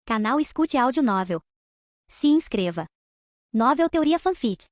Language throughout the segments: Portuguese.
Canal Escute Áudio Novel. Se inscreva. Novel Teoria Fanfic.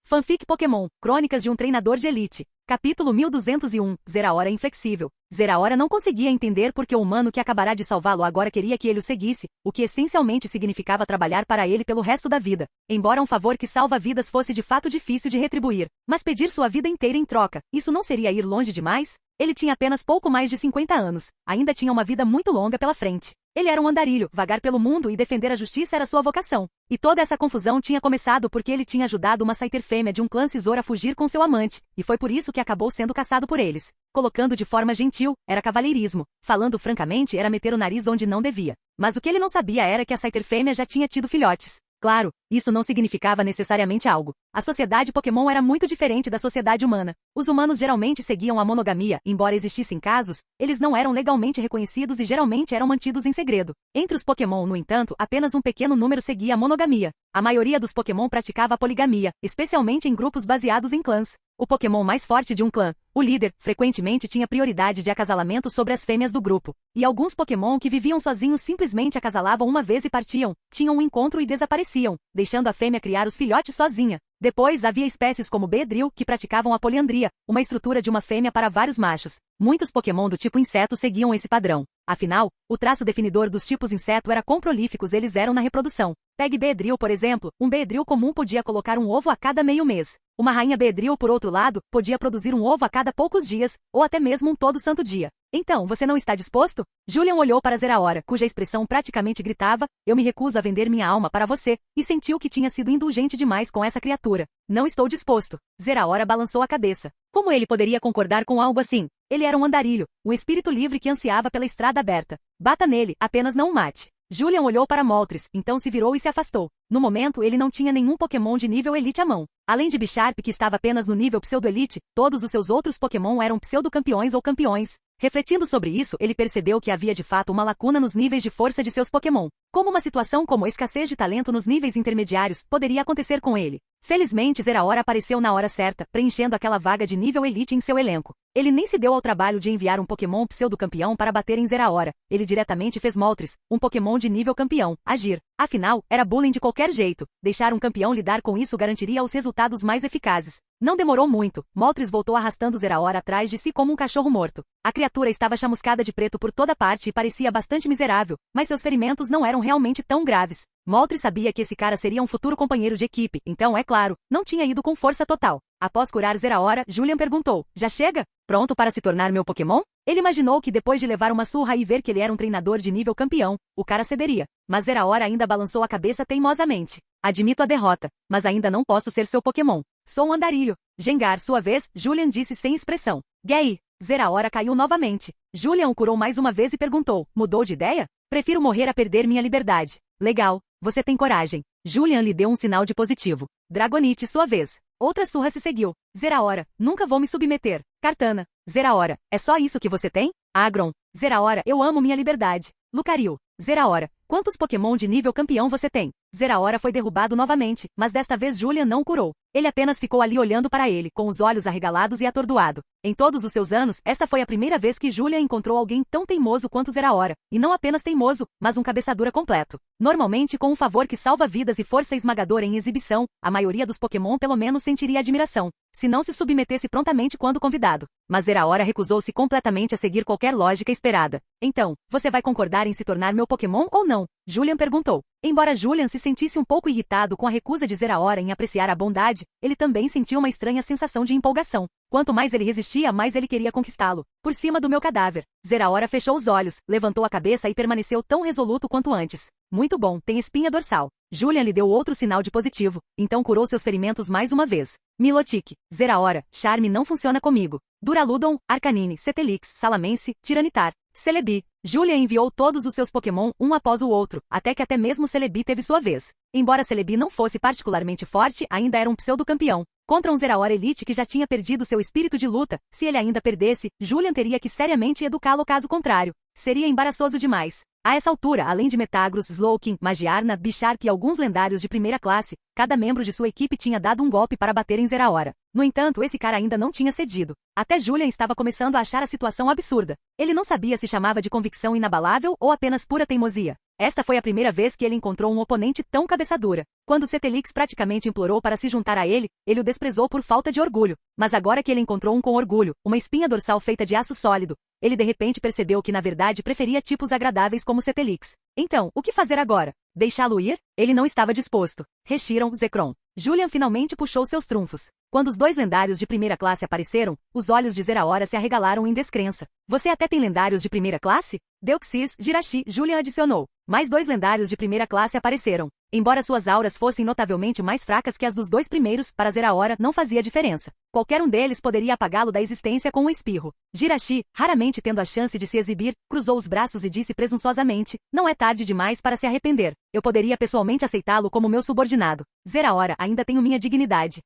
Fanfic Pokémon, Crônicas de um Treinador de Elite. Capítulo 1201, Zeraora Inflexível. Zeraora não conseguia entender porque o humano que acabará de salvá-lo agora queria que ele o seguisse, o que essencialmente significava trabalhar para ele pelo resto da vida. Embora um favor que salva vidas fosse de fato difícil de retribuir, mas pedir sua vida inteira em troca, isso não seria ir longe demais? Ele tinha apenas pouco mais de 50 anos, ainda tinha uma vida muito longa pela frente. Ele era um andarilho, vagar pelo mundo e defender a justiça era sua vocação. E toda essa confusão tinha começado porque ele tinha ajudado uma saíter fêmea de um clã Cisor a fugir com seu amante, e foi por isso que acabou sendo caçado por eles. Colocando de forma gentil, era cavalheirismo. Falando francamente, era meter o nariz onde não devia. Mas o que ele não sabia era que a saíter fêmea já tinha tido filhotes. Claro, isso não significava necessariamente algo. A sociedade Pokémon era muito diferente da sociedade humana. Os humanos geralmente seguiam a monogamia, embora existissem casos, eles não eram legalmente reconhecidos e geralmente eram mantidos em segredo. Entre os Pokémon, no entanto, apenas um pequeno número seguia a monogamia. A maioria dos Pokémon praticava a poligamia, especialmente em grupos baseados em clãs. O Pokémon mais forte de um clã, o líder, frequentemente tinha prioridade de acasalamento sobre as fêmeas do grupo. E alguns Pokémon que viviam sozinhos simplesmente acasalavam uma vez e partiam, tinham um encontro e desapareciam, deixando a fêmea criar os filhotes sozinha. Depois havia espécies como Beedrill que praticavam a poliandria, uma estrutura de uma fêmea para vários machos. Muitos Pokémon do tipo inseto seguiam esse padrão. Afinal, o traço definidor dos tipos inseto era quão prolíficos eles eram na reprodução. Pegue Beedrill, por exemplo, um Beedrill comum podia colocar um ovo a cada meio mês. Uma rainha Beedrill, por outro lado, podia produzir um ovo a cada poucos dias, ou até mesmo um todo santo dia. Então, você não está disposto? Julian olhou para Zeraora, cuja expressão praticamente gritava, eu me recuso a vender minha alma para você, e sentiu que tinha sido indulgente demais com essa criatura. Não estou disposto. Zeraora balançou a cabeça. Como ele poderia concordar com algo assim? Ele era um andarilho, um espírito livre que ansiava pela estrada aberta. Bata nele, apenas não o mate. Julian olhou para Moltres, então se virou e se afastou. No momento, ele não tinha nenhum Pokémon de nível Elite à mão. Além de Bisharp, que estava apenas no nível Pseudo-Elite, todos os seus outros Pokémon eram pseudo-campeões ou campeões. Refletindo sobre isso, ele percebeu que havia de fato uma lacuna nos níveis de força de seus Pokémon. Como uma situação como a escassez de talento nos níveis intermediários poderia acontecer com ele. Felizmente, Zeraora apareceu na hora certa, preenchendo aquela vaga de nível Elite em seu elenco. Ele nem se deu ao trabalho de enviar um Pokémon pseudo-campeão para bater em Zeraora. Ele diretamente fez Moltres, um Pokémon de nível campeão, agir. Afinal, era bullying de qualquer jeito. Deixar um campeão lidar com isso garantiria os resultados mais eficazes. Não demorou muito. Moltres voltou arrastando Zeraora atrás de si como um cachorro morto. A criatura estava chamuscada de preto por toda parte e parecia bastante miserável, mas seus ferimentos não eram realmente tão graves. Moltres sabia que esse cara seria um futuro companheiro de equipe, então, é claro, não tinha ido com força total. Após curar Zeraora, Julian perguntou, já chega? Pronto para se tornar meu Pokémon? Ele imaginou que depois de levar uma surra e ver que ele era um treinador de nível campeão, o cara cederia. Mas Zeraora ainda balançou a cabeça teimosamente. Admito a derrota, mas ainda não posso ser seu Pokémon. Sou um andarilho. Gengar, sua vez, Julian disse sem expressão. Gay. Zeraora caiu novamente. Julian o curou mais uma vez e perguntou, mudou de ideia? Prefiro morrer a perder minha liberdade. Legal. Você tem coragem. Julian lhe deu um sinal de positivo. Dragonite, sua vez. Outra surra se seguiu. Zeraora, nunca vou me submeter. Kartana. Zeraora, é só isso que você tem? Agron. Zeraora, eu amo minha liberdade. Lucario. Zeraora, quantos Pokémon de nível campeão você tem? Zeraora foi derrubado novamente, mas desta vez Julian não o curou. Ele apenas ficou ali olhando para ele, com os olhos arregalados e atordoado. Em todos os seus anos, esta foi a primeira vez que Julian encontrou alguém tão teimoso quanto Zeraora. E não apenas teimoso, mas um cabeçadura completo. Normalmente, com um favor que salva vidas e força esmagadora em exibição, a maioria dos Pokémon pelo menos sentiria admiração, se não se submetesse prontamente quando convidado. Mas Zeraora recusou-se completamente a seguir qualquer lógica esperada. Então, você vai concordar em se tornar meu Pokémon ou não? Julian perguntou. Embora Julian se sentisse um pouco irritado com a recusa de Zeraora em apreciar a bondade, ele também sentiu uma estranha sensação de empolgação. Quanto mais ele resistia, mais ele queria conquistá-lo. Por cima do meu cadáver. Zeraora fechou os olhos, levantou a cabeça e permaneceu tão resoluto quanto antes. Muito bom, tem espinha dorsal. Julian lhe deu outro sinal de positivo, então curou seus ferimentos mais uma vez. Milotic. Zeraora, Charme não funciona comigo. Duraludon, Arcanine, Cetelix, Salamense, Tiranitar. Celebi. Julian enviou todos os seus Pokémon um após o outro, até mesmo Celebi teve sua vez. Embora Celebi não fosse particularmente forte, ainda era um pseudo-campeão. Contra um Zeraora Elite que já tinha perdido seu espírito de luta, se ele ainda perdesse, Julian teria que seriamente educá-lo caso contrário. Seria embaraçoso demais. A essa altura, além de Metagross, Slowking, Magiarna, Bisharp e alguns lendários de primeira classe, cada membro de sua equipe tinha dado um golpe para bater em Zeraora. No entanto, esse cara ainda não tinha cedido. Até Julian estava começando a achar a situação absurda. Ele não sabia se chamava de convicção inabalável ou apenas pura teimosia. Esta foi a primeira vez que ele encontrou um oponente tão cabeça dura. Quando Cetelix praticamente implorou para se juntar a ele, ele o desprezou por falta de orgulho. Mas agora que ele encontrou um com orgulho, uma espinha dorsal feita de aço sólido, ele de repente percebeu que na verdade preferia tipos agradáveis como Cetelix. Então, o que fazer agora? Deixá-lo ir? Ele não estava disposto. Reshiram, Zekrom. Julian finalmente puxou seus trunfos. Quando os dois lendários de primeira classe apareceram, os olhos de Zeraora se arregalaram em descrença. Você até tem lendários de primeira classe? Deuxis, Jirachi, Julian adicionou. Mais 2 lendários de primeira classe apareceram. Embora suas auras fossem notavelmente mais fracas que as dos 2 primeiros, para Zeraora não fazia diferença. Qualquer um deles poderia apagá-lo da existência com um espirro. Jirachi, raramente tendo a chance de se exibir, cruzou os braços e disse presunçosamente, não é tarde demais para se arrepender. Eu poderia pessoalmente aceitá-lo como meu subordinado. Zeraora, ainda tenho minha dignidade.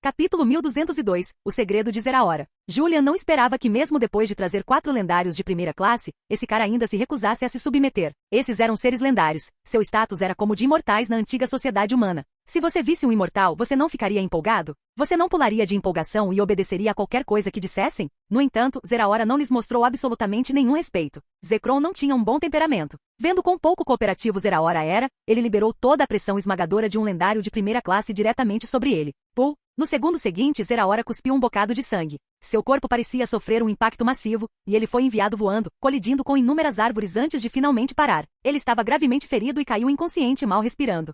Capítulo 1202, O Segredo de Zeraora. Julian não esperava que mesmo depois de trazer 4 lendários de primeira classe, esse cara ainda se recusasse a se submeter. Esses eram seres lendários. Seu status era como de imortais na antiga sociedade humana. Se você visse um imortal, você não ficaria empolgado? Você não pularia de empolgação e obedeceria a qualquer coisa que dissessem? No entanto, Zeraora não lhes mostrou absolutamente nenhum respeito. Zekrom não tinha um bom temperamento. Vendo quão pouco cooperativo Zeraora era, ele liberou toda a pressão esmagadora de um lendário de primeira classe diretamente sobre ele. Pull. No segundo seguinte, Zeraora cuspiu um bocado de sangue. Seu corpo parecia sofrer um impacto massivo, e ele foi enviado voando, colidindo com inúmeras árvores antes de finalmente parar. Ele estava gravemente ferido e caiu inconsciente mal respirando.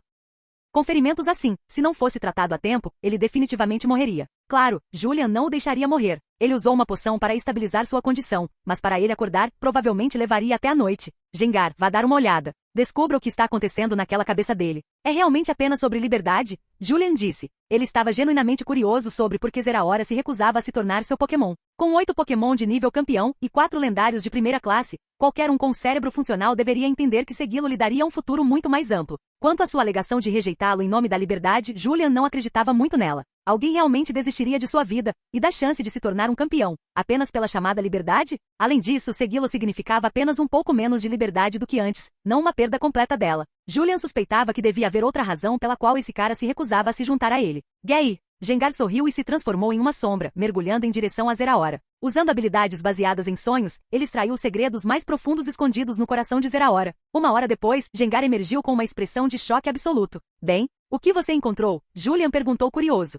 Com ferimentos assim, se não fosse tratado a tempo, ele definitivamente morreria. Claro, Julian não o deixaria morrer. Ele usou uma poção para estabilizar sua condição, mas para ele acordar, provavelmente levaria até a noite. Gengar, vá dar uma olhada. Descubra o que está acontecendo naquela cabeça dele. É realmente apenas sobre liberdade? Julian disse. Ele estava genuinamente curioso sobre por que Zeraora se recusava a se tornar seu Pokémon. Com 8 Pokémon de nível campeão e 4 lendários de primeira classe, qualquer um com cérebro funcional deveria entender que segui-lo lhe daria um futuro muito mais amplo. Quanto à sua alegação de rejeitá-lo em nome da liberdade, Julian não acreditava muito nela. Alguém realmente desistiria de sua vida e da chance de se tornar um campeão, apenas pela chamada liberdade? Além disso, segui-lo significava apenas um pouco menos de liberdade do que antes, não uma perda completa dela. Julian suspeitava que devia haver outra razão pela qual esse cara se recusava a se juntar a ele. Gay! Gengar sorriu e se transformou em uma sombra, mergulhando em direção a Zeraora. Usando habilidades baseadas em sonhos, ele extraiu os segredos mais profundos escondidos no coração de Zeraora. Uma hora depois, Gengar emergiu com uma expressão de choque absoluto. Bem, o que você encontrou? Julian perguntou curioso.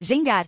Gengar,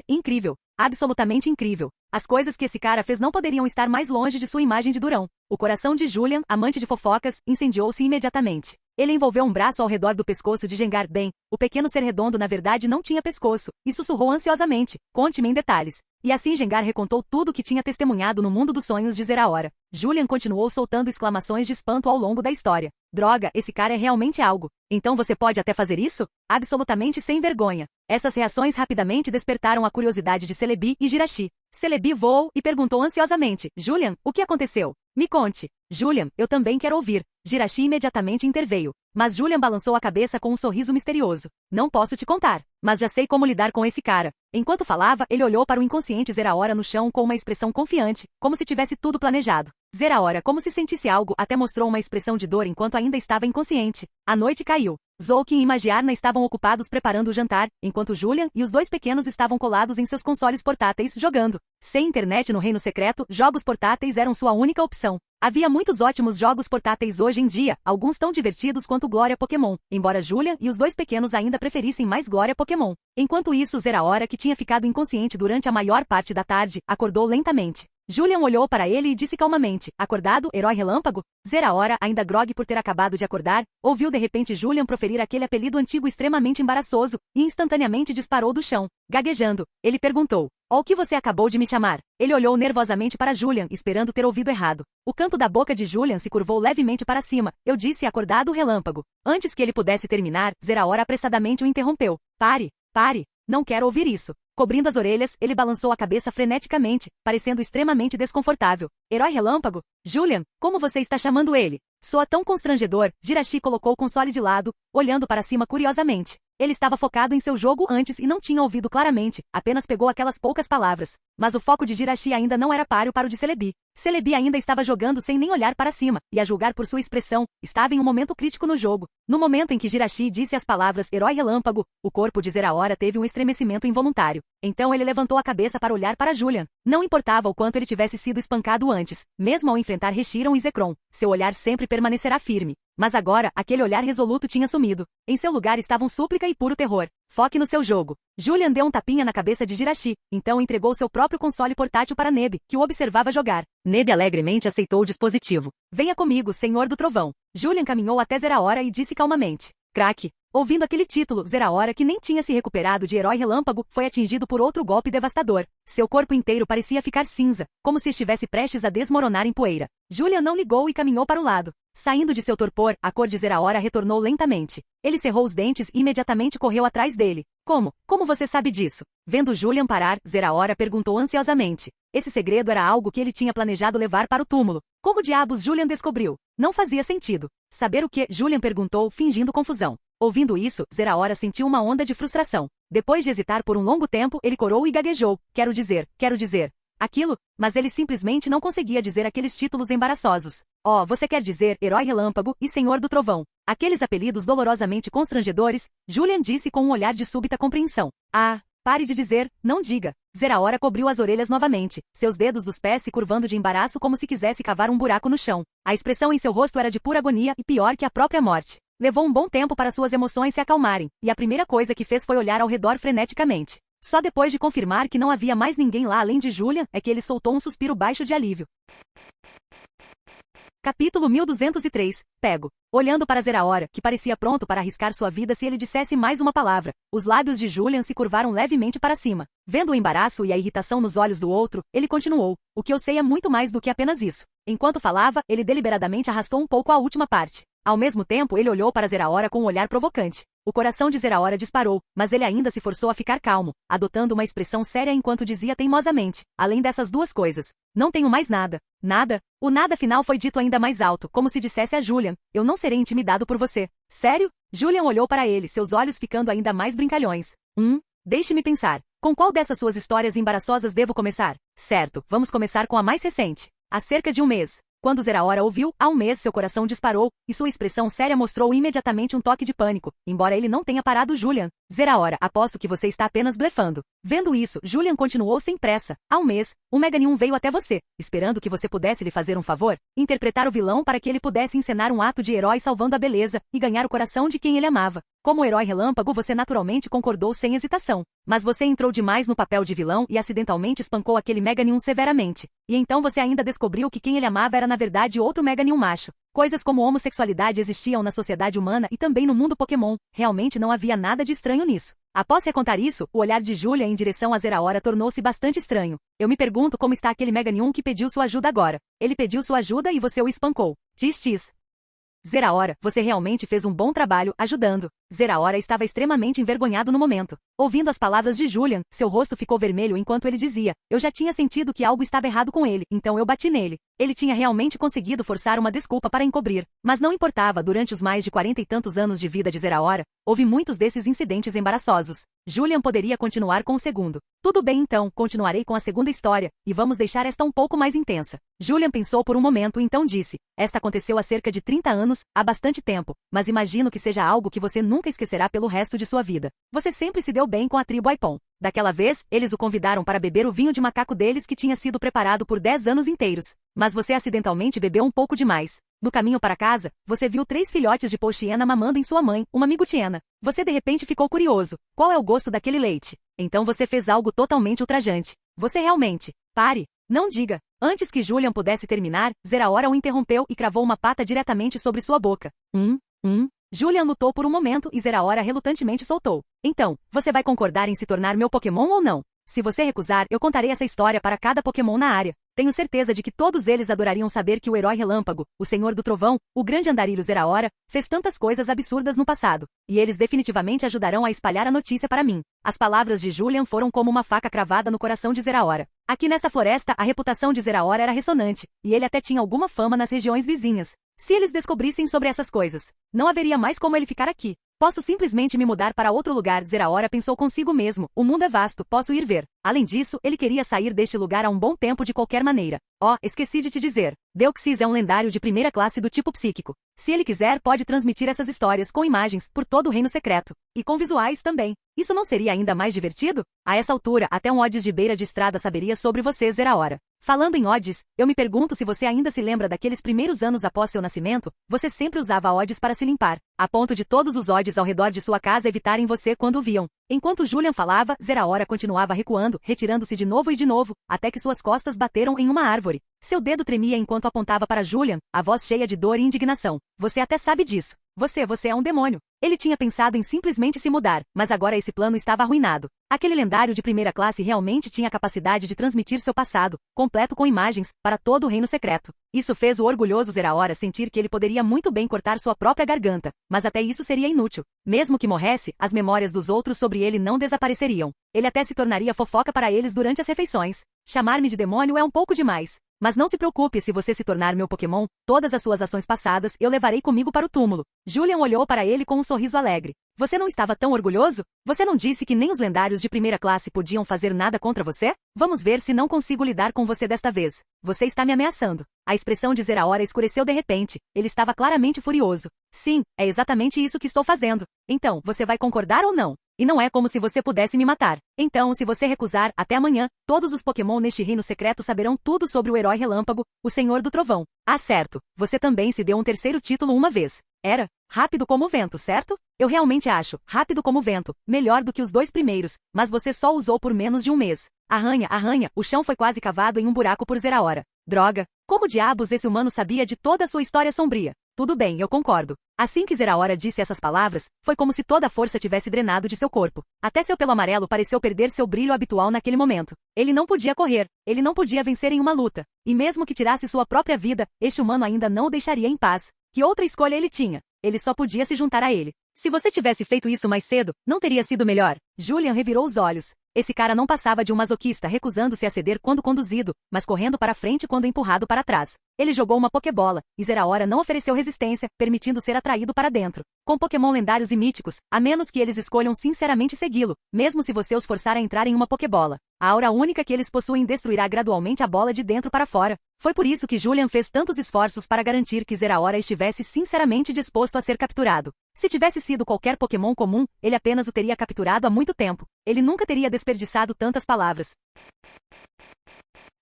incrível. Absolutamente incrível. As coisas que esse cara fez não poderiam estar mais longe de sua imagem de durão. O coração de Julian, amante de fofocas, incendiou-se imediatamente. Ele envolveu um braço ao redor do pescoço de Gengar. Bem, o pequeno ser redondo na verdade não tinha pescoço, e sussurrou ansiosamente. Conte-me em detalhes. E assim Gengar recontou tudo o que tinha testemunhado no mundo dos sonhos de Zeraora. Julian continuou soltando exclamações de espanto ao longo da história. Droga, esse cara é realmente algo. Então você pode até fazer isso? Absolutamente sem vergonha. Essas reações rapidamente despertaram a curiosidade de Celebi e Jirachi. Celebi voou e perguntou ansiosamente. Julian, o que aconteceu? Me conte. Julian, eu também quero ouvir. Jirachi imediatamente interveio. Mas Julian balançou a cabeça com um sorriso misterioso. Não posso te contar, mas já sei como lidar com esse cara. Enquanto falava, ele olhou para o inconsciente Zeraora no chão com uma expressão confiante, como se tivesse tudo planejado. Zeraora, como se sentisse algo, até mostrou uma expressão de dor enquanto ainda estava inconsciente. A noite caiu. Zolkin e Magiarna estavam ocupados preparando o jantar, enquanto Julian e os 2 pequenos estavam colados em seus consoles portáteis, jogando. Sem internet no Reino Secreto, jogos portáteis eram sua única opção. Havia muitos ótimos jogos portáteis hoje em dia, alguns tão divertidos quanto Glória Pokémon, embora Julian e os 2 pequenos ainda preferissem mais Glória Pokémon. Enquanto isso, Zeraora, que tinha ficado inconsciente durante a maior parte da tarde, acordou lentamente. Julian olhou para ele e disse calmamente, acordado, herói relâmpago? Zeraora, ainda grogue por ter acabado de acordar, ouviu de repente Julian proferir aquele apelido antigo extremamente embaraçoso, e instantaneamente disparou do chão. Gaguejando, ele perguntou, o que você acabou de me chamar? Ele olhou nervosamente para Julian, esperando ter ouvido errado. O canto da boca de Julian se curvou levemente para cima. Eu disse acordado relâmpago. Antes que ele pudesse terminar, Zeraora apressadamente o interrompeu. Pare, não quero ouvir isso. Cobrindo as orelhas, ele balançou a cabeça freneticamente, parecendo extremamente desconfortável. Herói relâmpago? Julian, como você está chamando ele? Soa tão constrangedor. Jirachi colocou o console de lado, olhando para cima curiosamente. Ele estava focado em seu jogo antes e não tinha ouvido claramente, apenas pegou aquelas poucas palavras. Mas o foco de Jirachi ainda não era páreo para o de Celebi. Celebi ainda estava jogando sem nem olhar para cima, e a julgar por sua expressão, estava em um momento crítico no jogo. No momento em que Jirachi disse as palavras Herói Relâmpago, o corpo de Zeraora teve um estremecimento involuntário. Então ele levantou a cabeça para olhar para Julian. Não importava o quanto ele tivesse sido espancado antes, mesmo ao enfrentar Reshiram e Zekrom, seu olhar sempre permanecerá firme. Mas agora, aquele olhar resoluto tinha sumido. Em seu lugar estavam súplica e puro terror. Foque no seu jogo. Julian deu um tapinha na cabeça de Jirachi, então entregou seu próprio console portátil para Neb, que o observava jogar. Neb alegremente aceitou o dispositivo. Venha comigo, Senhor do Trovão. Julian caminhou até Zeraora e disse calmamente. Craque. Ouvindo aquele título, Zeraora, que nem tinha se recuperado de herói relâmpago, foi atingido por outro golpe devastador. Seu corpo inteiro parecia ficar cinza, como se estivesse prestes a desmoronar em poeira. Julian não ligou e caminhou para o lado. Saindo de seu torpor, a cor de Zeraora retornou lentamente. Ele cerrou os dentes e imediatamente correu atrás dele. Como? Como você sabe disso? Vendo Julian parar, Zeraora perguntou ansiosamente. Esse segredo era algo que ele tinha planejado levar para o túmulo. Como diabos Julian descobriu? Não fazia sentido. Saber o que? Julian perguntou, fingindo confusão. Ouvindo isso, Zeraora sentiu uma onda de frustração. Depois de hesitar por um longo tempo, ele corou e gaguejou. Quero dizer. Aquilo, mas ele simplesmente não conseguia dizer aqueles títulos embaraçosos. Oh, você quer dizer Herói Relâmpago e Senhor do Trovão. Aqueles apelidos dolorosamente constrangedores, Julian disse com um olhar de súbita compreensão. Ah, pare de dizer, não diga. Zeraora cobriu as orelhas novamente, seus dedos dos pés se curvando de embaraço como se quisesse cavar um buraco no chão. A expressão em seu rosto era de pura agonia e pior que a própria morte. Levou um bom tempo para suas emoções se acalmarem, e a primeira coisa que fez foi olhar ao redor freneticamente. Só depois de confirmar que não havia mais ninguém lá além de Julian, é que ele soltou um suspiro baixo de alívio. Capítulo 1203. Pego. Olhando para Zeraora, que parecia pronto para arriscar sua vida se ele dissesse mais uma palavra, os lábios de Julian se curvaram levemente para cima. Vendo o embaraço e a irritação nos olhos do outro, ele continuou. O que eu sei é muito mais do que apenas isso. Enquanto falava, ele deliberadamente arrastou um pouco a última parte. Ao mesmo tempo, ele olhou para Zeraora com um olhar provocante. O coração de Zeraora disparou, mas ele ainda se forçou a ficar calmo, adotando uma expressão séria enquanto dizia teimosamente, além dessas duas coisas. Não tenho mais nada. Nada? O nada final foi dito ainda mais alto, como se dissesse a Julian, eu não serei intimidado por você. Sério? Julian olhou para ele, seus olhos ficando ainda mais brincalhões. Deixe-me pensar. Com qual dessas suas histórias embaraçosas devo começar? Certo, vamos começar com a mais recente. Há cerca de um mês. Quando Zeraora ouviu, há um mês seu coração disparou, e sua expressão séria mostrou imediatamente um toque de pânico, embora ele não tenha parado Julian. Zeraora, aposto que você está apenas blefando. Vendo isso, Julian continuou sem pressa. Há um mês, o Meganium veio até você, esperando que você pudesse lhe fazer um favor, interpretar o vilão para que ele pudesse encenar um ato de herói salvando a beleza, e ganhar o coração de quem ele amava. Como herói relâmpago você naturalmente concordou sem hesitação. Mas você entrou demais no papel de vilão e acidentalmente espancou aquele Meganium severamente. E então você ainda descobriu que quem ele amava era na verdade outro Meganium macho. Coisas como homossexualidade existiam na sociedade humana e também no mundo Pokémon. Realmente não havia nada de estranho nisso. Após recontar isso, o olhar de Julia em direção a Zeraora tornou-se bastante estranho. Eu me pergunto como está aquele Meganium que pediu sua ajuda agora. Ele pediu sua ajuda e você o espancou. Tis. Zeraora, você realmente fez um bom trabalho, ajudando. Zeraora estava extremamente envergonhado no momento. Ouvindo as palavras de Julian, seu rosto ficou vermelho enquanto ele dizia, eu já tinha sentido que algo estava errado com ele, então eu bati nele. Ele tinha realmente conseguido forçar uma desculpa para encobrir. Mas não importava, durante os mais de 40 e tantos anos de vida de Zeraora, houve muitos desses incidentes embaraçosos. Julian poderia continuar com o segundo. Tudo bem então, continuarei com a segunda história, e vamos deixar esta um pouco mais intensa. Julian pensou por um momento e então disse, esta aconteceu há cerca de 30 anos, há bastante tempo, mas imagino que seja algo que você nunca esquecerá pelo resto de sua vida. Você sempre se deu bem com a tribo Aipon. Daquela vez, eles o convidaram para beber o vinho de macaco deles que tinha sido preparado por 10 anos inteiros. Mas você acidentalmente bebeu um pouco demais. No caminho para casa, você viu 3 filhotes de Poxiena mamando em sua mãe, uma Migutiena. Você de repente ficou curioso. Qual é o gosto daquele leite? Então você fez algo totalmente ultrajante. Você realmente... Pare. Não diga. Antes que Julian pudesse terminar, Zeraora o interrompeu e cravou uma pata diretamente sobre sua boca. Julian lutou por um momento e Zeraora relutantemente soltou. Então, você vai concordar em se tornar meu Pokémon ou não? Se você recusar, eu contarei essa história para cada Pokémon na área. Tenho certeza de que todos eles adorariam saber que o Herói Relâmpago, o Senhor do Trovão, o grande andarilho Zeraora, fez tantas coisas absurdas no passado. E eles definitivamente ajudarão a espalhar a notícia para mim. As palavras de Julian foram como uma faca cravada no coração de Zeraora. Aqui nesta floresta, a reputação de Zeraora era ressonante, e ele até tinha alguma fama nas regiões vizinhas. Se eles descobrissem sobre essas coisas, não haveria mais como ele ficar aqui. Posso simplesmente me mudar para outro lugar. Zeraora pensou consigo mesmo. O mundo é vasto, posso ir ver. Além disso, ele queria sair deste lugar há um bom tempo de qualquer maneira. Oh, esqueci de te dizer. Deuxis é um lendário de primeira classe do tipo psíquico. Se ele quiser, pode transmitir essas histórias com imagens por todo o reino secreto. E com visuais também. Isso não seria ainda mais divertido? A essa altura, até um Odds de beira de estrada saberia sobre você, Zeraora. Falando em Odds, eu me pergunto se você ainda se lembra daqueles primeiros anos após seu nascimento. Você sempre usava Odds para se limpar, a ponto de todos os Odds ao redor de sua casa evitarem você quando o viam. Enquanto Julian falava, Zeraora continuava recuando, retirando-se de novo, até que suas costas bateram em uma árvore. Seu dedo tremia enquanto apontava para Julian, a voz cheia de dor e indignação. Você até sabe disso. Você é um demônio. Ele tinha pensado em simplesmente se mudar, mas agora esse plano estava arruinado. Aquele lendário de primeira classe realmente tinha a capacidade de transmitir seu passado, completo com imagens, para todo o reino secreto. Isso fez o orgulhoso Zeraora sentir que ele poderia muito bem cortar sua própria garganta, mas até isso seria inútil. Mesmo que morresse, as memórias dos outros sobre ele não desapareceriam. Ele até se tornaria fofoca para eles durante as refeições. Chamar-me de demônio é um pouco demais. Mas não se preocupe se você se tornar meu Pokémon, todas as suas ações passadas eu levarei comigo para o túmulo. Julian olhou para ele com um sorriso alegre. Você não estava tão orgulhoso? Você não disse que nem os lendários de primeira classe podiam fazer nada contra você? Vamos ver se não consigo lidar com você desta vez. Você está me ameaçando. A expressão de Zeraora escureceu de repente. Ele estava claramente furioso. Sim, é exatamente isso que estou fazendo. Então, você vai concordar ou não? E não é como se você pudesse me matar. Então, se você recusar, até amanhã, todos os Pokémon neste reino secreto saberão tudo sobre o Herói Relâmpago, o Senhor do Trovão. Ah, certo. Você também se deu um terceiro título uma vez. Era Rápido como o Vento, certo? Eu realmente acho Rápido como o Vento melhor do que os dois primeiros, mas você só usou por menos de um mês. Arranha, o chão foi quase cavado em um buraco por Zeraora. Droga, como diabos esse humano sabia de toda a sua história sombria? Tudo bem, eu concordo. Assim que Zeraora disse essas palavras, foi como se toda a força tivesse drenado de seu corpo. Até seu pelo amarelo pareceu perder seu brilho habitual naquele momento. Ele não podia correr, ele não podia vencer em uma luta. E mesmo que tirasse sua própria vida, este humano ainda não o deixaria em paz. Que outra escolha ele tinha? Ele só podia se juntar a ele. Se você tivesse feito isso mais cedo, não teria sido melhor? Julian revirou os olhos. Esse cara não passava de um masoquista recusando-se a ceder quando conduzido, mas correndo para frente quando empurrado para trás. Ele jogou uma Pokébola, e Zeraora não ofereceu resistência, permitindo ser atraído para dentro. Com Pokémon lendários e míticos, a menos que eles escolham sinceramente segui-lo, mesmo se você os forçar a entrar em uma Pokébola. A aura única que eles possuem destruirá gradualmente a bola de dentro para fora. Foi por isso que Julian fez tantos esforços para garantir que Zeraora estivesse sinceramente disposto a ser capturado. Se tivesse sido qualquer Pokémon comum, ele apenas o teria capturado há muito tempo. Ele nunca teria desperdiçado tantas palavras.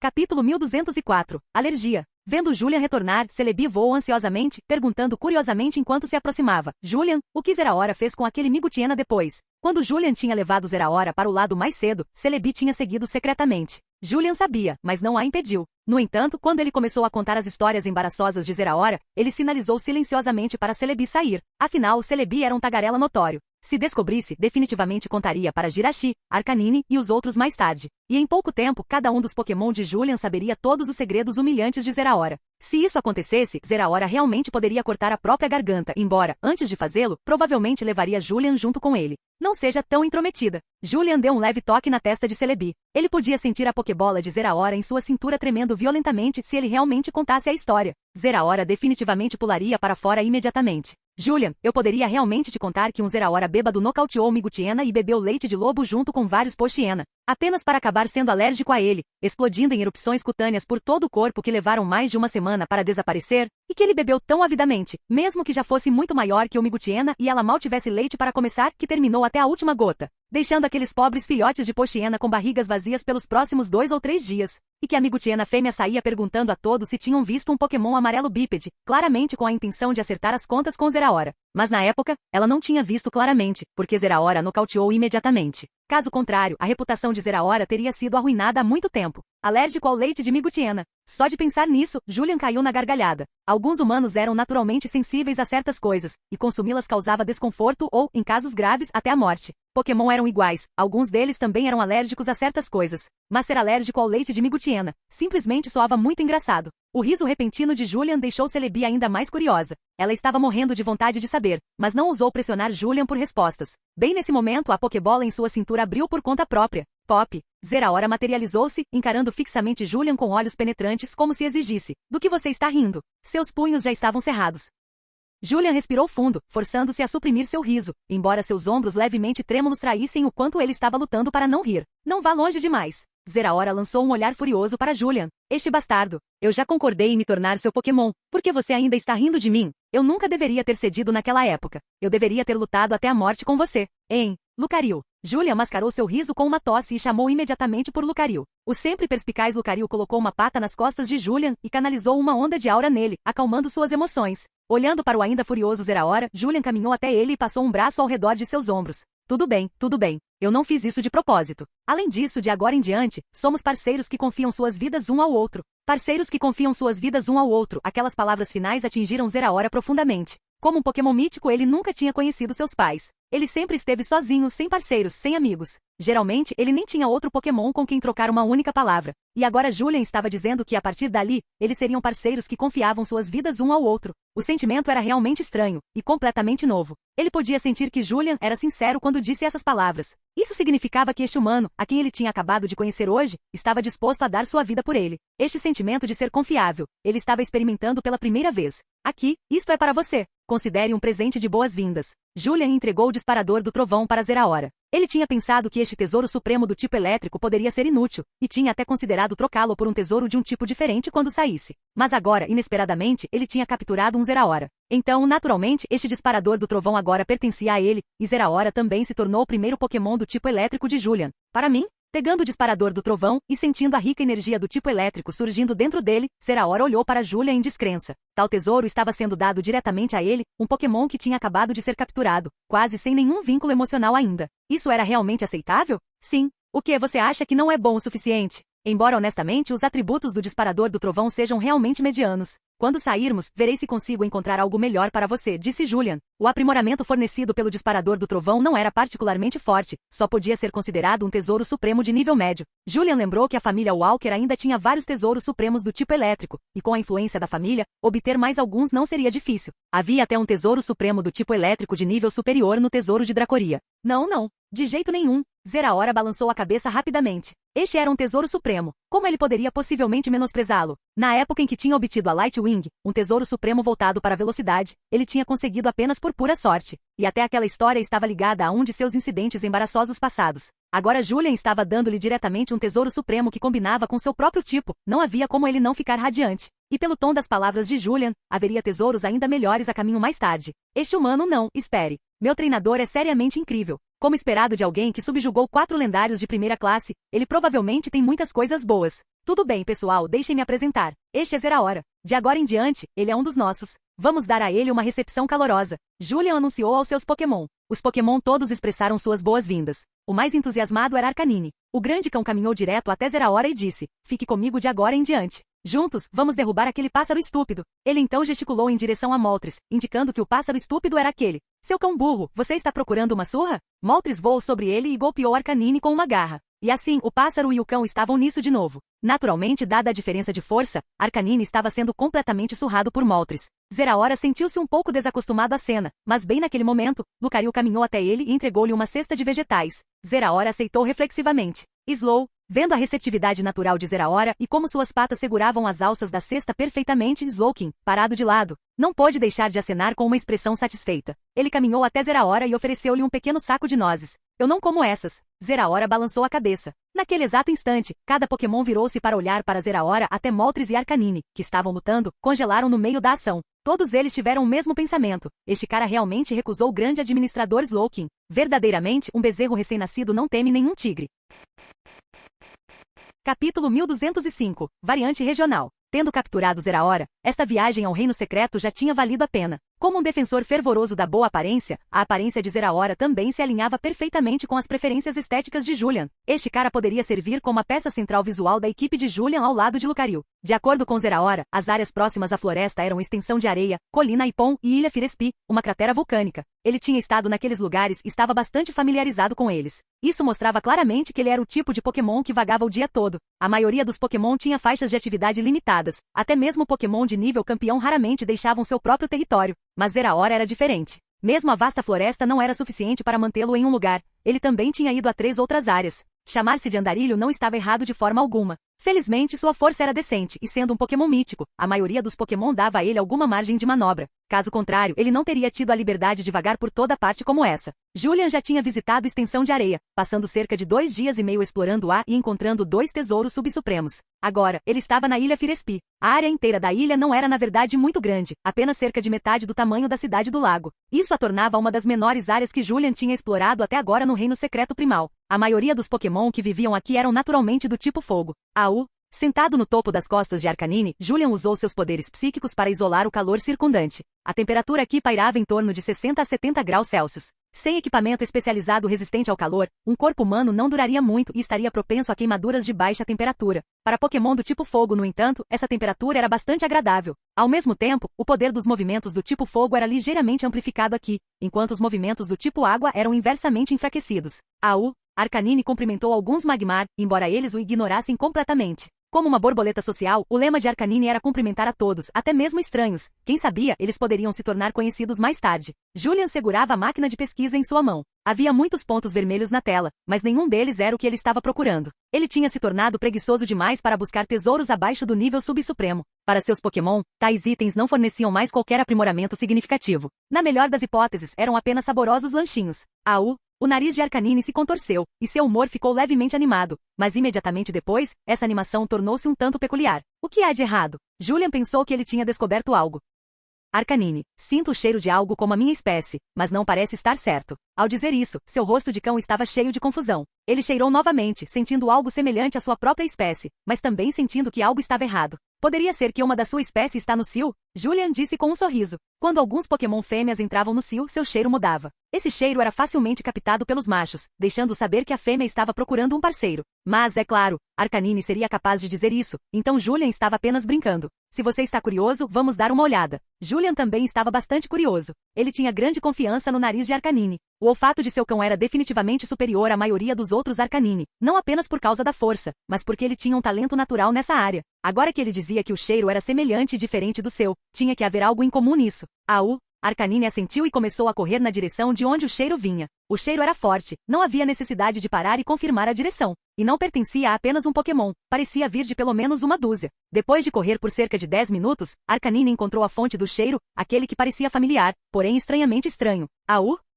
Capítulo 1204. Alergia. Vendo Julian retornar, Celebi voou ansiosamente, perguntando curiosamente enquanto se aproximava. Julian, o que Zeraora fez com aquele Migutiena depois? Quando Julian tinha levado Zeraora para o lado mais cedo, Celebi tinha seguido secretamente. Julian sabia, mas não a impediu. No entanto, quando ele começou a contar as histórias embaraçosas de Zeraora, ele sinalizou silenciosamente para Celebi sair. Afinal, Celebi era um tagarela notório. Se descobrisse, definitivamente contaria para Jirachi, Arcanine e os outros mais tarde. E em pouco tempo, cada um dos Pokémon de Julian saberia todos os segredos humilhantes de Zeraora. Se isso acontecesse, Zeraora realmente poderia cortar a própria garganta, embora, antes de fazê-lo, provavelmente levaria Julian junto com ele. Não seja tão intrometida. Julian deu um leve toque na testa de Celebi. Ele podia sentir a Pokébola de Zeraora em sua cintura tremendo violentamente se ele realmente contasse a história. Zeraora definitivamente pularia para fora imediatamente. Julian, eu poderia realmente te contar que um Zeraora bêbado nocauteou Migutiena e bebeu leite de lobo junto com vários Pochiena, apenas para acabar sendo alérgico a ele, explodindo em erupções cutâneas por todo o corpo que levaram mais de uma semana para desaparecer, e que ele bebeu tão avidamente, mesmo que já fosse muito maior que o Migutiena e ela mal tivesse leite para começar, que terminou até a última gota, deixando aqueles pobres filhotes de Pochiena com barrigas vazias pelos próximos 2 ou 3 dias. E que a Migutiena fêmea saía perguntando a todos se tinham visto um Pokémon amarelo bípede, claramente com a intenção de acertar as contas com Zeraora. Mas na época, ela não tinha visto claramente, porque Zeraora nocauteou imediatamente. Caso contrário, a reputação de Zeraora teria sido arruinada há muito tempo. Alérgico ao leite de Migutiena. Só de pensar nisso, Julian caiu na gargalhada. Alguns humanos eram naturalmente sensíveis a certas coisas, e consumi-las causava desconforto ou, em casos graves, até a morte. Pokémon eram iguais, alguns deles também eram alérgicos a certas coisas. Mas ser alérgico ao leite de Migutiena simplesmente soava muito engraçado. O riso repentino de Julian deixou Celebi ainda mais curiosa. Ela estava morrendo de vontade de saber, mas não ousou pressionar Julian por respostas. Bem nesse momento, a Pokébola em sua cintura abriu por conta própria. Pop. Zeraora materializou-se, encarando fixamente Julian com olhos penetrantes como se exigisse. Do que você está rindo? Seus punhos já estavam cerrados. Julian respirou fundo, forçando-se a suprimir seu riso, embora seus ombros levemente trêmulos traíssem o quanto ele estava lutando para não rir. Não vá longe demais. Zeraora lançou um olhar furioso para Julian. Este bastardo. Eu já concordei em me tornar seu Pokémon. Por que você ainda está rindo de mim? Eu nunca deveria ter cedido naquela época. Eu deveria ter lutado até a morte com você. Hein? Lucario. Julian mascarou seu riso com uma tosse e chamou imediatamente por Lucario. O sempre perspicaz Lucario colocou uma pata nas costas de Julian e canalizou uma onda de aura nele, acalmando suas emoções. Olhando para o ainda furioso Zeraora, Julian caminhou até ele e passou um braço ao redor de seus ombros. Tudo bem, tudo bem. Eu não fiz isso de propósito. Além disso, de agora em diante, somos parceiros que confiam suas vidas um ao outro. Parceiros que confiam suas vidas um ao outro. Aquelas palavras finais atingiram Zeraora profundamente. Como um Pokémon mítico, ele nunca tinha conhecido seus pais. Ele sempre esteve sozinho, sem parceiros, sem amigos. Geralmente, ele nem tinha outro Pokémon com quem trocar uma única palavra. E agora Julian estava dizendo que, a partir dali, eles seriam parceiros que confiavam suas vidas um ao outro. O sentimento era realmente estranho, e completamente novo. Ele podia sentir que Julian era sincero quando disse essas palavras. Isso significava que este humano, a quem ele tinha acabado de conhecer hoje, estava disposto a dar sua vida por ele. Este sentimento de ser confiável, ele estava experimentando pela primeira vez. Aqui, isto é para você. Considere um presente de boas-vindas. Julian entregou o disparador do trovão para Zeraora. Ele tinha pensado que este tesouro supremo do tipo elétrico poderia ser inútil, e tinha até considerado trocá-lo por um tesouro de um tipo diferente quando saísse. Mas agora, inesperadamente, ele tinha capturado um Zeraora. Então, naturalmente, este disparador do trovão agora pertencia a ele, e Zeraora também se tornou o primeiro Pokémon do tipo elétrico de Julian. Para mim? Pegando o disparador do trovão e sentindo a rica energia do tipo elétrico surgindo dentro dele, Zeraora olhou para Julian em descrença. Tal tesouro estava sendo dado diretamente a ele, um Pokémon que tinha acabado de ser capturado, quase sem nenhum vínculo emocional ainda. Isso era realmente aceitável? Sim. O que você acha que não é bom o suficiente? Embora honestamente os atributos do disparador do trovão sejam realmente medianos. Quando sairmos, verei se consigo encontrar algo melhor para você, disse Julian. O aprimoramento fornecido pelo disparador do trovão não era particularmente forte, só podia ser considerado um tesouro supremo de nível médio. Julian lembrou que a família Walker ainda tinha vários tesouros supremos do tipo elétrico, e com a influência da família, obter mais alguns não seria difícil. Havia até um tesouro supremo do tipo elétrico de nível superior no tesouro de Dracoria. Não. De jeito nenhum. Zeraora balançou a cabeça rapidamente. Este era um tesouro supremo. Como ele poderia possivelmente menosprezá-lo? Na época em que tinha obtido a Lightwing, um tesouro supremo voltado para a velocidade, ele tinha conseguido apenas por pura sorte. E até aquela história estava ligada a um de seus incidentes embaraçosos passados. Agora Julian estava dando-lhe diretamente um tesouro supremo que combinava com seu próprio tipo. Não havia como ele não ficar radiante. E pelo tom das palavras de Julian, haveria tesouros ainda melhores a caminho mais tarde. Este humano não, espere. Meu treinador é seriamente incrível. Como esperado de alguém que subjugou 4 lendários de primeira classe, ele provavelmente tem muitas coisas boas. Tudo bem, pessoal, deixem-me apresentar. Este é Zeraora. De agora em diante, ele é um dos nossos. Vamos dar a ele uma recepção calorosa. Julian anunciou aos seus Pokémon. Os Pokémon todos expressaram suas boas-vindas. O mais entusiasmado era Arcanine. O grande cão caminhou direto até Zeraora e disse, fique comigo de agora em diante. Juntos, vamos derrubar aquele pássaro estúpido. Ele então gesticulou em direção a Moltres, indicando que o pássaro estúpido era aquele. Seu cão burro, você está procurando uma surra? Moltres voou sobre ele e golpeou Arcanine com uma garra. E assim, o pássaro e o cão estavam nisso de novo. Naturalmente, dada a diferença de força, Arcanine estava sendo completamente surrado por Moltres. Zeraora sentiu-se um pouco desacostumado à cena, mas bem naquele momento, Lucario caminhou até ele e entregou-lhe uma cesta de vegetais. Zeraora aceitou reflexivamente. Slow, vendo a receptividade natural de Zeraora e como suas patas seguravam as alças da cesta perfeitamente, Slowking, parado de lado, não pôde deixar de acenar com uma expressão satisfeita. Ele caminhou até Zeraora e ofereceu-lhe um pequeno saco de nozes. Eu não como essas. Zeraora balançou a cabeça. Naquele exato instante, cada Pokémon virou-se para olhar para Zeraora até Moltres e Arcanine, que estavam lutando, congelaram no meio da ação. Todos eles tiveram o mesmo pensamento. Este cara realmente recusou o grande administrador Slowking. Verdadeiramente, um bezerro recém-nascido não teme nenhum tigre. Capítulo 1205. Variante regional. Tendo capturado Zeraora, esta viagem ao Reino Secreto já tinha valido a pena. Como um defensor fervoroso da boa aparência, a aparência de Zeraora também se alinhava perfeitamente com as preferências estéticas de Julian. Este cara poderia servir como a peça central visual da equipe de Julian ao lado de Lucario. De acordo com Zeraora, as áreas próximas à floresta eram extensão de areia, colina Ipon e Ilha Firespi, uma cratera vulcânica. Ele tinha estado naqueles lugares e estava bastante familiarizado com eles. Isso mostrava claramente que ele era o tipo de Pokémon que vagava o dia todo. A maioria dos Pokémon tinha faixas de atividade limitadas. Até mesmo Pokémon de nível campeão raramente deixavam seu próprio território. Mas Zeraora era diferente. Mesmo a vasta floresta não era suficiente para mantê-lo em um lugar. Ele também tinha ido a 3 outras áreas. Chamar-se de andarilho não estava errado de forma alguma. Felizmente, sua força era decente, e sendo um Pokémon mítico, a maioria dos Pokémon dava a ele alguma margem de manobra. Caso contrário, ele não teria tido a liberdade de vagar por toda parte como essa. Julian já tinha visitado extensão de areia, passando cerca de 2 dias e meio explorando-a e encontrando 2 tesouros subsupremos. Agora, ele estava na Ilha Firespi. A área inteira da ilha não era na verdade muito grande, apenas cerca de metade do tamanho da cidade do lago. Isso a tornava uma das menores áreas que Julian tinha explorado até agora no Reino Secreto Primal. A maioria dos Pokémon que viviam aqui eram naturalmente do tipo fogo. Sentado no topo das costas de Arcanine, Julian usou seus poderes psíquicos para isolar o calor circundante. A temperatura aqui pairava em torno de 60 a 70 graus Celsius. Sem equipamento especializado resistente ao calor, um corpo humano não duraria muito e estaria propenso a queimaduras de baixa temperatura. Para Pokémon do tipo fogo, no entanto, essa temperatura era bastante agradável. Ao mesmo tempo, o poder dos movimentos do tipo fogo era ligeiramente amplificado aqui, enquanto os movimentos do tipo água eram inversamente enfraquecidos. Arcanine cumprimentou alguns Magmar, embora eles o ignorassem completamente. Como uma borboleta social, o lema de Arcanine era cumprimentar a todos, até mesmo estranhos. Quem sabia, eles poderiam se tornar conhecidos mais tarde. Julian segurava a máquina de pesquisa em sua mão. Havia muitos pontos vermelhos na tela, mas nenhum deles era o que ele estava procurando. Ele tinha se tornado preguiçoso demais para buscar tesouros abaixo do nível subsupremo. Para seus Pokémon, tais itens não forneciam mais qualquer aprimoramento significativo. Na melhor das hipóteses, eram apenas saborosos lanchinhos. O nariz de Arcanine se contorceu, e seu humor ficou levemente animado, mas imediatamente depois, essa animação tornou-se um tanto peculiar. O que há de errado? Julian pensou que ele tinha descoberto algo. Arcanine, sinto o cheiro de algo como a minha espécie, mas não parece estar certo. Ao dizer isso, seu rosto de cão estava cheio de confusão. Ele cheirou novamente, sentindo algo semelhante à sua própria espécie, mas também sentindo que algo estava errado. Poderia ser que uma da sua espécie está no cio? Julian disse com um sorriso. Quando alguns Pokémon fêmeas entravam no cio, seu cheiro mudava. Esse cheiro era facilmente captado pelos machos, deixando saber que a fêmea estava procurando um parceiro. Mas, é claro, Arcanine seria capaz de dizer isso, então Julian estava apenas brincando. Se você está curioso, vamos dar uma olhada. Julian também estava bastante curioso. Ele tinha grande confiança no nariz de Arcanine. O olfato de seu cão era definitivamente superior à maioria dos outros Arcanine, não apenas por causa da força, mas porque ele tinha um talento natural nessa área. Agora que ele dizia que o cheiro era semelhante e diferente do seu, tinha que haver algo em comum nisso. Arcanine assentiu e começou a correr na direção de onde o cheiro vinha. O cheiro era forte, não havia necessidade de parar e confirmar a direção. E não pertencia a apenas um Pokémon, parecia vir de pelo menos uma dúzia. Depois de correr por cerca de 10 minutos, Arcanine encontrou a fonte do cheiro, aquele que parecia familiar, porém estranhamente estranho.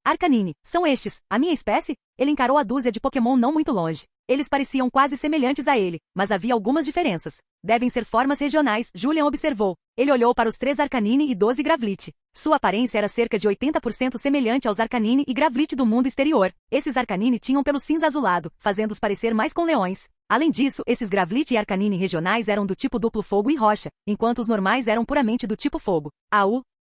Arcanine, são estes, a minha espécie? Ele encarou a dúzia de Pokémon não muito longe. Eles pareciam quase semelhantes a ele, mas havia algumas diferenças. Devem ser formas regionais, Julian observou. Ele olhou para os 3 Arcanine e 12 Gravlit. Sua aparência era cerca de 80% semelhante aos Arcanine e Gravlit do mundo exterior. Esses Arcanine tinham pelo cinza azulado, fazendo-os parecer mais com leões. Além disso, esses Gravlit e Arcanine regionais eram do tipo duplo fogo e rocha, enquanto os normais eram puramente do tipo fogo.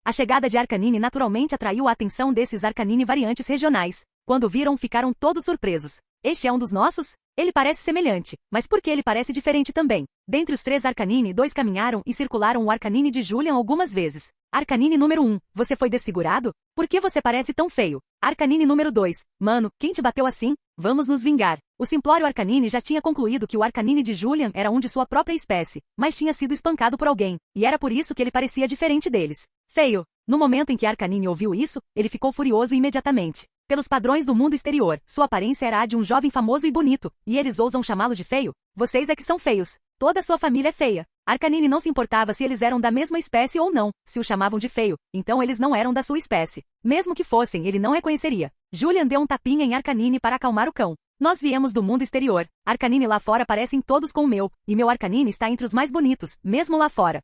A chegada de Arcanine naturalmente atraiu a atenção desses Arcanine variantes regionais. Quando viram, ficaram todos surpresos. Este é um dos nossos? Ele parece semelhante, mas por que ele parece diferente também? Dentre os 3 Arcanine, 2 caminharam e circularam o Arcanine de Julian algumas vezes. Arcanine número 1, você foi desfigurado? Por que você parece tão feio? Arcanine número 2, mano, quem te bateu assim? Vamos nos vingar. O simplório Arcanine já tinha concluído que o Arcanine de Julian era um de sua própria espécie, mas tinha sido espancado por alguém, e era por isso que ele parecia diferente deles. Feio. No momento em que Arcanine ouviu isso, ele ficou furioso imediatamente. Pelos padrões do mundo exterior, sua aparência era a de um jovem famoso e bonito, e eles ousam chamá-lo de feio? Vocês é que são feios. Toda sua família é feia. Arcanine não se importava se eles eram da mesma espécie ou não, se o chamavam de feio, então eles não eram da sua espécie. Mesmo que fossem, ele não reconheceria. Julian deu um tapinha em Arcanine para acalmar o cão. Nós viemos do mundo exterior. Arcanine lá fora parecem todos com o meu, e meu Arcanine está entre os mais bonitos, mesmo lá fora.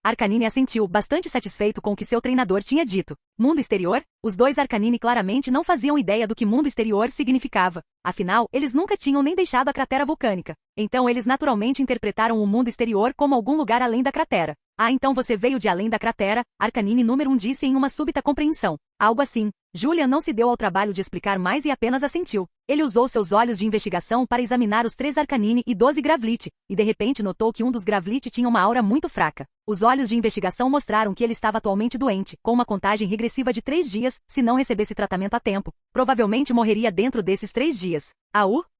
Arcanine assentiu, bastante satisfeito com o que seu treinador tinha dito. Mundo exterior? Os 2 Arcanine claramente não faziam ideia do que mundo exterior significava. Afinal, eles nunca tinham nem deixado a cratera vulcânica. Então eles naturalmente interpretaram o mundo exterior como algum lugar além da cratera. Então você veio de além da cratera, Arcanine número 1 disse em uma súbita compreensão. Algo assim. Julian não se deu ao trabalho de explicar mais e apenas assentiu. Ele usou seus olhos de investigação para examinar os 3 Arcanine e 12 Gravlit, e de repente notou que um dos Gravlit tinha uma aura muito fraca. Os olhos de investigação mostraram que ele estava atualmente doente, com uma contagem regressiva de 3 dias, se não recebesse tratamento a tempo. Provavelmente morreria dentro desses 3 dias.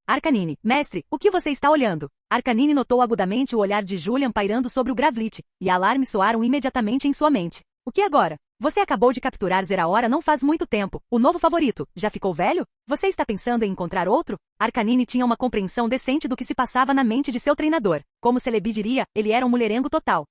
Arcanine, mestre, o que você está olhando? Arcanine notou agudamente o olhar de Julian pairando sobre o Gravlit, e alarmes soaram imediatamente em sua mente. O que agora? Você acabou de capturar Zeraora não faz muito tempo. O novo favorito, já ficou velho? Você está pensando em encontrar outro? Arcanine tinha uma compreensão decente do que se passava na mente de seu treinador. Como Celebi diria, ele era um mulherengo total.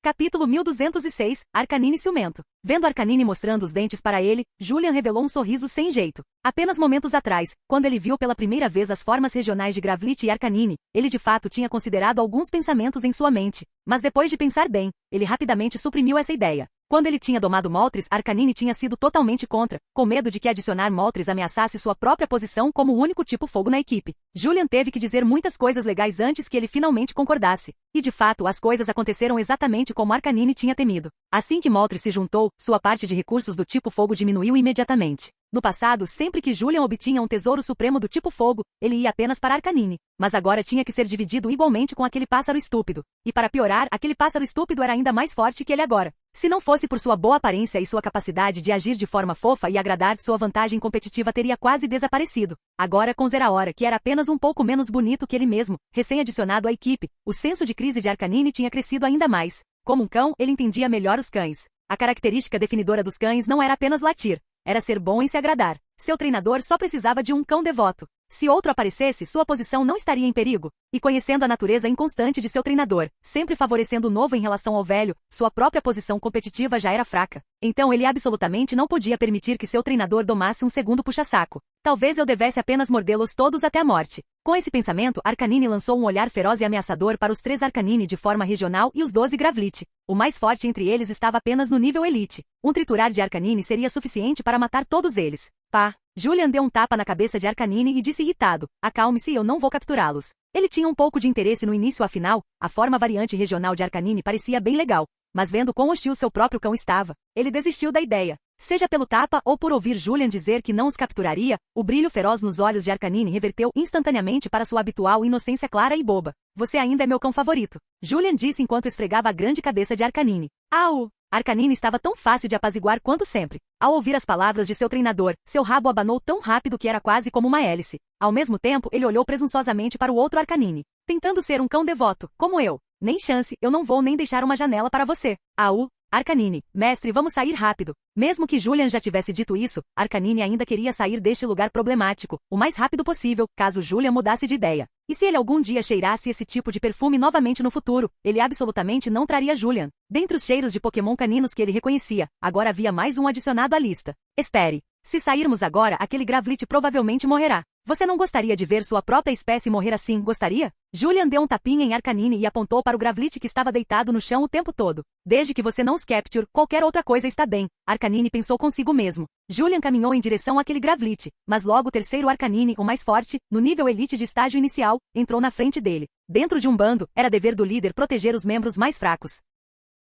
Capítulo 1206, Arcanine ciumento. Vendo Arcanine mostrando os dentes para ele, Julian revelou um sorriso sem jeito. Apenas momentos atrás, quando ele viu pela primeira vez as formas regionais de Gravlit e Arcanine, ele de fato tinha considerado alguns pensamentos em sua mente. Mas depois de pensar bem, ele rapidamente suprimiu essa ideia. Quando ele tinha domado Moltres, Arcanine tinha sido totalmente contra, com medo de que adicionar Moltres ameaçasse sua própria posição como o único tipo fogo na equipe. Julian teve que dizer muitas coisas legais antes que ele finalmente concordasse. E de fato, as coisas aconteceram exatamente como Arcanine tinha temido. Assim que Moltres se juntou, sua parte de recursos do tipo fogo diminuiu imediatamente. No passado, sempre que Julian obtinha um tesouro supremo do tipo fogo, ele ia apenas para Arcanine. Mas agora tinha que ser dividido igualmente com aquele pássaro estúpido. E para piorar, aquele pássaro estúpido era ainda mais forte que ele agora. Se não fosse por sua boa aparência e sua capacidade de agir de forma fofa e agradar, sua vantagem competitiva teria quase desaparecido. Agora com Zeraora, que era apenas um pouco menos bonito que ele mesmo, recém-adicionado à equipe, o senso de crise de Arcanine tinha crescido ainda mais. Como um cão, ele entendia melhor os cães. A característica definidora dos cães não era apenas latir. Era ser bom em se agradar. Seu treinador só precisava de um cão devoto. Se outro aparecesse, sua posição não estaria em perigo. E conhecendo a natureza inconstante de seu treinador, sempre favorecendo o novo em relação ao velho, sua própria posição competitiva já era fraca. Então ele absolutamente não podia permitir que seu treinador domasse um segundo puxa-saco. Talvez eu devesse apenas mordê-los todos até a morte. Com esse pensamento, Arcanine lançou um olhar feroz e ameaçador para os 3 Arcanine de forma regional e os 12 Gravlit. O mais forte entre eles estava apenas no nível Elite. Um triturar de Arcanine seria suficiente para matar todos eles. Pá! Julian deu um tapa na cabeça de Arcanine e disse irritado, acalme-se, eu não vou capturá-los. Ele tinha um pouco de interesse no início, afinal, a forma variante regional de Arcanine parecia bem legal. Mas vendo quão hostil seu próprio cão estava, ele desistiu da ideia. Seja pelo tapa ou por ouvir Julian dizer que não os capturaria, o brilho feroz nos olhos de Arcanine reverteu instantaneamente para sua habitual inocência clara e boba. Você ainda é meu cão favorito, Julian disse enquanto esfregava a grande cabeça de Arcanine. Au! Arcanine estava tão fácil de apaziguar quanto sempre. Ao ouvir as palavras de seu treinador, seu rabo abanou tão rápido que era quase como uma hélice. Ao mesmo tempo, ele olhou presunçosamente para o outro Arcanine. Tentando ser um cão devoto, como eu. Nem chance, eu não vou nem deixar uma janela para você. Au! Arcanine, mestre, vamos sair rápido. Mesmo que Julian já tivesse dito isso, Arcanine ainda queria sair deste lugar problemático, o mais rápido possível, caso Julian mudasse de ideia. E se ele algum dia cheirasse esse tipo de perfume novamente no futuro, ele absolutamente não traria Julian. Dentre os cheiros de Pokémon caninos que ele reconhecia, agora havia mais um adicionado à lista. Espere. Se sairmos agora, aquele Gravlit provavelmente morrerá. Você não gostaria de ver sua própria espécie morrer assim, gostaria? Julian deu um tapinha em Arcanine e apontou para o Gravlit que estava deitado no chão o tempo todo. Desde que você não os capture, qualquer outra coisa está bem. Arcanine pensou consigo mesmo. Julian caminhou em direção àquele Gravlit, mas logo o terceiro Arcanine, o mais forte, no nível Elite de estágio inicial, entrou na frente dele. Dentro de um bando, era dever do líder proteger os membros mais fracos.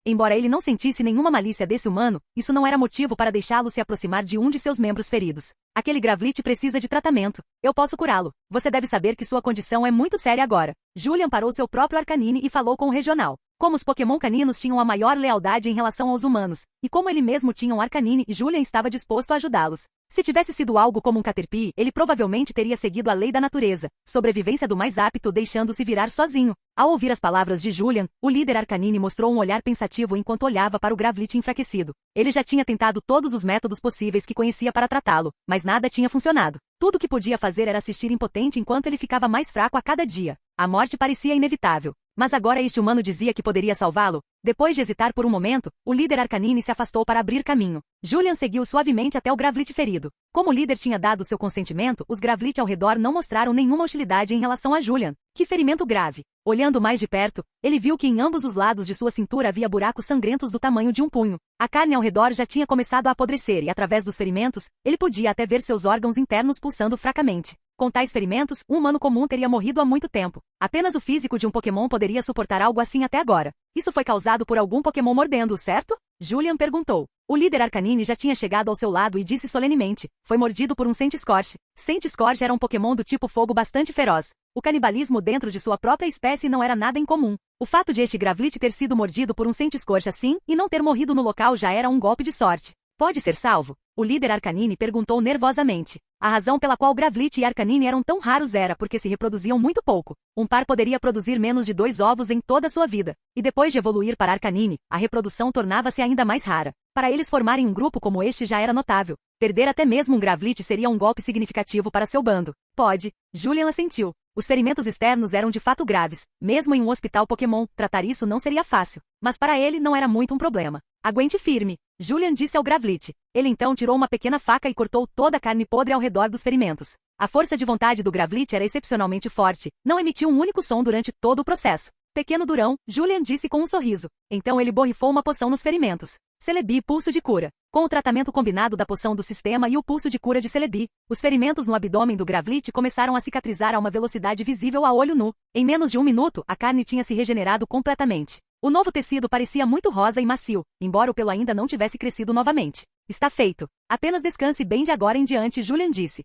Embora ele não sentisse nenhuma malícia desse humano, isso não era motivo para deixá-lo se aproximar de um de seus membros feridos. Aquele Gravlit precisa de tratamento. Eu posso curá-lo. Você deve saber que sua condição é muito séria agora. Julian parou seu próprio Arcanine e falou com o regional. Como os Pokémon caninos tinham a maior lealdade em relação aos humanos, e como ele mesmo tinha um Arcanine, Julian estava disposto a ajudá-los. Se tivesse sido algo como um Caterpie, ele provavelmente teria seguido a lei da natureza, sobrevivência do mais apto deixando-se virar sozinho. Ao ouvir as palavras de Julian, o líder Arcanine mostrou um olhar pensativo enquanto olhava para o Gravlit enfraquecido. Ele já tinha tentado todos os métodos possíveis que conhecia para tratá-lo, mas nada tinha funcionado. Tudo o que podia fazer era assistir impotente enquanto ele ficava mais fraco a cada dia. A morte parecia inevitável. Mas agora este humano dizia que poderia salvá-lo? Depois de hesitar por um momento, o líder Arcanine se afastou para abrir caminho. Julian seguiu suavemente até o Gravlit ferido. Como o líder tinha dado seu consentimento, os Gravlit ao redor não mostraram nenhuma hostilidade em relação a Julian. Que ferimento grave! Olhando mais de perto, ele viu que em ambos os lados de sua cintura havia buracos sangrentos do tamanho de um punho. A carne ao redor já tinha começado a apodrecer e, através dos ferimentos, ele podia até ver seus órgãos internos pulsando fracamente. Com tais ferimentos, um humano comum teria morrido há muito tempo. Apenas o físico de um Pokémon poderia suportar algo assim até agora. Isso foi causado por algum Pokémon mordendo-o, certo? Julian perguntou. O líder Arcanine já tinha chegado ao seu lado e disse solenemente. Foi mordido por um Centiskorch. Centiskorch era um Pokémon do tipo fogo bastante feroz. O canibalismo dentro de sua própria espécie não era nada incomum. O fato de este Gravlit ter sido mordido por um Centiskorch assim e não ter morrido no local já era um golpe de sorte. Pode ser salvo? O líder Arcanine perguntou nervosamente. A razão pela qual Gravlit e Arcanine eram tão raros era porque se reproduziam muito pouco. Um par poderia produzir menos de 2 ovos em toda a sua vida. E depois de evoluir para Arcanine, a reprodução tornava-se ainda mais rara. Para eles formarem um grupo como este já era notável. Perder até mesmo um Gravlit seria um golpe significativo para seu bando. Pode. Julian assentiu. Os ferimentos externos eram de fato graves. Mesmo em um hospital Pokémon, tratar isso não seria fácil. Mas para ele não era muito um problema. Aguente firme, Julian disse ao Gravlit. Ele então tirou uma pequena faca e cortou toda a carne podre ao redor dos ferimentos. A força de vontade do Gravlit era excepcionalmente forte. Não emitiu um único som durante todo o processo. Pequeno durão, Julian disse com um sorriso. Então ele borrifou uma poção nos ferimentos. Celebi Pulso de Cura. Com o tratamento combinado da poção do sistema e o pulso de cura de Celebi, os ferimentos no abdômen do Gravlit começaram a cicatrizar a uma velocidade visível a olho nu. Em menos de 1 minuto, a carne tinha se regenerado completamente. O novo tecido parecia muito rosa e macio, embora o pelo ainda não tivesse crescido novamente. Está feito. Apenas descanse bem de agora em diante, Julian disse.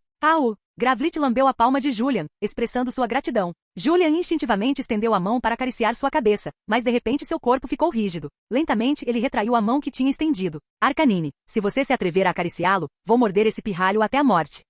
Gravlit lambeu a palma de Julian, expressando sua gratidão. Julian instintivamente estendeu a mão para acariciar sua cabeça, mas de repente seu corpo ficou rígido. Lentamente ele retraiu a mão que tinha estendido. Arcanine, se você se atrever a acariciá-lo, vou morder esse pirralho até a morte.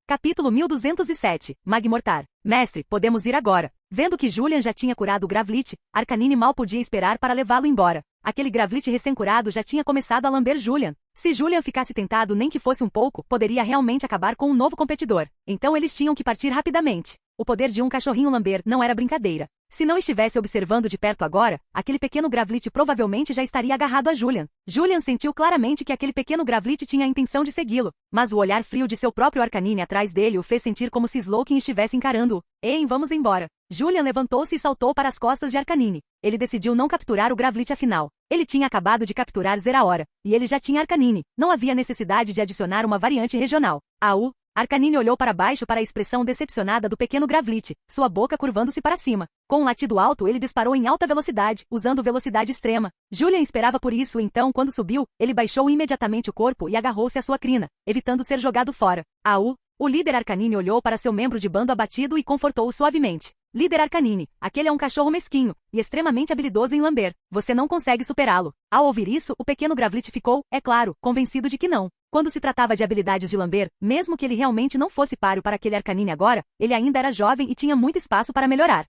Capítulo 1207. Magmortar. Mestre, podemos ir agora. Vendo que Julian já tinha curado o Gravlit, Arcanine mal podia esperar para levá-lo embora. Aquele Gravlit recém-curado já tinha começado a lamber Julian. Se Julian ficasse tentado nem que fosse um pouco, poderia realmente acabar com um novo competidor. Então eles tinham que partir rapidamente. O poder de um cachorrinho lamber não era brincadeira. Se não estivesse observando de perto agora, aquele pequeno Gravlit provavelmente já estaria agarrado a Julian. Julian sentiu claramente que aquele pequeno Gravlit tinha a intenção de segui-lo, mas o olhar frio de seu próprio Arcanine atrás dele o fez sentir como se Slowking estivesse encarando-o. Ei, vamos embora. Julian levantou-se e saltou para as costas de Arcanine. Ele decidiu não capturar o Gravlit afinal. Ele tinha acabado de capturar Zeraora, e ele já tinha Arcanine. Não havia necessidade de adicionar uma variante regional. Arcanine olhou para baixo para a expressão decepcionada do pequeno Gravlit, sua boca curvando-se para cima. Com um latido alto ele disparou em alta velocidade, usando velocidade extrema. Julian esperava por isso então quando subiu, ele baixou imediatamente o corpo e agarrou-se à sua crina, evitando ser jogado fora. O líder Arcanine olhou para seu membro de bando abatido e confortou-o suavemente. Líder Arcanine, aquele é um cachorro mesquinho, e extremamente habilidoso em lamber. Você não consegue superá-lo. Ao ouvir isso, o pequeno Gravlit ficou, é claro, convencido de que não. Quando se tratava de habilidades de lamber, mesmo que ele realmente não fosse páreo para aquele Arcanine agora, ele ainda era jovem e tinha muito espaço para melhorar.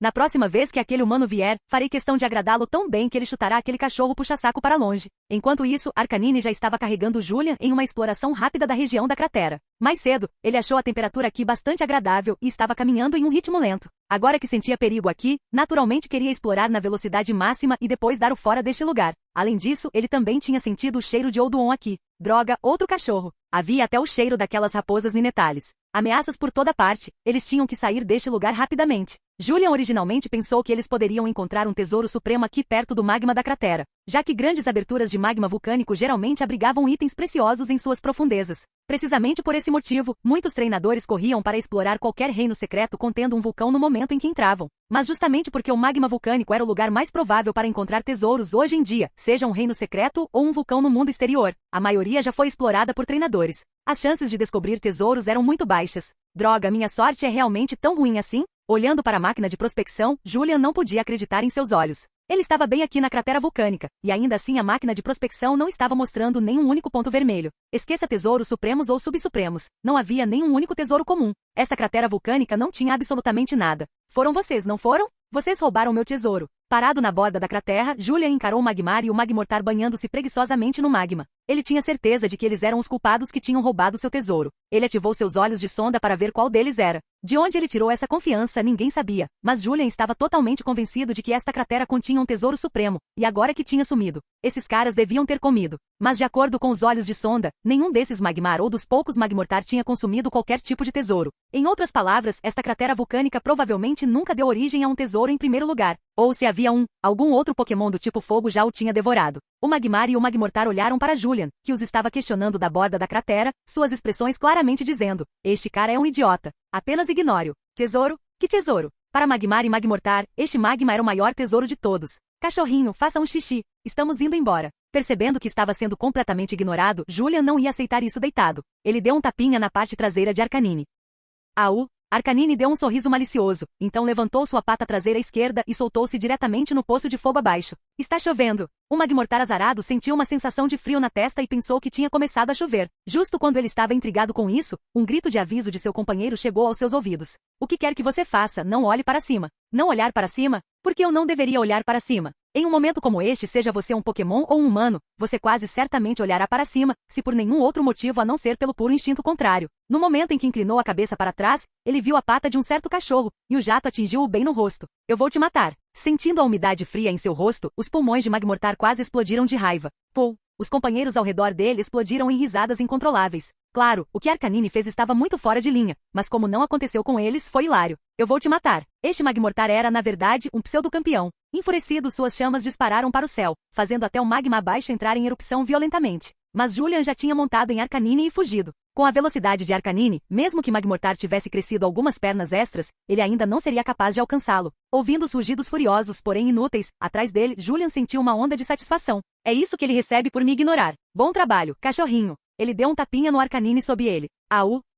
Na próxima vez que aquele humano vier, farei questão de agradá-lo tão bem que ele chutará aquele cachorro puxa-saco para longe. Enquanto isso, Arcanine já estava carregando Julian em uma exploração rápida da região da cratera. Mais cedo, ele achou a temperatura aqui bastante agradável e estava caminhando em um ritmo lento. Agora que sentia perigo aqui, naturalmente queria explorar na velocidade máxima e depois dar o fora deste lugar. Além disso, ele também tinha sentido o cheiro de Olduon aqui. Droga, outro cachorro. Havia até o cheiro daquelas raposas ninetales. Ameaças por toda parte, eles tinham que sair deste lugar rapidamente. Julian originalmente pensou que eles poderiam encontrar um tesouro supremo aqui perto do magma da cratera, já que grandes aberturas de magma vulcânico geralmente abrigavam itens preciosos em suas profundezas. Precisamente por esse motivo, muitos treinadores corriam para explorar qualquer reino secreto contendo um vulcão no momento em que entravam. Mas justamente porque o magma vulcânico era o lugar mais provável para encontrar tesouros hoje em dia, seja um reino secreto ou um vulcão no mundo exterior, a maioria já foi explorada por treinadores. As chances de descobrir tesouros eram muito baixas. Droga, minha sorte é realmente tão ruim assim? Olhando para a máquina de prospecção, Julian não podia acreditar em seus olhos. Ele estava bem aqui na cratera vulcânica, e ainda assim a máquina de prospecção não estava mostrando nenhum único ponto vermelho. Esqueça tesouros supremos ou subsupremos. Não havia nenhum único tesouro comum. Essa cratera vulcânica não tinha absolutamente nada. Foram vocês, não foram? Vocês roubaram meu tesouro. Parado na borda da cratera, Julian encarou o Magmar e o Magmortar banhando-se preguiçosamente no magma. Ele tinha certeza de que eles eram os culpados que tinham roubado seu tesouro. Ele ativou seus olhos de sonda para ver qual deles era. De onde ele tirou essa confiança, ninguém sabia, mas Julian estava totalmente convencido de que esta cratera continha um tesouro supremo, e agora que tinha sumido. Esses caras deviam ter comido. Mas de acordo com os olhos de sonda, nenhum desses Magmar ou dos poucos Magmortar tinha consumido qualquer tipo de tesouro. Em outras palavras, esta cratera vulcânica provavelmente nunca deu origem a um tesouro em primeiro lugar. Ou se havia algum outro Pokémon do tipo fogo já o tinha devorado. O Magmar e o Magmortar olharam para Julian, que os estava questionando da borda da cratera, suas expressões claramente dizendo, este cara é um idiota. Apenas ignore-o. Tesouro? Que tesouro? Para Magmar e Magmortar, este magma era o maior tesouro de todos. Cachorrinho, faça um xixi. Estamos indo embora. Percebendo que estava sendo completamente ignorado, Julian não ia aceitar isso deitado. Ele deu um tapinha na parte traseira de Arcanine. Arcanine deu um sorriso malicioso, então levantou sua pata traseira esquerda e soltou-se diretamente no poço de fogo abaixo. Está chovendo. O Magmortar azarado sentiu uma sensação de frio na testa e pensou que tinha começado a chover. Justo quando ele estava intrigado com isso, um grito de aviso de seu companheiro chegou aos seus ouvidos. O que quer que você faça, não olhe para cima. Não olhar para cima? Por que eu não deveria olhar para cima? Em um momento como este, seja você um Pokémon ou um humano, você quase certamente olhará para cima, se por nenhum outro motivo a não ser pelo puro instinto contrário. No momento em que inclinou a cabeça para trás, ele viu a pata de um certo cachorro, e o jato atingiu-o bem no rosto. Eu vou te matar. Sentindo a umidade fria em seu rosto, os pulmões de Magmortar quase explodiram de raiva. Pô! Os companheiros ao redor dele explodiram em risadas incontroláveis. Claro, o que Arcanine fez estava muito fora de linha, mas como não aconteceu com eles, foi hilário. Eu vou te matar. Este Magmortar era, na verdade, um pseudo-campeão. Enfurecido, suas chamas dispararam para o céu, fazendo até o magma abaixo entrar em erupção violentamente. Mas Julian já tinha montado em Arcanine e fugido. Com a velocidade de Arcanine, mesmo que Magmortar tivesse crescido algumas pernas extras, ele ainda não seria capaz de alcançá-lo. Ouvindo os rugidos furiosos, porém inúteis, atrás dele, Julian sentiu uma onda de satisfação. É isso que ele recebe por me ignorar. Bom trabalho, cachorrinho. Ele deu um tapinha no Arcanine sob ele.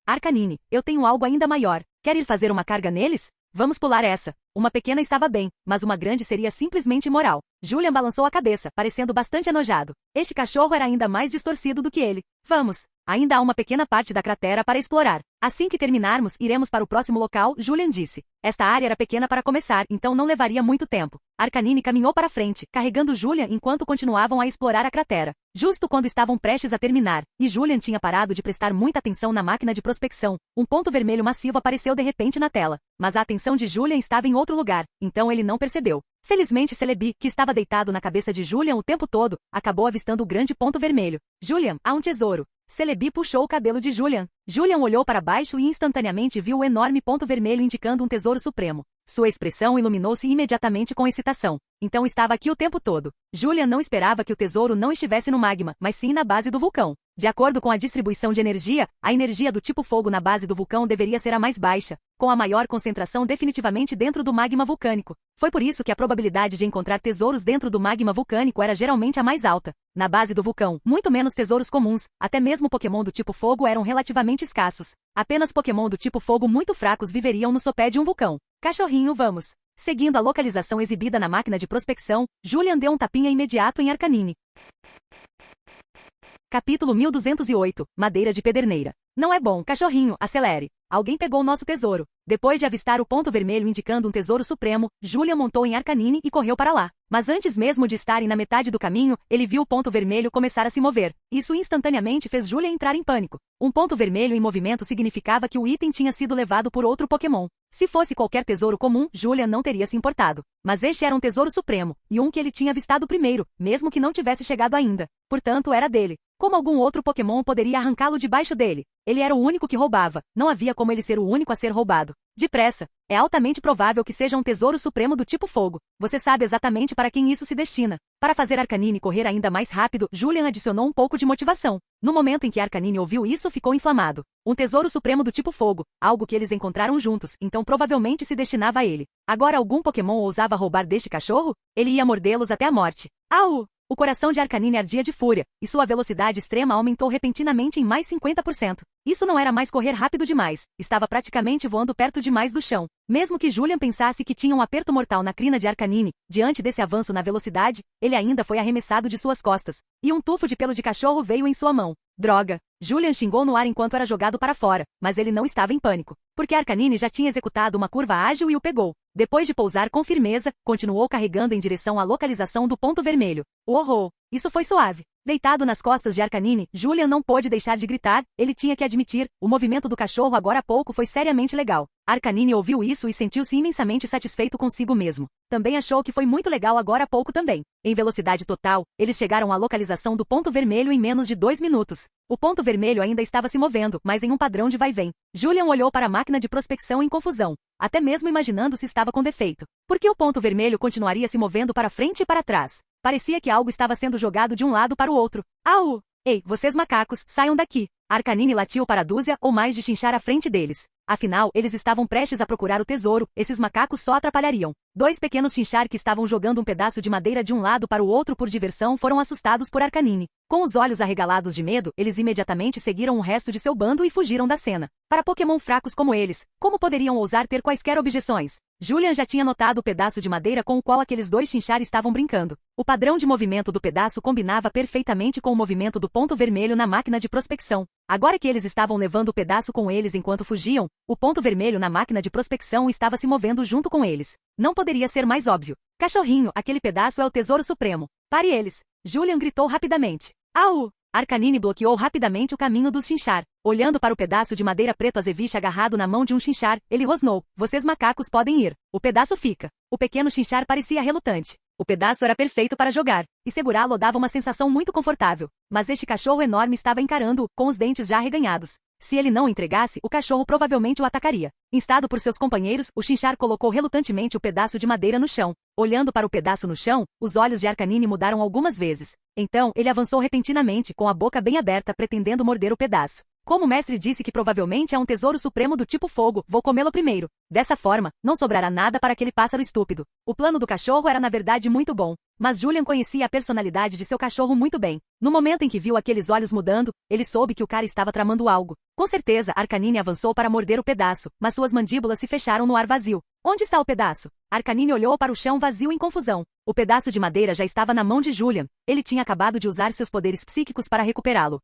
Arcanine, eu tenho algo ainda maior. Quer ir fazer uma carga neles? Vamos pular essa. Uma pequena estava bem, mas uma grande seria simplesmente imoral. Julian balançou a cabeça, parecendo bastante enojado. Este cachorro era ainda mais distorcido do que ele. Vamos! Ainda há uma pequena parte da cratera para explorar. Assim que terminarmos, iremos para o próximo local, Julian disse. Esta área era pequena para começar, então não levaria muito tempo. Arcanine caminhou para frente, carregando Julian enquanto continuavam a explorar a cratera. Justo quando estavam prestes a terminar, e Julian tinha parado de prestar muita atenção na máquina de prospecção, um ponto vermelho massivo apareceu de repente na tela. Mas a atenção de Julian estava em outro lugar, então ele não percebeu. Felizmente Celebi, que estava deitado na cabeça de Julian o tempo todo, acabou avistando o grande ponto vermelho. Julian, há um tesouro. Celebi puxou o cabelo de Julian. Julian olhou para baixo e instantaneamente viu o enorme ponto vermelho indicando um tesouro supremo. Sua expressão iluminou-se imediatamente com excitação. Então estava aqui o tempo todo. Julian não esperava que o tesouro não estivesse no magma, mas sim na base do vulcão. De acordo com a distribuição de energia, a energia do tipo fogo na base do vulcão deveria ser a mais baixa, com a maior concentração definitivamente dentro do magma vulcânico. Foi por isso que a probabilidade de encontrar tesouros dentro do magma vulcânico era geralmente a mais alta. Na base do vulcão, muito menos tesouros comuns, até mesmo Pokémon do tipo fogo eram relativamente escassos. Apenas Pokémon do tipo fogo muito fracos viveriam no sopé de um vulcão. Cachorrinho, vamos! Seguindo a localização exibida na máquina de prospecção, Julian deu um tapinha imediato em Arcanine. Capítulo 1208, Madeira de Pederneira. Não é bom, cachorrinho, acelere. Alguém pegou o nosso tesouro. Depois de avistar o ponto vermelho indicando um tesouro supremo, Julian montou em Arcanine e correu para lá. Mas antes mesmo de estarem na metade do caminho, ele viu o ponto vermelho começar a se mover. Isso instantaneamente fez Julian entrar em pânico. Um ponto vermelho em movimento significava que o item tinha sido levado por outro Pokémon. Se fosse qualquer tesouro comum, Julian não teria se importado. Mas este era um tesouro supremo, e um que ele tinha avistado primeiro, mesmo que não tivesse chegado ainda. Portanto, era dele. Como algum outro Pokémon poderia arrancá-lo debaixo dele? Ele era o único que roubava. Não havia como ele ser o único a ser roubado. Depressa. É altamente provável que seja um tesouro supremo do tipo fogo. Você sabe exatamente para quem isso se destina. Para fazer Arcanine correr ainda mais rápido, Julian adicionou um pouco de motivação. No momento em que Arcanine ouviu isso, ficou inflamado. Um tesouro supremo do tipo fogo, algo que eles encontraram juntos, então provavelmente se destinava a ele. Agora algum Pokémon ousava roubar deste cachorro? Ele ia mordê-los até a morte. Au! O coração de Arcanine ardia de fúria, e sua velocidade extrema aumentou repentinamente em mais 50%. Isso não era mais correr rápido demais, estava praticamente voando perto demais do chão. Mesmo que Julian pensasse que tinha um aperto mortal na crina de Arcanine, diante desse avanço na velocidade, ele ainda foi arremessado de suas costas. E um tufo de pelo de cachorro veio em sua mão. Droga! Julian xingou no ar enquanto era jogado para fora, mas ele não estava em pânico, porque Arcanine já tinha executado uma curva ágil e o pegou. Depois de pousar com firmeza, continuou carregando em direção à localização do ponto vermelho. Uou! Isso foi suave. Deitado nas costas de Arcanine, Julian não pôde deixar de gritar. Ele tinha que admitir, o movimento do cachorro agora há pouco foi seriamente legal. Arcanine ouviu isso e sentiu-se imensamente satisfeito consigo mesmo. Também achou que foi muito legal agora há pouco também. Em velocidade total, eles chegaram à localização do ponto vermelho em menos de 2 minutos. O ponto vermelho ainda estava se movendo, mas em um padrão de vai-vem. Julian olhou para a máquina de prospecção em confusão, até mesmo imaginando se estava com defeito. Por que o ponto vermelho continuaria se movendo para frente e para trás? Parecia que algo estava sendo jogado de um lado para o outro. Au! Ei, vocês macacos, saiam daqui! Arcanine latiu para a dúzia ou mais de chinchar à frente deles. Afinal, eles estavam prestes a procurar o tesouro, esses macacos só atrapalhariam. 2 pequenos chinchar que estavam jogando um pedaço de madeira de um lado para o outro por diversão foram assustados por Arcanine. Com os olhos arregalados de medo, eles imediatamente seguiram o resto de seu bando e fugiram da cena. Para Pokémon fracos como eles, como poderiam ousar ter quaisquer objeções? Julian já tinha notado o pedaço de madeira com o qual aqueles dois Chinchar estavam brincando. O padrão de movimento do pedaço combinava perfeitamente com o movimento do ponto vermelho na máquina de prospecção. Agora que eles estavam levando o pedaço com eles enquanto fugiam, o ponto vermelho na máquina de prospecção estava se movendo junto com eles. Não poderia ser mais óbvio. Cachorrinho, aquele pedaço é o tesouro supremo. Pare eles! Julian gritou rapidamente. Au! Arcanine bloqueou rapidamente o caminho dos Chinchar. Olhando para o pedaço de madeira preto azeviche agarrado na mão de um Chinchar, ele rosnou. Vocês macacos podem ir. O pedaço fica. O pequeno Chinchar parecia relutante. O pedaço era perfeito para jogar, e segurá-lo dava uma sensação muito confortável. Mas este cachorro enorme estava encarando-o, com os dentes já arreganhados. Se ele não entregasse, o cachorro provavelmente o atacaria. Instado por seus companheiros, o Chinchar colocou relutantemente o pedaço de madeira no chão. Olhando para o pedaço no chão, os olhos de Arcanine mudaram algumas vezes. Então, ele avançou repentinamente, com a boca bem aberta, pretendendo morder o pedaço. Como o mestre disse que provavelmente é um tesouro supremo do tipo fogo, vou comê-lo primeiro. Dessa forma, não sobrará nada para aquele pássaro estúpido. O plano do cachorro era na verdade muito bom. Mas Julian conhecia a personalidade de seu cachorro muito bem. No momento em que viu aqueles olhos mudando, ele soube que o cara estava tramando algo. Com certeza, Arcanine avançou para morder o pedaço, mas suas mandíbulas se fecharam no ar vazio. Onde está o pedaço? Arcanine olhou para o chão vazio em confusão. O pedaço de madeira já estava na mão de Julian. Ele tinha acabado de usar seus poderes psíquicos para recuperá-lo.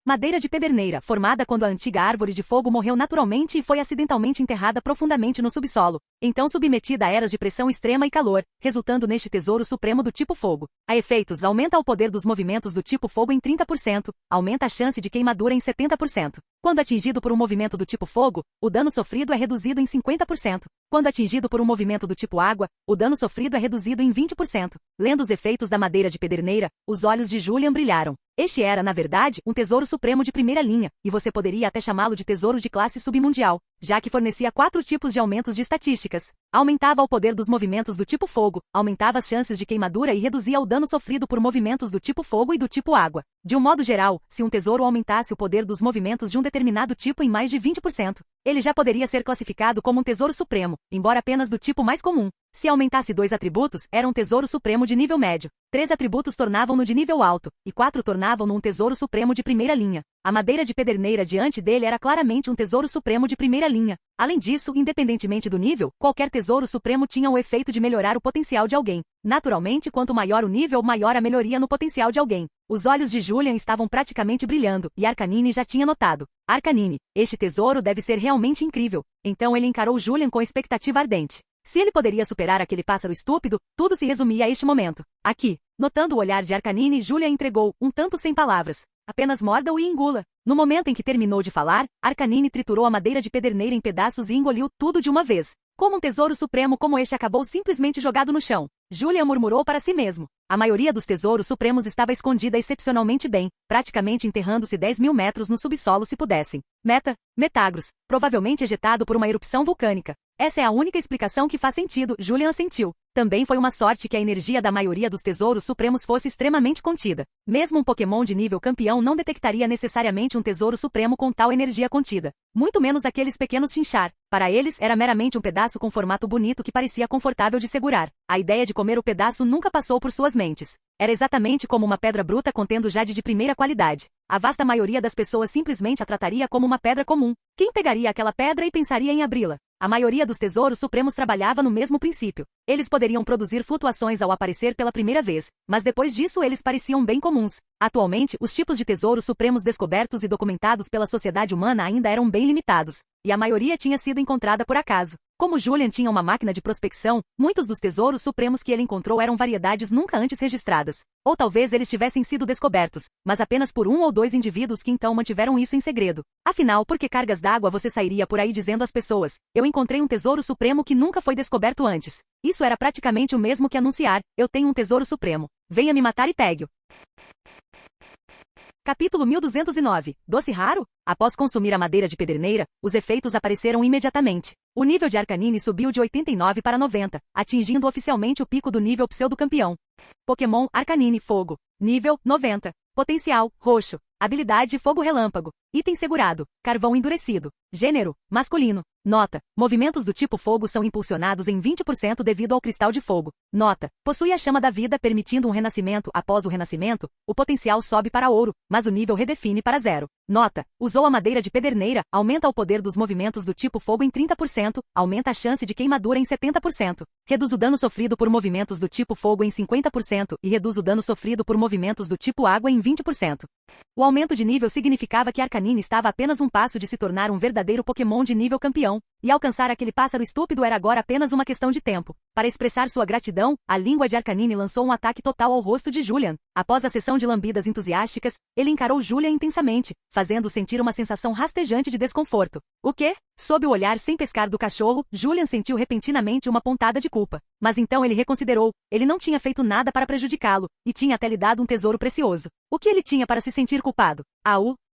Madeira de pederneira, formada quando a antiga árvore de fogo morreu naturalmente e foi acidentalmente enterrada profundamente no subsolo, então submetida a eras de pressão extrema e calor, resultando neste tesouro supremo do tipo fogo. A efeitos, aumenta o poder dos movimentos do tipo fogo em 30%, aumenta a chance de queimadura em 70%. Quando atingido por um movimento do tipo fogo, o dano sofrido é reduzido em 50%. Quando atingido por um movimento do tipo água, o dano sofrido é reduzido em 20%. Lendo os efeitos da madeira de pederneira, os olhos de Julian brilharam. Este era, na verdade, um tesouro supremo de primeira linha, e você poderia até chamá-lo de tesouro de classe submundial, já que fornecia 4 tipos de aumentos de estatísticas. Aumentava o poder dos movimentos do tipo fogo, aumentava as chances de queimadura e reduzia o dano sofrido por movimentos do tipo fogo e do tipo água. De um modo geral, se um tesouro aumentasse o poder dos movimentos de um determinado tipo em mais de 20%, ele já poderia ser classificado como um tesouro supremo, embora apenas do tipo mais comum. Se aumentasse 2 atributos, era um tesouro supremo de nível médio. 3 atributos tornavam-no de nível alto, e 4 tornavam-no um tesouro supremo de primeira linha. A madeira de pederneira diante dele era claramente um tesouro supremo de primeira linha. Além disso, independentemente do nível, qualquer tesouro supremo tinha o efeito de melhorar o potencial de alguém. Naturalmente, quanto maior o nível, maior a melhoria no potencial de alguém. Os olhos de Julian estavam praticamente brilhando, e Arcanine já tinha notado. Arcanine, este tesouro deve ser realmente incrível. Então ele encarou Julian com expectativa ardente. Se ele poderia superar aquele pássaro estúpido, tudo se resumia a este momento. Aqui. Notando o olhar de Arcanine, Julian entregou, um tanto sem palavras. Apenas morda-o e engula. No momento em que terminou de falar, Arcanine triturou a madeira de pederneira em pedaços e engoliu tudo de uma vez. Como um tesouro supremo como este acabou simplesmente jogado no chão. Julian murmurou para si mesmo. A maioria dos tesouros supremos estava escondida excepcionalmente bem, praticamente enterrando-se 10.000 metros no subsolo se pudessem. Metagros, provavelmente ejetado por uma erupção vulcânica. Essa é a única explicação que faz sentido, Julian assentiu. Também foi uma sorte que a energia da maioria dos tesouros supremos fosse extremamente contida. Mesmo um Pokémon de nível campeão não detectaria necessariamente um tesouro supremo com tal energia contida. Muito menos aqueles pequenos Chinchar. Para eles, era meramente um pedaço com formato bonito que parecia confortável de segurar. A ideia de comer o pedaço nunca passou por suas mentes. Era exatamente como uma pedra bruta contendo jade de primeira qualidade. A vasta maioria das pessoas simplesmente a trataria como uma pedra comum. Quem pegaria aquela pedra e pensaria em abri-la? A maioria dos tesouros supremos trabalhava no mesmo princípio. Eles poderiam produzir flutuações ao aparecer pela primeira vez, mas depois disso eles pareciam bem comuns. Atualmente, os tipos de tesouros supremos descobertos e documentados pela sociedade humana ainda eram bem limitados, e a maioria tinha sido encontrada por acaso. Como Julian tinha uma máquina de prospecção, muitos dos tesouros supremos que ele encontrou eram variedades nunca antes registradas. Ou talvez eles tivessem sido descobertos, mas apenas por 1 ou 2 indivíduos que então mantiveram isso em segredo. Afinal, por que cargas d'água você sairia por aí dizendo às pessoas: eu encontrei um tesouro supremo que nunca foi descoberto antes? Isso era praticamente o mesmo que anunciar: eu tenho um tesouro supremo. Venha me matar e pegue-o. Capítulo 1209. Doce raro? Após consumir a madeira de pederneira, os efeitos apareceram imediatamente. O nível de Arcanine subiu de 89 para 90, atingindo oficialmente o pico do nível pseudo-campeão. Pokémon Arcanine Fogo. Nível 90. Potencial roxo. Habilidade Fogo Relâmpago. Item segurado. Carvão endurecido. Gênero: masculino. Nota: movimentos do tipo fogo são impulsionados em 20% devido ao cristal de fogo. Nota: possui a chama da vida, permitindo um renascimento. Após o renascimento, o potencial sobe para ouro, mas o nível redefine para 0. Nota: usou a madeira de pederneira, aumenta o poder dos movimentos do tipo fogo em 30%, aumenta a chance de queimadura em 70%, reduz o dano sofrido por movimentos do tipo fogo em 50% e reduz o dano sofrido por movimentos do tipo água em 20%. O aumento de nível significava que Arcanine estava a apenas um passo de se tornar um verdadeiro Pokémon de nível campeão, e alcançar aquele pássaro estúpido era agora apenas uma questão de tempo. Para expressar sua gratidão, a língua de Arcanine lançou um ataque total ao rosto de Julian. Após a sessão de lambidas entusiásticas, ele encarou Julian intensamente, fazendo-o sentir uma sensação rastejante de desconforto. O quê? Sob o olhar sem pescar do cachorro, Julian sentiu repentinamente uma pontada de culpa. Mas então ele reconsiderou. Ele não tinha feito nada para prejudicá-lo, e tinha até lhe dado um tesouro precioso. O que ele tinha para se sentir culpado?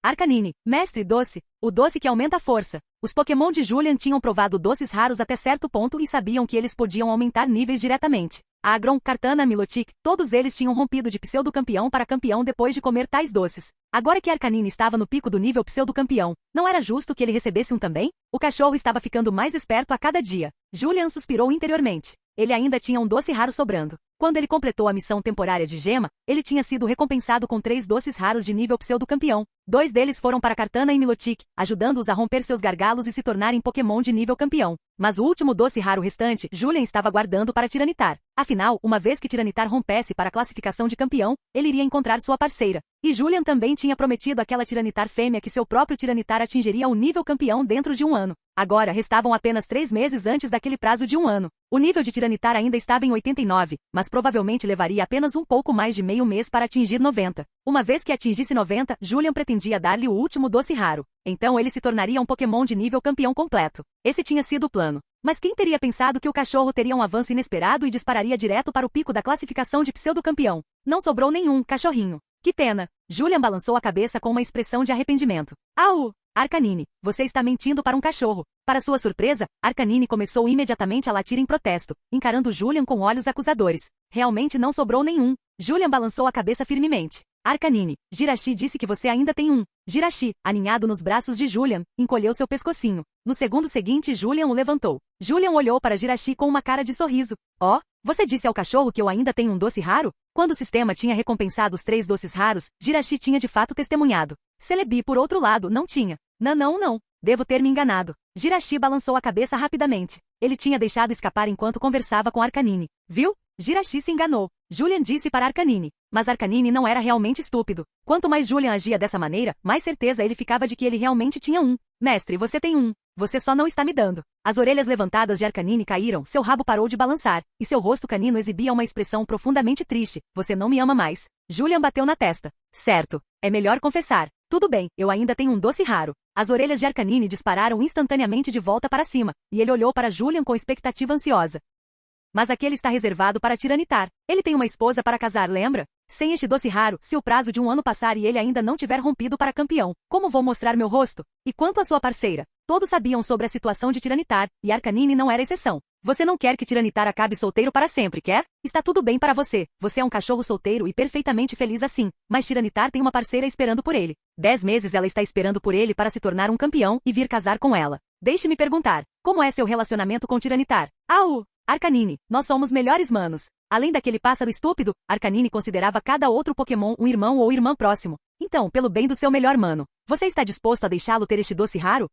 Arcanine, mestre doce, o doce que aumenta a força. Os Pokémon de Julian tinham provado doces raros até certo ponto e sabiam que eles podiam aumentar níveis diretamente. Agron, Kartana, Milotic, todos eles tinham rompido de pseudo-campeão para campeão depois de comer tais doces. Agora que Arcanine estava no pico do nível pseudo-campeão, não era justo que ele recebesse um também? O cachorro estava ficando mais esperto a cada dia. Julian suspirou interiormente. Ele ainda tinha um doce raro sobrando. Quando ele completou a missão temporária de Gema, ele tinha sido recompensado com 3 doces raros de nível pseudo-campeão. 2 deles foram para Kartana e Milotic, ajudando-os a romper seus gargalos e se tornarem Pokémon de nível campeão. Mas o último doce raro restante, Julian estava guardando para Tiranitar. Afinal, uma vez que Tiranitar rompesse para a classificação de campeão, ele iria encontrar sua parceira. E Julian também tinha prometido àquela Tiranitar fêmea que seu próprio Tiranitar atingiria o nível campeão dentro de 1 ano. Agora restavam apenas 3 meses antes daquele prazo de 1 ano. O nível de Tiranitar ainda estava em 89, mas provavelmente levaria apenas um pouco mais de meio mês para atingir 90. Uma vez que atingisse 90, Julian pretendia dar-lhe o último doce raro. Então ele se tornaria um Pokémon de nível campeão completo. Esse tinha sido o plano. Mas quem teria pensado que o cachorro teria um avanço inesperado e dispararia direto para o pico da classificação de pseudo-campeão? Não sobrou nenhum, cachorrinho. Que pena. Julian balançou a cabeça com uma expressão de arrependimento. Arcanine, você está mentindo para um cachorro. Para sua surpresa, Arcanine começou imediatamente a latir em protesto, encarando Julian com olhos acusadores. Realmente não sobrou nenhum. Julian balançou a cabeça firmemente. Arcanine, Jirachi disse que você ainda tem um. Jirachi, aninhado nos braços de Julian, encolheu seu pescocinho. No segundo seguinte, Julian o levantou. Julian olhou para Jirachi com uma cara de sorriso. Você disse ao cachorro que eu ainda tenho um doce raro? Quando o sistema tinha recompensado os 3 doces raros, Jirachi tinha de fato testemunhado. Celebi, por outro lado, não tinha. Não. Devo ter me enganado. Jirachi balançou a cabeça rapidamente. Ele tinha deixado escapar enquanto conversava com Arcanine. Viu? Jirachi se enganou. Julian disse para Arcanine. Mas Arcanine não era realmente estúpido. Quanto mais Julian agia dessa maneira, mais certeza ele ficava de que ele realmente tinha um. Mestre, você tem um. Você só não está me dando. As orelhas levantadas de Arcanine caíram, seu rabo parou de balançar, e seu rosto canino exibia uma expressão profundamente triste. Você não me ama mais. Julian bateu na testa. Certo. É melhor confessar. Tudo bem, eu ainda tenho um doce raro. As orelhas de Arcanine dispararam instantaneamente de volta para cima, e ele olhou para Julian com expectativa ansiosa. Mas aquele está reservado para Tiranitar. Ele tem uma esposa para casar, lembra? Sem este doce raro, se o prazo de 1 ano passar e ele ainda não tiver rompido para campeão, como vou mostrar meu rosto? E quanto à sua parceira? Todos sabiam sobre a situação de Tiranitar, e Arcanine não era exceção. Você não quer que Tiranitar acabe solteiro para sempre, quer? Está tudo bem para você. Você é um cachorro solteiro e perfeitamente feliz assim. Mas Tiranitar tem uma parceira esperando por ele. 10 meses ela está esperando por ele para se tornar um campeão e vir casar com ela. Deixe-me perguntar, como é seu relacionamento com Tiranitar? Arcanine, nós somos melhores manos. Além daquele pássaro estúpido, Arcanine considerava cada outro Pokémon um irmão ou irmã próximo. Então, pelo bem do seu melhor mano, você está disposto a deixá-lo ter este doce raro?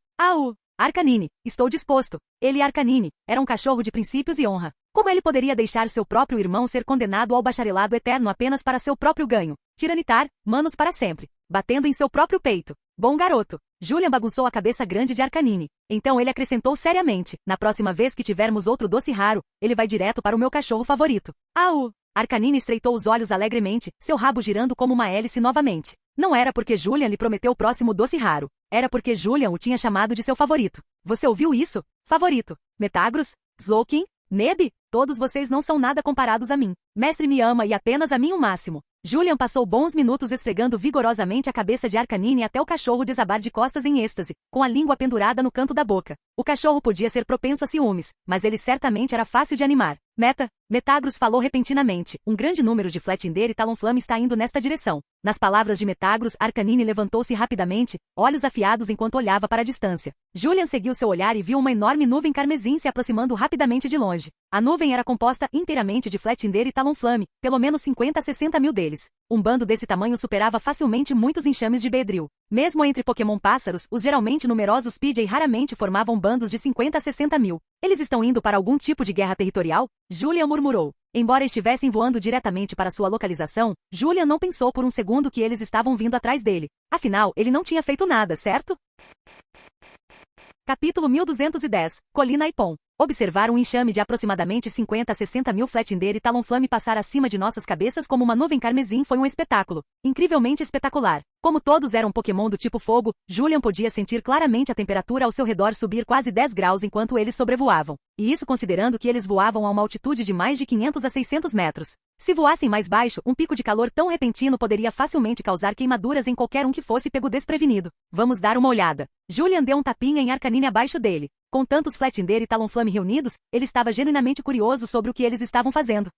Arcanine, estou disposto. Ele, Arcanine, era um cachorro de princípios e honra. Como ele poderia deixar seu próprio irmão ser condenado ao bacharelado eterno apenas para seu próprio ganho? Tiranitar, manos para sempre. Batendo em seu próprio peito. Bom garoto. Julian bagunçou a cabeça grande de Arcanine. Então ele acrescentou seriamente, na próxima vez que tivermos outro doce raro, ele vai direto para o meu cachorro favorito. Arcanine estreitou os olhos alegremente, seu rabo girando como uma hélice novamente. Não era porque Julian lhe prometeu o próximo doce raro. Era porque Julian o tinha chamado de seu favorito. Você ouviu isso? Favorito. Metagross? Slowking? Neb? Todos vocês não são nada comparados a mim. Mestre me ama e apenas a mim o máximo. Julian passou bons minutos esfregando vigorosamente a cabeça de Arcanine até o cachorro desabar de costas em êxtase, com a língua pendurada no canto da boca. O cachorro podia ser propenso a ciúmes, mas ele certamente era fácil de animar. Metagross falou repentinamente. Um grande número de Flatender e Talonflame está indo nesta direção. Nas palavras de Metagross, Arcanine levantou-se rapidamente, olhos afiados enquanto olhava para a distância. Julian seguiu seu olhar e viu uma enorme nuvem carmesim se aproximando rapidamente de longe. A nuvem era composta inteiramente de Flatender e Talonflame, pelo menos 50 a 60 mil deles. Um bando desse tamanho superava facilmente muitos enxames de Beedrill. Mesmo entre Pokémon pássaros, os geralmente numerosos Pidgey raramente formavam bandos de 50 a 60 mil. Eles estão indo para algum tipo de guerra territorial? Julian murmurou. Embora estivessem voando diretamente para sua localização, Julian não pensou por um segundo que eles estavam vindo atrás dele. Afinal, ele não tinha feito nada, certo? Capítulo 1210. Colina Ipon. Observar um enxame de aproximadamente 50 a 60 mil Flatender e Talonflame passar acima de nossas cabeças como uma nuvem carmesim foi um espetáculo. Incrivelmente espetacular. Como todos eram Pokémon do tipo fogo, Julian podia sentir claramente a temperatura ao seu redor subir quase 10 graus enquanto eles sobrevoavam. E isso considerando que eles voavam a uma altitude de mais de 500 a 600 metros. Se voassem mais baixo, um pico de calor tão repentino poderia facilmente causar queimaduras em qualquer um que fosse pego desprevenido. Vamos dar uma olhada. Julian deu um tapinha em Arcanine abaixo dele. Com tantos Flatender e Talonflame reunidos, ele estava genuinamente curioso sobre o que eles estavam fazendo.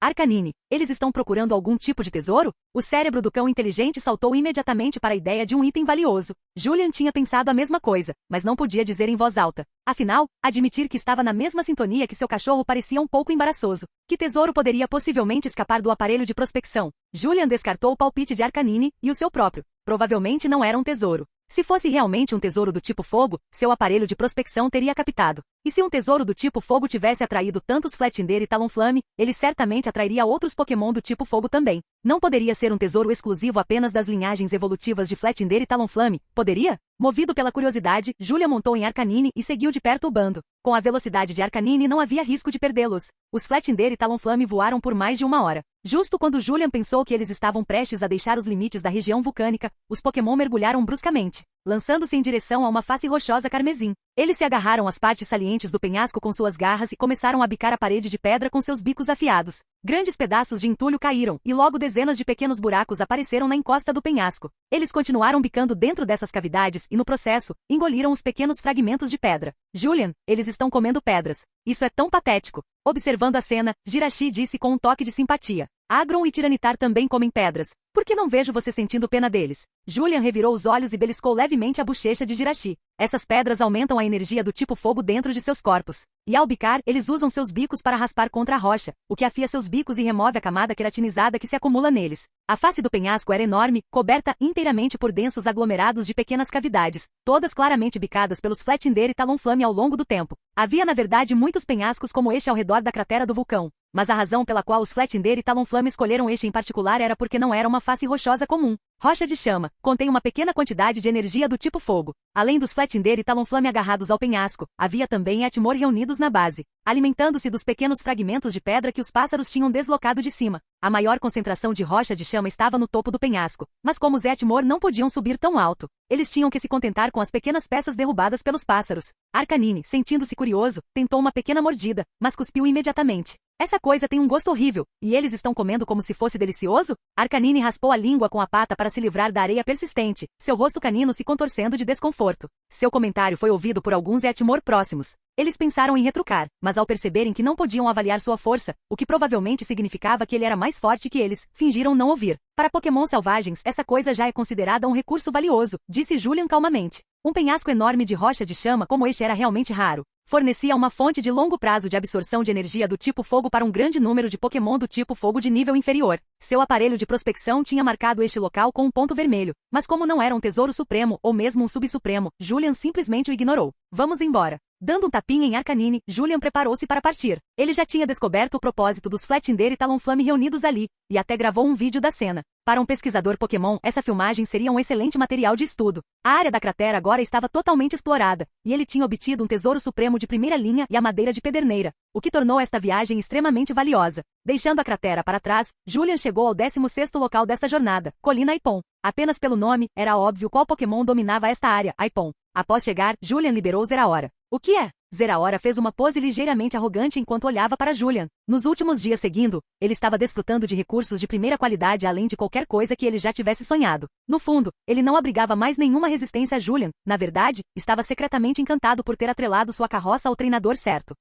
Arcanine, eles estão procurando algum tipo de tesouro? O cérebro do cão inteligente saltou imediatamente para a ideia de um item valioso. Julian tinha pensado a mesma coisa, mas não podia dizer em voz alta. Afinal, admitir que estava na mesma sintonia que seu cachorro parecia um pouco embaraçoso. Que tesouro poderia possivelmente escapar do aparelho de prospecção? Julian descartou o palpite de Arcanine e o seu próprio. Provavelmente não era um tesouro. Se fosse realmente um tesouro do tipo fogo, seu aparelho de prospecção teria captado. E se um tesouro do tipo fogo tivesse atraído tantos Flatender e Talonflame, ele certamente atrairia outros Pokémon do tipo fogo também. Não poderia ser um tesouro exclusivo apenas das linhagens evolutivas de Flatender e Talonflame, poderia? Movido pela curiosidade, Julian montou em Arcanine e seguiu de perto o bando. Com a velocidade de Arcanine não havia risco de perdê-los. Os Flatender e Talonflame voaram por mais de uma hora. Justo quando Julian pensou que eles estavam prestes a deixar os limites da região vulcânica, os Pokémon mergulharam bruscamente, lançando-se em direção a uma face rochosa carmesim. Eles se agarraram às partes salientes do penhasco com suas garras e começaram a bicar a parede de pedra com seus bicos afiados. Grandes pedaços de entulho caíram, e logo dezenas de pequenos buracos apareceram na encosta do penhasco. Eles continuaram bicando dentro dessas cavidades e, no processo, engoliram os pequenos fragmentos de pedra. Julian, eles estão comendo pedras. Isso é tão patético. Observando a cena, Jirachi disse com um toque de simpatia. Agron e Tiranitar também comem pedras. Por que não vejo você sentindo pena deles? Julian revirou os olhos e beliscou levemente a bochecha de Jirachi. Essas pedras aumentam a energia do tipo fogo dentro de seus corpos. E ao bicar, eles usam seus bicos para raspar contra a rocha, o que afia seus bicos e remove a camada queratinizada que se acumula neles. A face do penhasco era enorme, coberta inteiramente por densos aglomerados de pequenas cavidades, todas claramente bicadas pelos Flatender e Talonflame ao longo do tempo. Havia na verdade muitos penhascos como este ao redor da cratera do vulcão, mas a razão pela qual os Flatender e Talonflame escolheram este em particular era porque não era uma face rochosa comum. Rocha de chama, contém uma pequena quantidade de energia do tipo fogo. Além dos Flatender e Talonflame agarrados ao penhasco, havia também Atmor reunidos na base, alimentando-se dos pequenos fragmentos de pedra que os pássaros tinham deslocado de cima. A maior concentração de rocha de chama estava no topo do penhasco, mas como os Atmor não podiam subir tão alto, eles tinham que se contentar com as pequenas peças derrubadas pelos pássaros. Arcanine, sentindo-se curioso, tentou uma pequena mordida, mas cuspiu imediatamente. Essa coisa tem um gosto horrível, e eles estão comendo como se fosse delicioso? Arcanine raspou a língua com a pata para se livrar da areia persistente, seu rosto canino se contorcendo de desconforto. Seu comentário foi ouvido por alguns Atmor próximos. Eles pensaram em retrucar, mas ao perceberem que não podiam avaliar sua força, o que provavelmente significava que ele era mais forte que eles, fingiram não ouvir. Para Pokémon selvagens, essa coisa já é considerada um recurso valioso, disse Julian calmamente. Um penhasco enorme de rocha de chama como este era realmente raro. Fornecia uma fonte de longo prazo de absorção de energia do tipo fogo para um grande número de Pokémon do tipo fogo de nível inferior. Seu aparelho de prospecção tinha marcado este local com um ponto vermelho, mas como não era um tesouro supremo ou mesmo um subsupremo, Julian simplesmente o ignorou. Vamos embora. Dando um tapinha em Arcanine, Julian preparou-se para partir. Ele já tinha descoberto o propósito dos Flatender e Talonflame reunidos ali, e até gravou um vídeo da cena. Para um pesquisador Pokémon, essa filmagem seria um excelente material de estudo. A área da cratera agora estava totalmente explorada, e ele tinha obtido um tesouro supremo de primeira linha e a madeira de pederneira, o que tornou esta viagem extremamente valiosa. Deixando a cratera para trás, Julian chegou ao 16º local desta jornada, Colina Ipon. Apenas pelo nome, era óbvio qual Pokémon dominava esta área, Ipon. Após chegar, Julian liberou Zeraora. O que é? Zeraora fez uma pose ligeiramente arrogante enquanto olhava para Julian. Nos últimos dias seguindo, ele estava desfrutando de recursos de primeira qualidade além de qualquer coisa que ele já tivesse sonhado. No fundo, ele não abrigava mais nenhuma resistência a Julian. Na verdade, estava secretamente encantado por ter atrelado sua carroça ao treinador certo.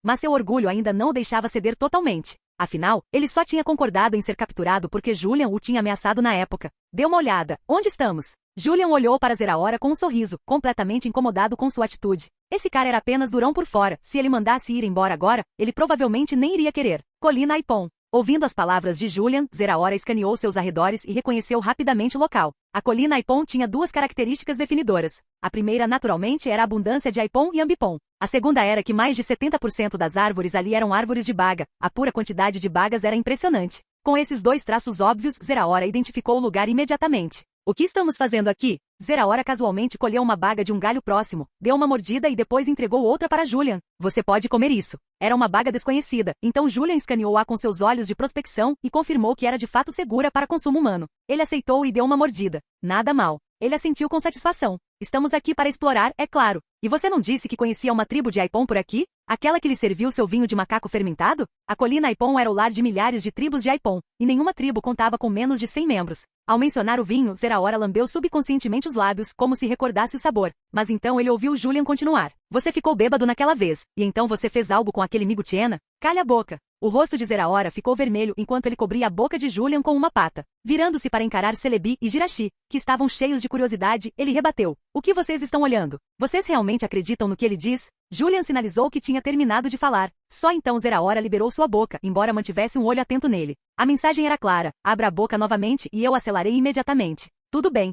Mas seu orgulho ainda não o deixava ceder totalmente. Afinal, ele só tinha concordado em ser capturado porque Julian o tinha ameaçado na época. Dê uma olhada. Onde estamos? Julian olhou para Zeraora com um sorriso, completamente incomodado com sua atitude. Esse cara era apenas durão por fora. Se ele mandasse ir embora agora, ele provavelmente nem iria querer. Colina Aipon. Ouvindo as palavras de Julian, Zeraora escaneou seus arredores e reconheceu rapidamente o local. A colina Aipon tinha duas características definidoras. A primeira, naturalmente, era a abundância de Aipon e Ambipon. A segunda era que mais de 70% das árvores ali eram árvores de baga. A pura quantidade de bagas era impressionante. Com esses dois traços óbvios, Zeraora identificou o lugar imediatamente. O que estamos fazendo aqui? Zeraora casualmente colheu uma baga de um galho próximo, deu uma mordida e depois entregou outra para Julian. Você pode comer isso. Era uma baga desconhecida, então Julian escaneou-a com seus olhos de prospecção e confirmou que era de fato segura para consumo humano. Ele aceitou e deu uma mordida. Nada mal. Ele assentiu com satisfação. Estamos aqui para explorar, é claro. E você não disse que conhecia uma tribo de Aipon por aqui? Aquela que lhe serviu seu vinho de macaco fermentado? A colina Aipon era o lar de milhares de tribos de Aipon, e nenhuma tribo contava com menos de 100 membros. Ao mencionar o vinho, Zeraora lambeu subconscientemente os lábios, como se recordasse o sabor. Mas então ele ouviu Julian continuar. Você ficou bêbado naquela vez, e então você fez algo com aquele Migutiena? Calha a boca. O rosto de Zeraora ficou vermelho enquanto ele cobria a boca de Julian com uma pata. Virando-se para encarar Celebi e Jirachi, que estavam cheios de curiosidade, ele rebateu. O que vocês estão olhando? Vocês realmente acreditam no que ele diz? Julian sinalizou que tinha terminado de falar. Só então Zeraora liberou sua boca, embora mantivesse um olho atento nele. A mensagem era clara. Abra a boca novamente e eu a selarei imediatamente. Tudo bem,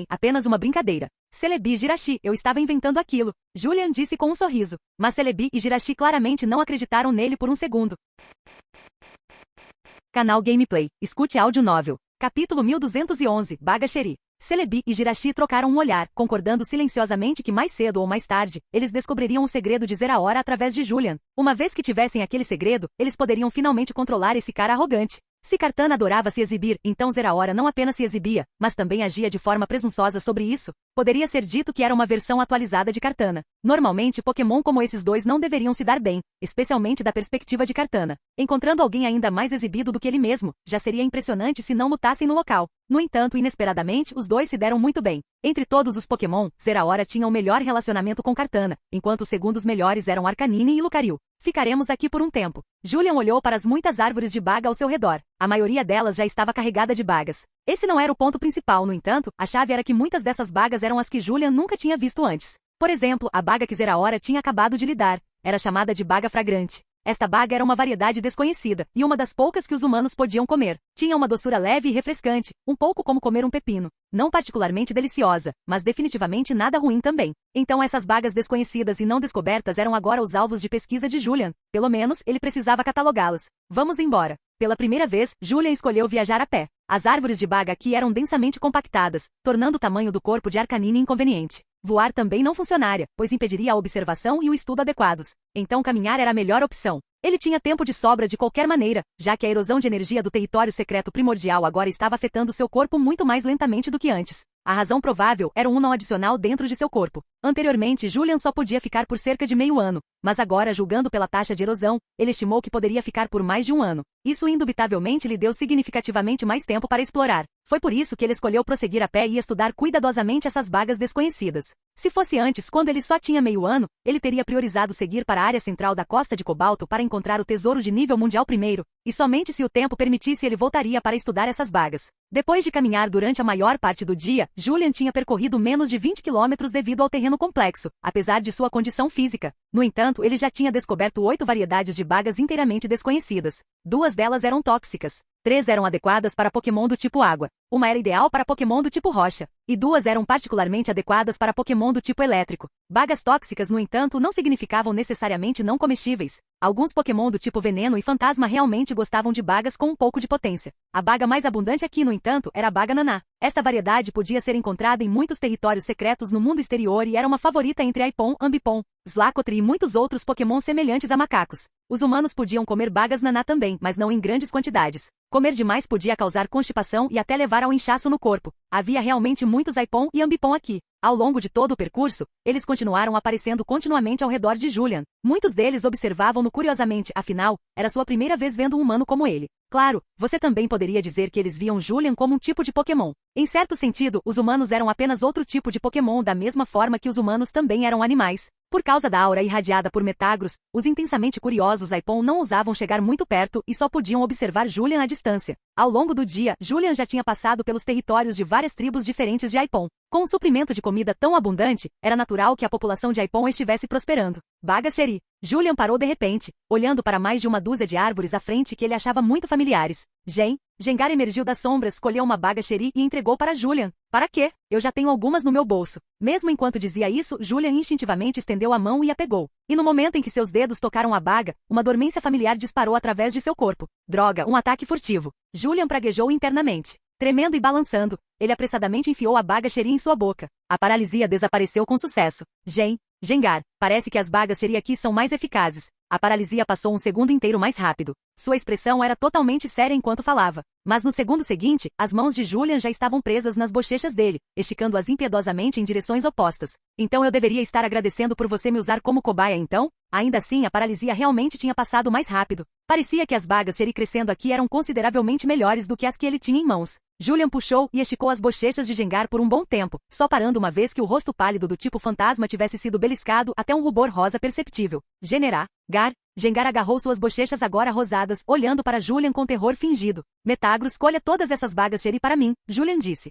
apenas uma brincadeira. Celebi e Jirachi, eu estava inventando aquilo. Julian disse com um sorriso. Mas Celebi e Jirachi claramente não acreditaram nele por um segundo. Canal Gameplay. Escute áudio novel. Capítulo 1211, Baga Sheri. Celebi e Jirachi trocaram um olhar, concordando silenciosamente que mais cedo ou mais tarde, eles descobririam o segredo de Zeraora através de Julian. Uma vez que tivessem aquele segredo, eles poderiam finalmente controlar esse cara arrogante. Se Kartana adorava se exibir, então Zeraora não apenas se exibia, mas também agia de forma presunçosa sobre isso. Poderia ser dito que era uma versão atualizada de Kartana. Normalmente, Pokémon como esses dois não deveriam se dar bem, especialmente da perspectiva de Kartana. Encontrando alguém ainda mais exibido do que ele mesmo, já seria impressionante se não lutassem no local. No entanto, inesperadamente, os dois se deram muito bem. Entre todos os Pokémon, Zeraora tinha o melhor relacionamento com Kartana, enquanto os segundos melhores eram Arcanine e Lucario. Ficaremos aqui por um tempo. Julian olhou para as muitas árvores de baga ao seu redor. A maioria delas já estava carregada de bagas. Esse não era o ponto principal, no entanto, a chave era que muitas dessas bagas eram as que Julian nunca tinha visto antes. Por exemplo, a baga que Zeraora tinha acabado de lidar. Era chamada de baga fragrante. Esta baga era uma variedade desconhecida, e uma das poucas que os humanos podiam comer. Tinha uma doçura leve e refrescante, um pouco como comer um pepino. Não particularmente deliciosa, mas definitivamente nada ruim também. Então essas bagas desconhecidas e não descobertas eram agora os alvos de pesquisa de Julian. Pelo menos, ele precisava catalogá-las. Vamos embora. Pela primeira vez, Julian escolheu viajar a pé. As árvores de baga aqui eram densamente compactadas, tornando o tamanho do corpo de Arcanine inconveniente. Voar também não funcionaria, pois impediria a observação e o estudo adequados. Então caminhar era a melhor opção. Ele tinha tempo de sobra de qualquer maneira, já que a erosão de energia do território secreto primordial agora estava afetando seu corpo muito mais lentamente do que antes. A razão provável era um não adicional dentro de seu corpo. Anteriormente, Julian só podia ficar por cerca de meio ano, mas agora, julgando pela taxa de erosão, ele estimou que poderia ficar por mais de um ano. Isso indubitavelmente lhe deu significativamente mais tempo para explorar. Foi por isso que ele escolheu prosseguir a pé e estudar cuidadosamente essas bagas desconhecidas. Se fosse antes, quando ele só tinha meio ano, ele teria priorizado seguir para a área central da Costa de Cobalto para encontrar o tesouro de nível mundial primeiro, e somente se o tempo permitisse ele voltaria para estudar essas bagas. Depois de caminhar durante a maior parte do dia, Julian tinha percorrido menos de 20 quilômetros devido ao terreno complexo, apesar de sua condição física. No entanto, ele já tinha descoberto 8 variedades de bagas inteiramente desconhecidas. 2 delas eram tóxicas. 3 eram adequadas para Pokémon do tipo água. Uma era ideal para Pokémon do tipo rocha. E 2 eram particularmente adequadas para Pokémon do tipo elétrico. Bagas tóxicas, no entanto, não significavam necessariamente não comestíveis. Alguns Pokémon do tipo veneno e fantasma realmente gostavam de bagas com um pouco de potência. A baga mais abundante aqui, no entanto, era a baga naná. Esta variedade podia ser encontrada em muitos territórios secretos no mundo exterior e era uma favorita entre Aipon, Ambipon, Slacotri e muitos outros Pokémon semelhantes a macacos. Os humanos podiam comer bagas naná também, mas não em grandes quantidades. Comer demais podia causar constipação e até levar ao inchaço no corpo. Havia realmente muitos Aipon e Ambipon aqui. Ao longo de todo o percurso, eles continuaram aparecendo continuamente ao redor de Julian. Muitos deles observavam-no curiosamente, afinal, era sua primeira vez vendo um humano como ele. Claro, você também poderia dizer que eles viam Julian como um tipo de Pokémon. Em certo sentido, os humanos eram apenas outro tipo de Pokémon, da mesma forma que os humanos também eram animais. Por causa da aura irradiada por Metagross, os intensamente curiosos Aipon não ousavam chegar muito perto e só podiam observar Julian à distância. Ao longo do dia, Julian já tinha passado pelos territórios de várias tribos diferentes de Aipon. Com um suprimento de comida tão abundante, era natural que a população de Aipon estivesse prosperando. Bagas-Cheri. Julian parou de repente, olhando para mais de uma dúzia de árvores à frente que ele achava muito familiares. Gengar emergiu das sombras, colheu uma Bagas-Cheri e entregou para Julian. Para quê? Eu já tenho algumas no meu bolso. Mesmo enquanto dizia isso, Julian instintivamente estendeu a mão e a pegou. E no momento em que seus dedos tocaram a baga, uma dormência familiar disparou através de seu corpo. Droga, um ataque furtivo. Julian praguejou internamente. Tremendo e balançando, ele apressadamente enfiou a Bagas-Cheri em sua boca. A paralisia desapareceu com sucesso. Gengar, parece que as Bagas-Cheri aqui são mais eficazes. A paralisia passou um segundo inteiro mais rápido. Sua expressão era totalmente séria enquanto falava. Mas no segundo seguinte, as mãos de Julian já estavam presas nas bochechas dele, esticando-as impiedosamente em direções opostas. Então eu deveria estar agradecendo por você me usar como cobaia então? Ainda assim, a paralisia realmente tinha passado mais rápido. Parecia que as Bagas-Cheri crescendo aqui eram consideravelmente melhores do que as que ele tinha em mãos. Julian puxou e esticou as bochechas de Gengar por um bom tempo, só parando uma vez que o rosto pálido do tipo fantasma tivesse sido beliscado até um rubor rosa perceptível. Gengar agarrou suas bochechas agora rosadas, olhando para Julian com terror fingido. Metagross, colha todas essas Bagas-Cheri para mim, Julian disse.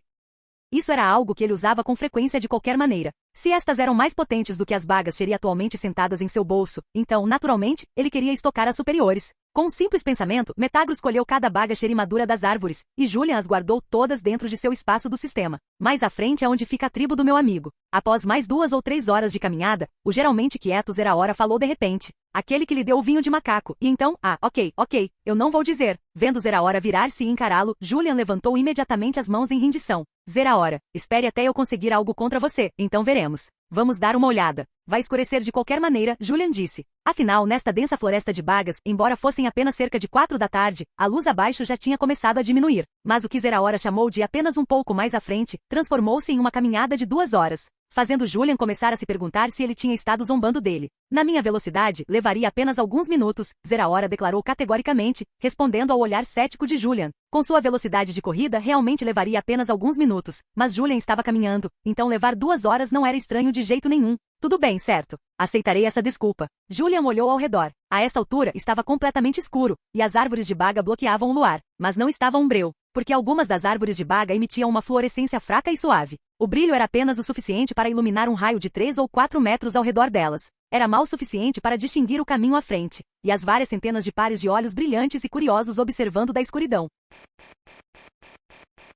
Isso era algo que ele usava com frequência de qualquer maneira. Se estas eram mais potentes do que as Bagas-Cheri atualmente sentadas em seu bolso, então, naturalmente, ele queria estocar as superiores. Com um simples pensamento, Metagross colheu cada Bagas-Cheri madura das árvores, e Julian as guardou todas dentro de seu espaço do sistema. Mais à frente é onde fica a tribo do meu amigo. Após mais 2 ou 3 horas de caminhada, o geralmente quieto Zeraora falou de repente. Aquele que lhe deu o vinho de macaco, e então, ok, eu não vou dizer. Vendo Zeraora virar-se e encará-lo, Julian levantou imediatamente as mãos em rendição. Zeraora, espere até eu conseguir algo contra você, então veremos. Vamos dar uma olhada. Vai escurecer de qualquer maneira, Julian disse. Afinal, nesta densa floresta de bagas, embora fossem apenas cerca de 4 da tarde, a luz abaixo já tinha começado a diminuir. Mas o que Zeraora chamou de apenas um pouco mais à frente, transformou-se em uma caminhada de 2 horas. Fazendo Julian começar a se perguntar se ele tinha estado zombando dele. Na minha velocidade, levaria apenas alguns minutos, Zeraora declarou categoricamente, respondendo ao olhar cético de Julian. Com sua velocidade de corrida, realmente levaria apenas alguns minutos, mas Julian estava caminhando, então levar 2 horas não era estranho de jeito nenhum. Tudo bem, certo. Aceitarei essa desculpa. Julian olhou ao redor. A essa altura, estava completamente escuro, e as árvores de baga bloqueavam o luar, mas não estava um breu, porque algumas das árvores de baga emitiam uma fluorescência fraca e suave. O brilho era apenas o suficiente para iluminar um raio de 3 ou 4 metros ao redor delas. Era mal suficiente para distinguir o caminho à frente, e as várias centenas de pares de olhos brilhantes e curiosos observando da escuridão.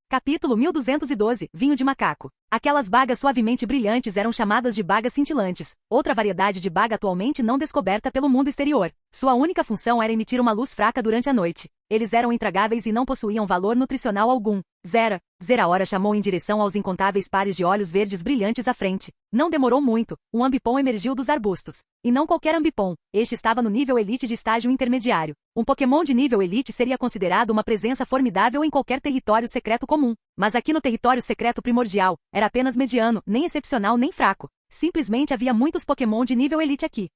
Capítulo 1212, Vinho de Macaco. Aquelas bagas suavemente brilhantes eram chamadas de bagas cintilantes, outra variedade de baga atualmente não descoberta pelo mundo exterior. Sua única função era emitir uma luz fraca durante a noite. Eles eram intragáveis e não possuíam valor nutricional algum. Zeraora chamou em direção aos incontáveis pares de olhos verdes brilhantes à frente. Não demorou muito, um ambipom emergiu dos arbustos. E não qualquer ambipom, este estava no nível elite de estágio intermediário. Um Pokémon de nível elite seria considerado uma presença formidável em qualquer território secreto comum. Mas aqui no território secreto primordial, era apenas mediano, nem excepcional nem fraco. Simplesmente havia muitos Pokémon de nível elite aqui.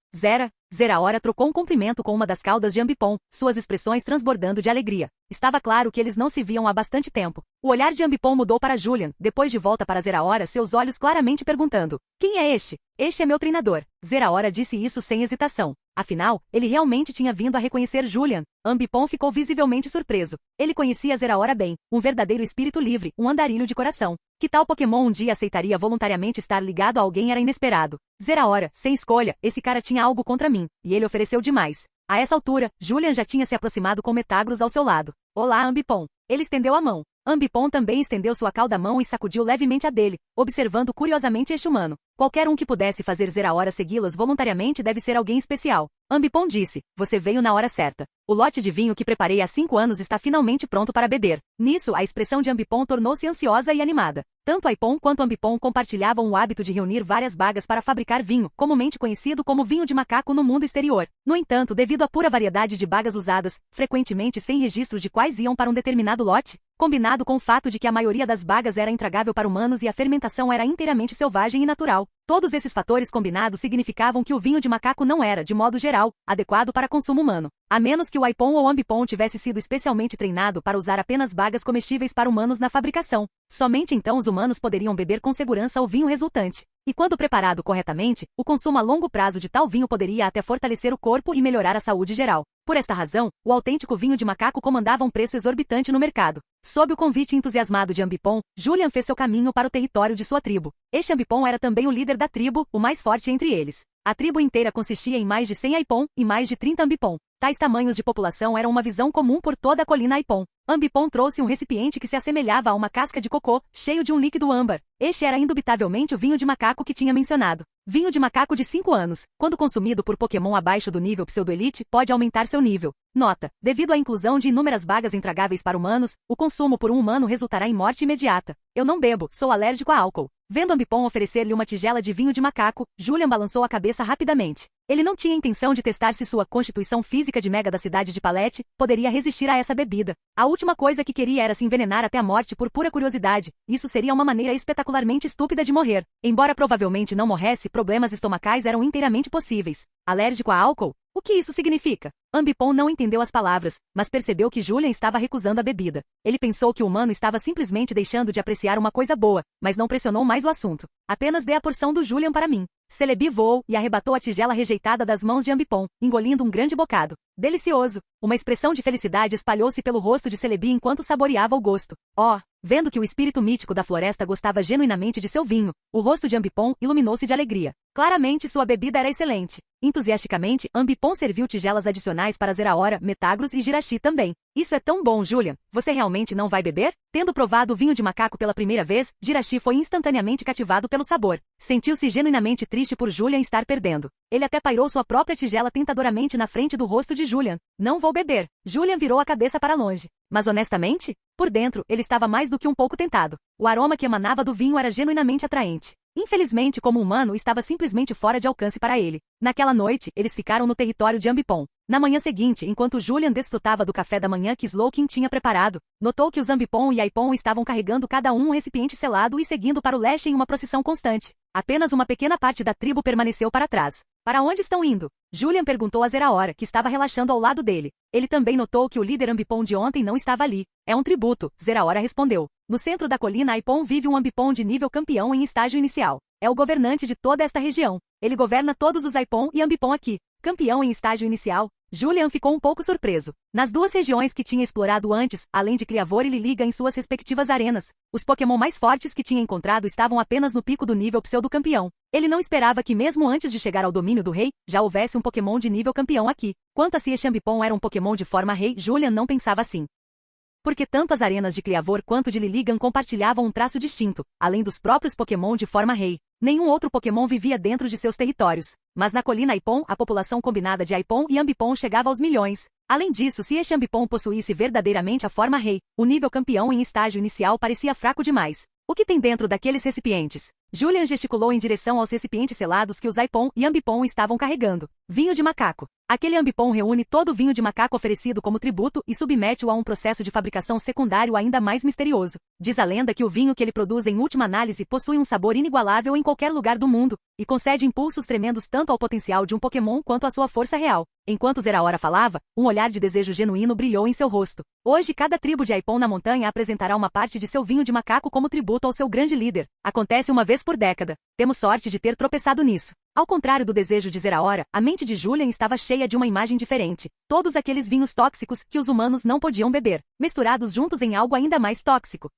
Zeraora trocou um cumprimento com uma das caudas de ambipom, suas expressões transbordando de alegria. Estava claro que eles não se viam há bastante tempo. O olhar de ambipom mudou para Julian, depois de volta para Zeraora, seus olhos claramente perguntando: quem é este? Este é meu treinador. Zeraora disse isso sem hesitação. Afinal, ele realmente tinha vindo a reconhecer Julian. Ambipom ficou visivelmente surpreso. Ele conhecia Zeraora bem, um verdadeiro espírito livre, um andarilho de coração. Que tal Pokémon um dia aceitaria voluntariamente estar ligado a alguém era inesperado. Zeraora, sem escolha, esse cara tinha algo contra mim, e ele ofereceu demais. A essa altura, Julian já tinha se aproximado com Metagross ao seu lado. Olá, Ambipom. Ele estendeu a mão. Ambipom também estendeu sua cauda mão e sacudiu levemente a dele, observando curiosamente este humano. Qualquer um que pudesse fazer Zeraora segui-las voluntariamente deve ser alguém especial. Ambipom disse, você veio na hora certa. O lote de vinho que preparei há 5 anos está finalmente pronto para beber. Nisso, a expressão de Ambipom tornou-se ansiosa e animada. Tanto Aipom quanto Ambipom compartilhavam o hábito de reunir várias bagas para fabricar vinho, comumente conhecido como vinho de macaco no mundo exterior. No entanto, devido à pura variedade de bagas usadas, frequentemente sem registro de quais iam para um determinado lote, combinado com o fato de que a maioria das bagas era intragável para humanos e a fermentação era inteiramente selvagem e natural, todos esses fatores combinados significavam que o vinho de macaco não era, de modo geral, adequado para consumo humano. A menos que o Aipom ou Ambipom tivesse sido especialmente treinado para usar apenas bagas comestíveis para humanos na fabricação. Somente então os humanos poderiam beber com segurança o vinho resultante. E quando preparado corretamente, o consumo a longo prazo de tal vinho poderia até fortalecer o corpo e melhorar a saúde geral. Por esta razão, o autêntico vinho de macaco comandava um preço exorbitante no mercado. Sob o convite entusiasmado de Ambipom, Julian fez seu caminho para o território de sua tribo. Este Ambipom era também o líder da tribo, o mais forte entre eles. A tribo inteira consistia em mais de 100 Aipom e mais de 30 Ambipom. Tais tamanhos de população eram uma visão comum por toda a colina Aipom. Ambipom trouxe um recipiente que se assemelhava a uma casca de cocô, cheio de um líquido âmbar. Este era indubitavelmente o vinho de macaco que tinha mencionado. Vinho de macaco de 5 anos, quando consumido por Pokémon abaixo do nível Pseudo-Elite, pode aumentar seu nível. Nota: devido à inclusão de inúmeras bagas intragáveis para humanos, o consumo por um humano resultará em morte imediata. Eu não bebo, sou alérgico a álcool. Vendo Ambipom oferecer-lhe uma tigela de vinho de macaco, Julian balançou a cabeça rapidamente. Ele não tinha intenção de testar se sua constituição física de mega da cidade de Palete poderia resistir a essa bebida. A última coisa que queria era se envenenar até a morte por pura curiosidade. Isso seria uma maneira espetacularmente estúpida de morrer. Embora provavelmente não morresse, problemas estomacais eram inteiramente possíveis. Alérgico a álcool? O que isso significa? Ambipom não entendeu as palavras, mas percebeu que Julian estava recusando a bebida. Ele pensou que o humano estava simplesmente deixando de apreciar uma coisa boa, mas não pressionou mais o assunto. Apenas dê a porção do Julian para mim. Celebi voou e arrebatou a tigela rejeitada das mãos de Ambipom, engolindo um grande bocado. Delicioso! Uma expressão de felicidade espalhou-se pelo rosto de Celebi enquanto saboreava o gosto. Oh! Vendo que o espírito mítico da floresta gostava genuinamente de seu vinho, o rosto de Ambipom iluminou-se de alegria. Claramente sua bebida era excelente. Entusiasticamente, Ambipom serviu tigelas adicionais para Zeraora, Metagross e Jirachi também. Isso é tão bom, Julian. Você realmente não vai beber? Tendo provado o vinho de macaco pela primeira vez, Jirachi foi instantaneamente cativado pelo sabor. Sentiu-se genuinamente triste por Julian estar perdendo. Ele até pairou sua própria tigela tentadoramente na frente do rosto de Julian. Não vou beber. Julian virou a cabeça para longe. Mas honestamente, por dentro, ele estava mais do que um pouco tentado. O aroma que emanava do vinho era genuinamente atraente. Infelizmente, como humano, estava simplesmente fora de alcance para ele. Naquela noite, eles ficaram no território de Ambipom. Na manhã seguinte, enquanto Julian desfrutava do café da manhã que Slowking tinha preparado, notou que os Ambipom e Aipom estavam carregando cada um recipiente selado e seguindo para o leste em uma procissão constante. Apenas uma pequena parte da tribo permaneceu para trás. Para onde estão indo? Julian perguntou a Zeraora, que estava relaxando ao lado dele. Ele também notou que o líder Ambipom de ontem não estava ali. É um tributo, Zeraora respondeu. No centro da colina Aipom vive um Ambipom de nível campeão em estágio inicial. É o governante de toda esta região. Ele governa todos os Aipom e Ambipom aqui. Campeão em estágio inicial? Julian ficou um pouco surpreso. Nas duas regiões que tinha explorado antes, além de Cliavor e Liliga em suas respectivas arenas, os Pokémon mais fortes que tinha encontrado estavam apenas no pico do nível pseudo-campeão. Ele não esperava que mesmo antes de chegar ao domínio do rei, já houvesse um Pokémon de nível campeão aqui. Quanto a se este Ambipom era um Pokémon de forma rei, Julian não pensava assim. Porque tanto as arenas de Cliavor quanto de Liligan compartilhavam um traço distinto, além dos próprios Pokémon de forma rei. Nenhum outro Pokémon vivia dentro de seus territórios. Mas na colina Aipom, a população combinada de Aipom e Ambipom chegava aos milhões. Além disso, se este Ambipom possuísse verdadeiramente a forma rei, o nível campeão em estágio inicial parecia fraco demais. O que tem dentro daqueles recipientes? Julian gesticulou em direção aos recipientes selados que os Aipom e Ambipom estavam carregando. Vinho de macaco. Aquele Ambipom reúne todo o vinho de macaco oferecido como tributo e submete-o a um processo de fabricação secundário ainda mais misterioso. Diz a lenda que o vinho que ele produz em última análise possui um sabor inigualável em qualquer lugar do mundo, e concede impulsos tremendos tanto ao potencial de um Pokémon quanto à sua força real. Enquanto Zeraora falava, um olhar de desejo genuíno brilhou em seu rosto. Hoje cada tribo de Aipom na montanha apresentará uma parte de seu vinho de macaco como tributo ao seu grande líder. Acontece uma vez por década. Temos sorte de ter tropeçado nisso. Ao contrário do desejo de Zeraora, a mente de Julian estava cheia de uma imagem diferente. Todos aqueles vinhos tóxicos que os humanos não podiam beber, misturados juntos em algo ainda mais tóxico.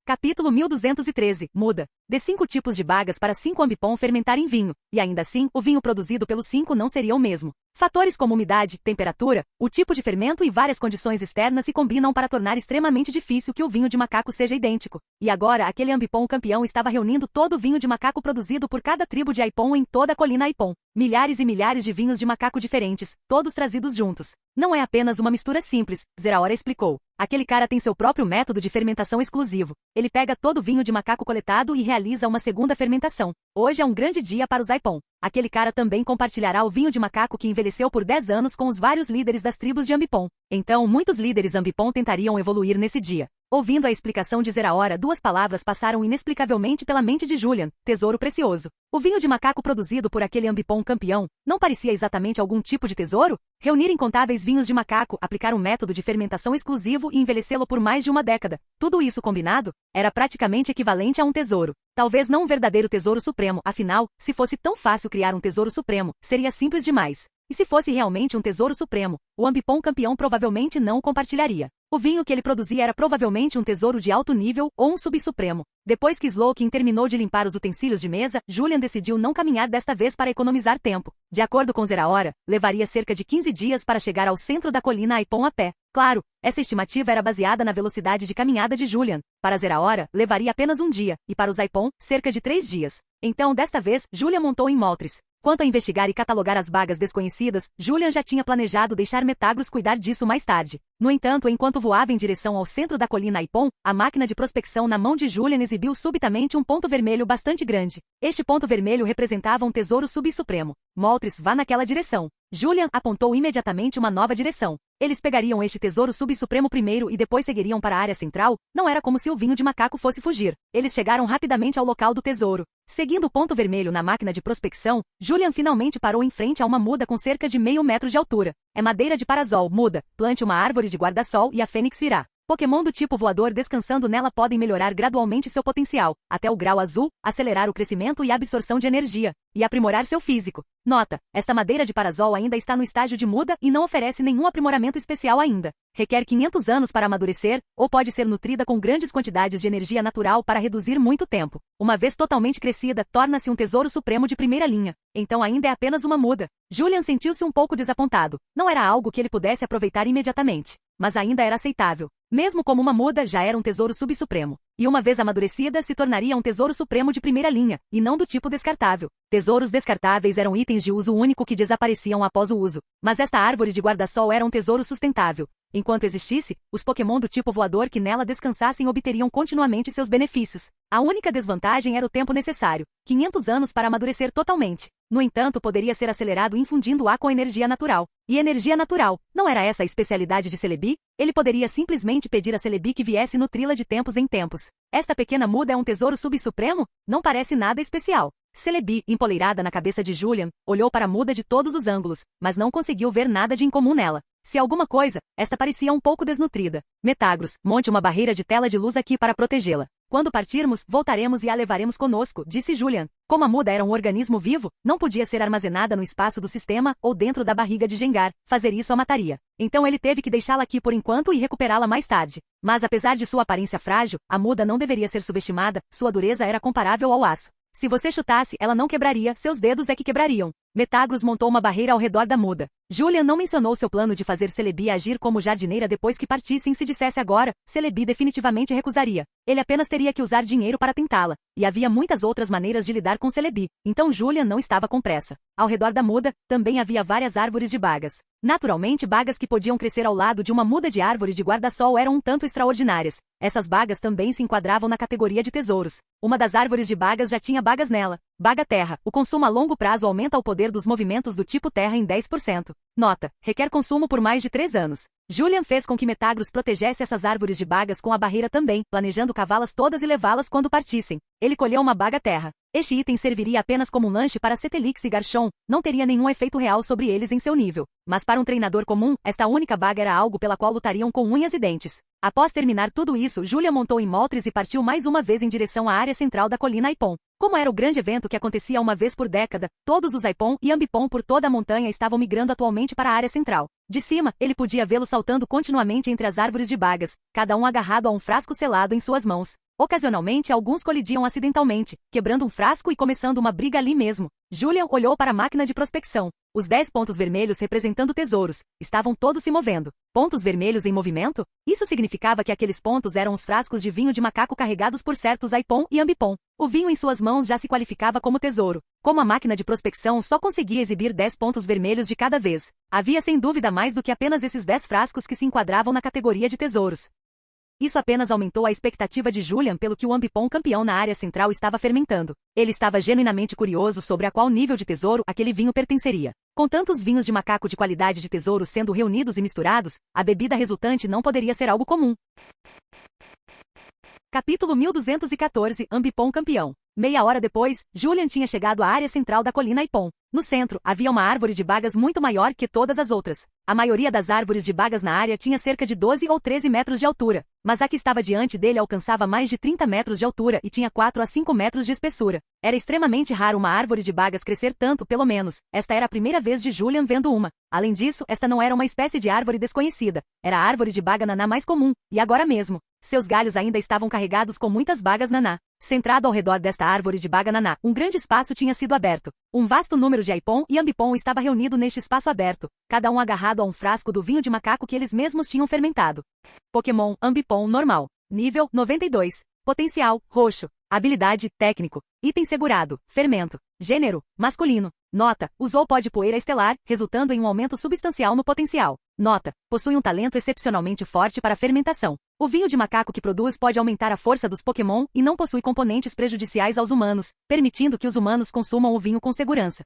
Capítulo 1213. Muda. Dê 5 tipos de bagas para 5 Ambipom fermentar em vinho, e ainda assim, o vinho produzido pelos 5 não seria o mesmo. Fatores como umidade, temperatura, o tipo de fermento e várias condições externas se combinam para tornar extremamente difícil que o vinho de macaco seja idêntico. E agora aquele Ambipom campeão estava reunindo todo o vinho de macaco produzido por cada tribo de Aipom em toda a colina Aipom. Milhares e milhares de vinhos de macaco diferentes, todos trazidos juntos. Não é apenas uma mistura simples, Zeraora explicou. Aquele cara tem seu próprio método de fermentação exclusivo. Ele pega todo o vinho de macaco coletado e realiza uma segunda fermentação. Hoje é um grande dia para os Aipom. Aquele cara também compartilhará o vinho de macaco que envelheceu por 10 anos com os vários líderes das tribos de Ambipom. Então, muitos líderes Ambipom tentariam evoluir nesse dia. Ouvindo a explicação de Zeraora, duas palavras passaram inexplicavelmente pela mente de Julian: tesouro precioso. O vinho de macaco produzido por aquele Ambipom campeão não parecia exatamente algum tipo de tesouro? Reunir incontáveis vinhos de macaco, aplicar um método de fermentação exclusivo e envelhecê-lo por mais de uma década. Tudo isso combinado era praticamente equivalente a um tesouro. Talvez não um verdadeiro tesouro supremo, afinal, se fosse tão fácil criar um tesouro supremo, seria simples demais. E se fosse realmente um tesouro supremo, o Ambipom campeão provavelmente não o compartilharia. O vinho que ele produzia era provavelmente um tesouro de alto nível ou um subsupremo. Depois que Slowking terminou de limpar os utensílios de mesa, Julian decidiu não caminhar desta vez para economizar tempo. De acordo com Zeraora, levaria cerca de 15 dias para chegar ao centro da colina Aipom a pé. Claro, essa estimativa era baseada na velocidade de caminhada de Julian. Para Zeraora, levaria apenas um dia, e para os Aipom, cerca de 3 dias. Então, desta vez, Julian montou em Moltres. Quanto a investigar e catalogar as bagas desconhecidas, Julian já tinha planejado deixar Metagros cuidar disso mais tarde. No entanto, enquanto voava em direção ao centro da colina Aipom, a máquina de prospecção na mão de Julian exibiu subitamente um ponto vermelho bastante grande. Este ponto vermelho representava um tesouro subsupremo. Moltres, vá naquela direção. Julian apontou imediatamente uma nova direção. Eles pegariam este tesouro subsupremo primeiro e depois seguiriam para a área central? Não era como se o vinho de macaco fosse fugir. Eles chegaram rapidamente ao local do tesouro. Seguindo o ponto vermelho na máquina de prospecção, Julian finalmente parou em frente a uma muda com cerca de meio metro de altura. É madeira de parasol, muda. Plante uma árvore de guarda-sol e a fênix virá. Pokémon do tipo voador descansando nela podem melhorar gradualmente seu potencial, até o grau azul, acelerar o crescimento e a absorção de energia, e aprimorar seu físico. Nota: esta madeira de parasol ainda está no estágio de muda e não oferece nenhum aprimoramento especial ainda. Requer 500 anos para amadurecer, ou pode ser nutrida com grandes quantidades de energia natural para reduzir muito tempo. Uma vez totalmente crescida, torna-se um tesouro supremo de primeira linha. Então ainda é apenas uma muda. Julian sentiu-se um pouco desapontado. Não era algo que ele pudesse aproveitar imediatamente. Mas ainda era aceitável. Mesmo como uma muda, já era um tesouro subsupremo. E uma vez amadurecida, se tornaria um tesouro supremo de primeira linha, e não do tipo descartável. Tesouros descartáveis eram itens de uso único que desapareciam após o uso. Mas esta árvore de guarda-sol era um tesouro sustentável. Enquanto existisse, os Pokémon do tipo voador que nela descansassem obteriam continuamente seus benefícios. A única desvantagem era o tempo necessário, 500 anos para amadurecer totalmente. No entanto, poderia ser acelerado infundindo-a com energia natural. E energia natural, não era essa a especialidade de Celebi? Ele poderia simplesmente pedir a Celebi que viesse nutri-la de tempos em tempos. Esta pequena muda é um tesouro subsupremo? Não parece nada especial. Celebi, empoleirada na cabeça de Julian, olhou para a muda de todos os ângulos, mas não conseguiu ver nada de incomum nela. Se alguma coisa, esta parecia um pouco desnutrida. Metagros, monte uma barreira de tela de luz aqui para protegê-la. Quando partirmos, voltaremos e a levaremos conosco, disse Julian. Como a muda era um organismo vivo, não podia ser armazenada no espaço do sistema ou dentro da barriga de Gengar. Fazer isso a mataria. Então ele teve que deixá-la aqui por enquanto e recuperá-la mais tarde. Mas apesar de sua aparência frágil, a muda não deveria ser subestimada, sua dureza era comparável ao aço. Se você chutasse, ela não quebraria, seus dedos é que quebrariam. Metagros montou uma barreira ao redor da muda. Julian não mencionou seu plano de fazer Celebi agir como jardineira depois que partissem. Se dissesse agora, Celebi definitivamente recusaria. Ele apenas teria que usar dinheiro para tentá-la. E havia muitas outras maneiras de lidar com Celebi. Então Julian não estava com pressa. Ao redor da muda, também havia várias árvores de bagas. Naturalmente, bagas que podiam crescer ao lado de uma muda de árvore de guarda-sol eram um tanto extraordinárias. Essas bagas também se enquadravam na categoria de tesouros. Uma das árvores de bagas já tinha bagas nela. Baga terra. O consumo a longo prazo aumenta o poder dos movimentos do tipo terra em 10%. Nota: requer consumo por mais de 3 anos. Julian fez com que Metagros protegesse essas árvores de bagas com a barreira também, planejando cavá-las todas e levá-las quando partissem. Ele colheu uma baga terra. Este item serviria apenas como um lanche para Cetelix e Garchomp, não teria nenhum efeito real sobre eles em seu nível. Mas para um treinador comum, esta única baga era algo pela qual lutariam com unhas e dentes. Após terminar tudo isso, Julian montou em Moltres e partiu mais uma vez em direção à área central da colina Aipom. Como era o grande evento que acontecia uma vez por década, todos os Aipom e Ambipom por toda a montanha estavam migrando atualmente para a área central. De cima, ele podia vê-los saltando continuamente entre as árvores de bagas, cada um agarrado a um frasco selado em suas mãos. Ocasionalmente, alguns colidiam acidentalmente, quebrando um frasco e começando uma briga ali mesmo. Julian olhou para a máquina de prospecção. Os 10 pontos vermelhos representando tesouros estavam todos se movendo. Pontos vermelhos em movimento? Isso significava que aqueles pontos eram os frascos de vinho de macaco carregados por certos Aipon e Ambipon. O vinho em suas mãos já se qualificava como tesouro. Como a máquina de prospecção só conseguia exibir 10 pontos vermelhos de cada vez, havia sem dúvida mais do que apenas esses 10 frascos que se enquadravam na categoria de tesouros. Isso apenas aumentou a expectativa de Julian pelo que o Ambipon campeão na área central estava fermentando. Ele estava genuinamente curioso sobre a qual nível de tesouro aquele vinho pertenceria. Com tantos vinhos de macaco de qualidade de tesouro sendo reunidos e misturados, a bebida resultante não poderia ser algo comum. Capítulo 1214 Ambipon campeão. Meia hora depois, Julian tinha chegado à área central da colina Aipon. No centro, havia uma árvore de bagas muito maior que todas as outras. A maioria das árvores de bagas na área tinha cerca de 12 ou 13 metros de altura, mas a que estava diante dele alcançava mais de 30 metros de altura e tinha 4 a 5 metros de espessura. Era extremamente raro uma árvore de bagas crescer tanto, pelo menos. Esta era a primeira vez de Julian vendo uma. Além disso, esta não era uma espécie de árvore desconhecida. Era a árvore de baga naná mais comum, e agora mesmo, seus galhos ainda estavam carregados com muitas bagas naná. Centrado ao redor desta árvore de baga naná, um grande espaço tinha sido aberto. Um vasto número de Aipon e Ambipon estava reunido neste espaço aberto, cada um agarrado a um frasco do vinho de macaco que eles mesmos tinham fermentado. Pokémon Ambipon normal. Nível 92. Potencial roxo. Habilidade técnico. Item segurado. Fermento. Gênero masculino. Nota: usou pó de poeira estelar, resultando em um aumento substancial no potencial. Nota: possui um talento excepcionalmente forte para fermentação. O vinho de macaco que produz pode aumentar a força dos Pokémon e não possui componentes prejudiciais aos humanos, permitindo que os humanos consumam o vinho com segurança.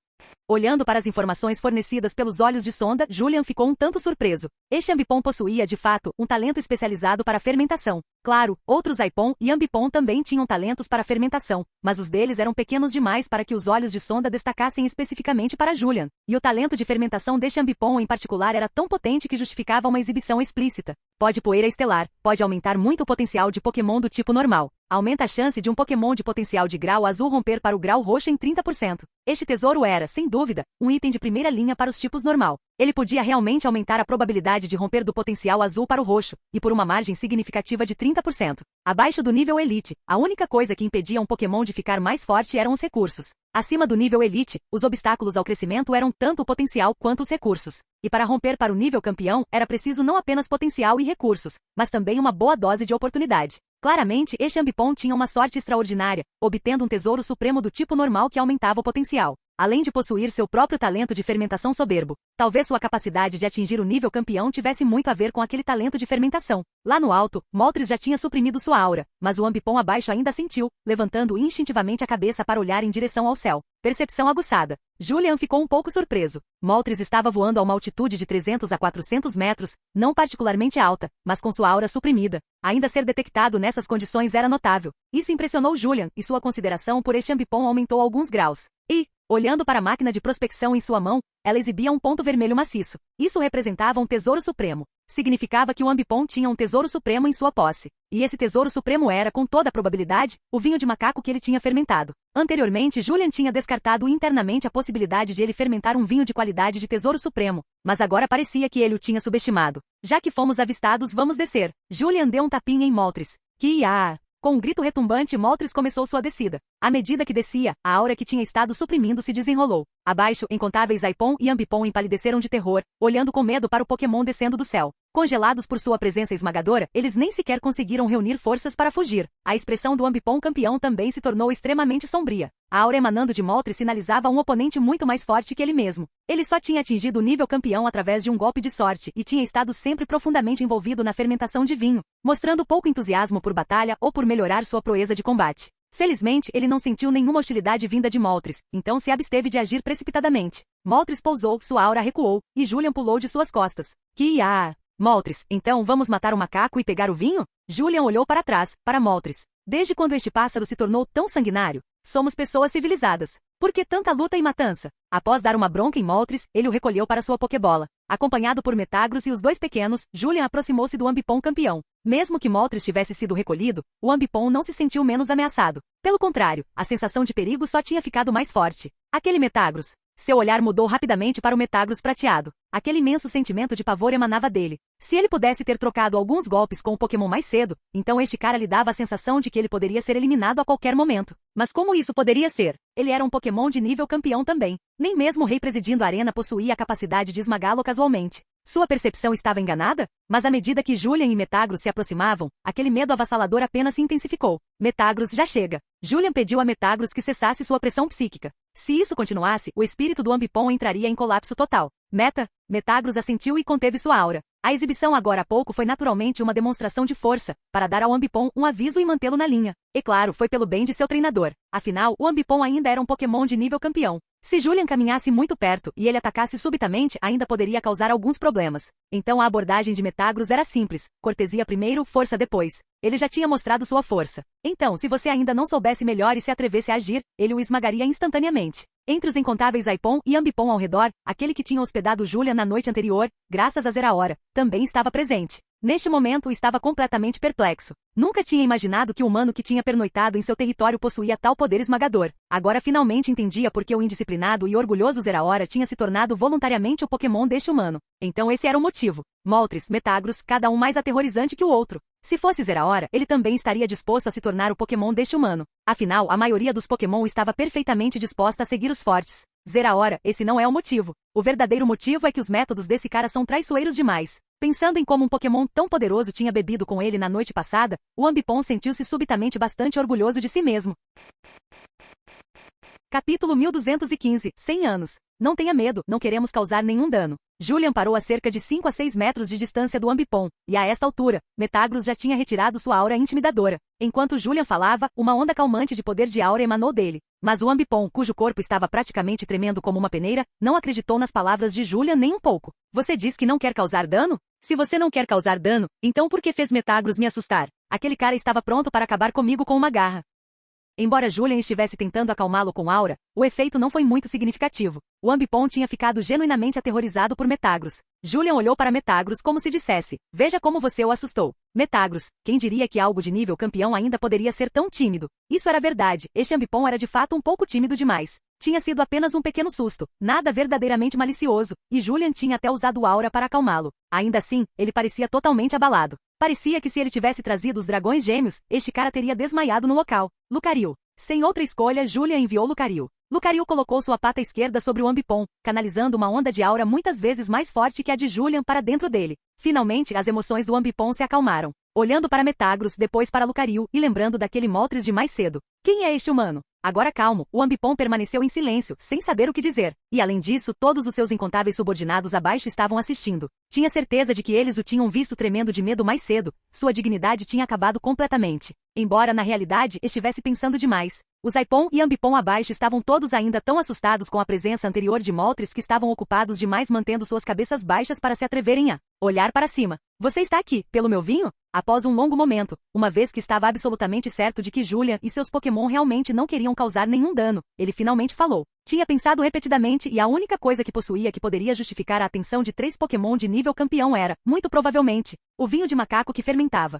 Olhando para as informações fornecidas pelos olhos de sonda, Julian ficou um tanto surpreso. Este Ambipon possuía, de fato, um talento especializado para fermentação. Claro, outros Aipon e Ambipon também tinham talentos para fermentação, mas os deles eram pequenos demais para que os olhos de sonda destacassem especificamente para Julian. E o talento de fermentação deste Ambipon em particular era tão potente que justificava uma exibição explícita. Pó de poeira estelar pode aumentar muito o potencial de Pokémon do tipo normal. Aumenta a chance de um Pokémon de potencial de grau azul romper para o grau roxo em 30%. Este tesouro era, sem dúvida, um item de primeira linha para os tipos normal. Ele podia realmente aumentar a probabilidade de romper do potencial azul para o roxo, e por uma margem significativa de 30%. Abaixo do nível Elite, a única coisa que impedia um Pokémon de ficar mais forte eram os recursos. Acima do nível Elite, os obstáculos ao crescimento eram tanto o potencial quanto os recursos. E para romper para o nível campeão, era preciso não apenas potencial e recursos, mas também uma boa dose de oportunidade. Claramente, este Ambipon tinha uma sorte extraordinária, obtendo um tesouro supremo do tipo normal que aumentava o potencial. Além de possuir seu próprio talento de fermentação soberbo, talvez sua capacidade de atingir o nível campeão tivesse muito a ver com aquele talento de fermentação. Lá no alto, Moltres já tinha suprimido sua aura, mas o Ambipon abaixo ainda sentiu, levantando instintivamente a cabeça para olhar em direção ao céu. Percepção aguçada. Julian ficou um pouco surpreso. Moltres estava voando a uma altitude de 300 a 400 metros, não particularmente alta, mas com sua aura suprimida. Ainda ser detectado nessas condições era notável. Isso impressionou Julian, e sua consideração por este Ambipon aumentou alguns graus. E, olhando para a máquina de prospecção em sua mão, ela exibia um ponto vermelho maciço. Isso representava um tesouro supremo. Significava que o Ambipon tinha um tesouro supremo em sua posse. E esse tesouro supremo era, com toda a probabilidade, o vinho de macaco que ele tinha fermentado. Anteriormente, Julian tinha descartado internamente a possibilidade de ele fermentar um vinho de qualidade de tesouro supremo, mas agora parecia que ele o tinha subestimado. Já que fomos avistados, vamos descer. Julian deu um tapinha em Moltres. Com um grito retumbante, Moltres começou sua descida. À medida que descia, a aura que tinha estado suprimindo se desenrolou. Abaixo, incontáveis Aipon e Ambipon empalideceram de terror, olhando com medo para o Pokémon descendo do céu. Congelados por sua presença esmagadora, eles nem sequer conseguiram reunir forças para fugir. A expressão do Ambipon campeão também se tornou extremamente sombria. A aura emanando de Moltres sinalizava um oponente muito mais forte que ele mesmo. Ele só tinha atingido o nível campeão através de um golpe de sorte e tinha estado sempre profundamente envolvido na fermentação de vinho, mostrando pouco entusiasmo por batalha ou por melhorar sua proeza de combate. Felizmente, ele não sentiu nenhuma hostilidade vinda de Moltres, então se absteve de agir precipitadamente. Moltres pousou, sua aura recuou, e Julian pulou de suas costas. Moltres, então vamos matar o macaco e pegar o vinho? Julian olhou para trás, para Moltres. Desde quando este pássaro se tornou tão sanguinário? Somos pessoas civilizadas. Por que tanta luta e matança? Após dar uma bronca em Moltres, ele o recolheu para sua Pokébola. Acompanhado por Metagross e os dois pequenos, Julian aproximou-se do Ambipon campeão. Mesmo que Moltres tivesse sido recolhido, o Ambipon não se sentiu menos ameaçado. Pelo contrário, a sensação de perigo só tinha ficado mais forte. Aquele Metagross. Seu olhar mudou rapidamente para o Metagross prateado. Aquele imenso sentimento de pavor emanava dele. Se ele pudesse ter trocado alguns golpes com o Pokémon mais cedo, então este cara lhe dava a sensação de que ele poderia ser eliminado a qualquer momento. Mas como isso poderia ser? Ele era um Pokémon de nível campeão também. Nem mesmo o rei presidindo a arena possuía a capacidade de esmagá-lo casualmente. Sua percepção estava enganada? Mas à medida que Julian e Metagross se aproximavam, aquele medo avassalador apenas se intensificou. Metagross já chega. Julian pediu a Metagross que cessasse sua pressão psíquica. Se isso continuasse, o espírito do Ambipom entraria em colapso total. Metagross assentiu e conteve sua aura. A exibição agora há pouco foi naturalmente uma demonstração de força, para dar ao Ambipom um aviso e mantê-lo na linha. E claro, foi pelo bem de seu treinador. Afinal, o Ambipom ainda era um Pokémon de nível campeão. Se Julian caminhasse muito perto e ele atacasse subitamente, ainda poderia causar alguns problemas. Então a abordagem de Metagross era simples: cortesia primeiro, força depois. Ele já tinha mostrado sua força. Então, se você ainda não soubesse melhor e se atrevesse a agir, ele o esmagaria instantaneamente. Entre os incontáveis Aipom e Ambipom ao redor, aquele que tinha hospedado Julian na noite anterior, graças a Zeraora, também estava presente. Neste momento estava completamente perplexo. Nunca tinha imaginado que o humano que tinha pernoitado em seu território possuía tal poder esmagador. Agora finalmente entendia por que o indisciplinado e orgulhoso Zeraora tinha se tornado voluntariamente o Pokémon deste humano. Então esse era o motivo. Moltres, Metagross, cada um mais aterrorizante que o outro. Se fosse Zeraora, ele também estaria disposto a se tornar o Pokémon deste humano. Afinal, a maioria dos Pokémon estava perfeitamente disposta a seguir os fortes. Zeraora, esse não é o motivo. O verdadeiro motivo é que os métodos desse cara são traiçoeiros demais. Pensando em como um Pokémon tão poderoso tinha bebido com ele na noite passada, o Ambipom sentiu-se subitamente bastante orgulhoso de si mesmo. Capítulo 1215, 100 anos. Não tenha medo, não queremos causar nenhum dano. Julian parou a cerca de 5 a 6 metros de distância do Ambipom, e a esta altura, Metagross já tinha retirado sua aura intimidadora. Enquanto Julian falava, uma onda calmante de poder de aura emanou dele. Mas o Ambipom, cujo corpo estava praticamente tremendo como uma peneira, não acreditou nas palavras de Julian nem um pouco. Você diz que não quer causar dano? Se você não quer causar dano, então por que fez Metagross me assustar? Aquele cara estava pronto para acabar comigo com uma garra. Embora Julian estivesse tentando acalmá-lo com aura, o efeito não foi muito significativo. O Ambipom tinha ficado genuinamente aterrorizado por Metagross. Julian olhou para Metagross como se dissesse: veja como você o assustou. Metagross, quem diria que algo de nível campeão ainda poderia ser tão tímido? Isso era verdade, este Ambipom era de fato um pouco tímido demais. Tinha sido apenas um pequeno susto, nada verdadeiramente malicioso, e Julian tinha até usado aura para acalmá-lo. Ainda assim, ele parecia totalmente abalado. Parecia que se ele tivesse trazido os dragões gêmeos, este cara teria desmaiado no local. Lucario. Sem outra escolha, Julian enviou Lucario. Lucario colocou sua pata esquerda sobre o Ambipom, canalizando uma onda de aura muitas vezes mais forte que a de Julian para dentro dele. Finalmente, as emoções do Ambipom se acalmaram. Olhando para Metagross, depois para Lucario e lembrando daquele Moltres de mais cedo. Quem é este humano? Agora calmo, o Ambipom permaneceu em silêncio, sem saber o que dizer. E além disso, todos os seus incontáveis subordinados abaixo estavam assistindo. Tinha certeza de que eles o tinham visto tremendo de medo mais cedo. Sua dignidade tinha acabado completamente. Embora na realidade estivesse pensando demais. Os Aipom e Ambipom abaixo estavam todos ainda tão assustados com a presença anterior de Moltres que estavam ocupados demais mantendo suas cabeças baixas para se atreverem a olhar para cima. Você está aqui, pelo meu vinho? Após um longo momento, uma vez que estava absolutamente certo de que Julian e seus Pokémon realmente não queriam causar nenhum dano, ele finalmente falou. Tinha pensado repetidamente e a única coisa que possuía que poderia justificar a atenção de 3 Pokémon de nível campeão era, muito provavelmente, o vinho de macaco que fermentava.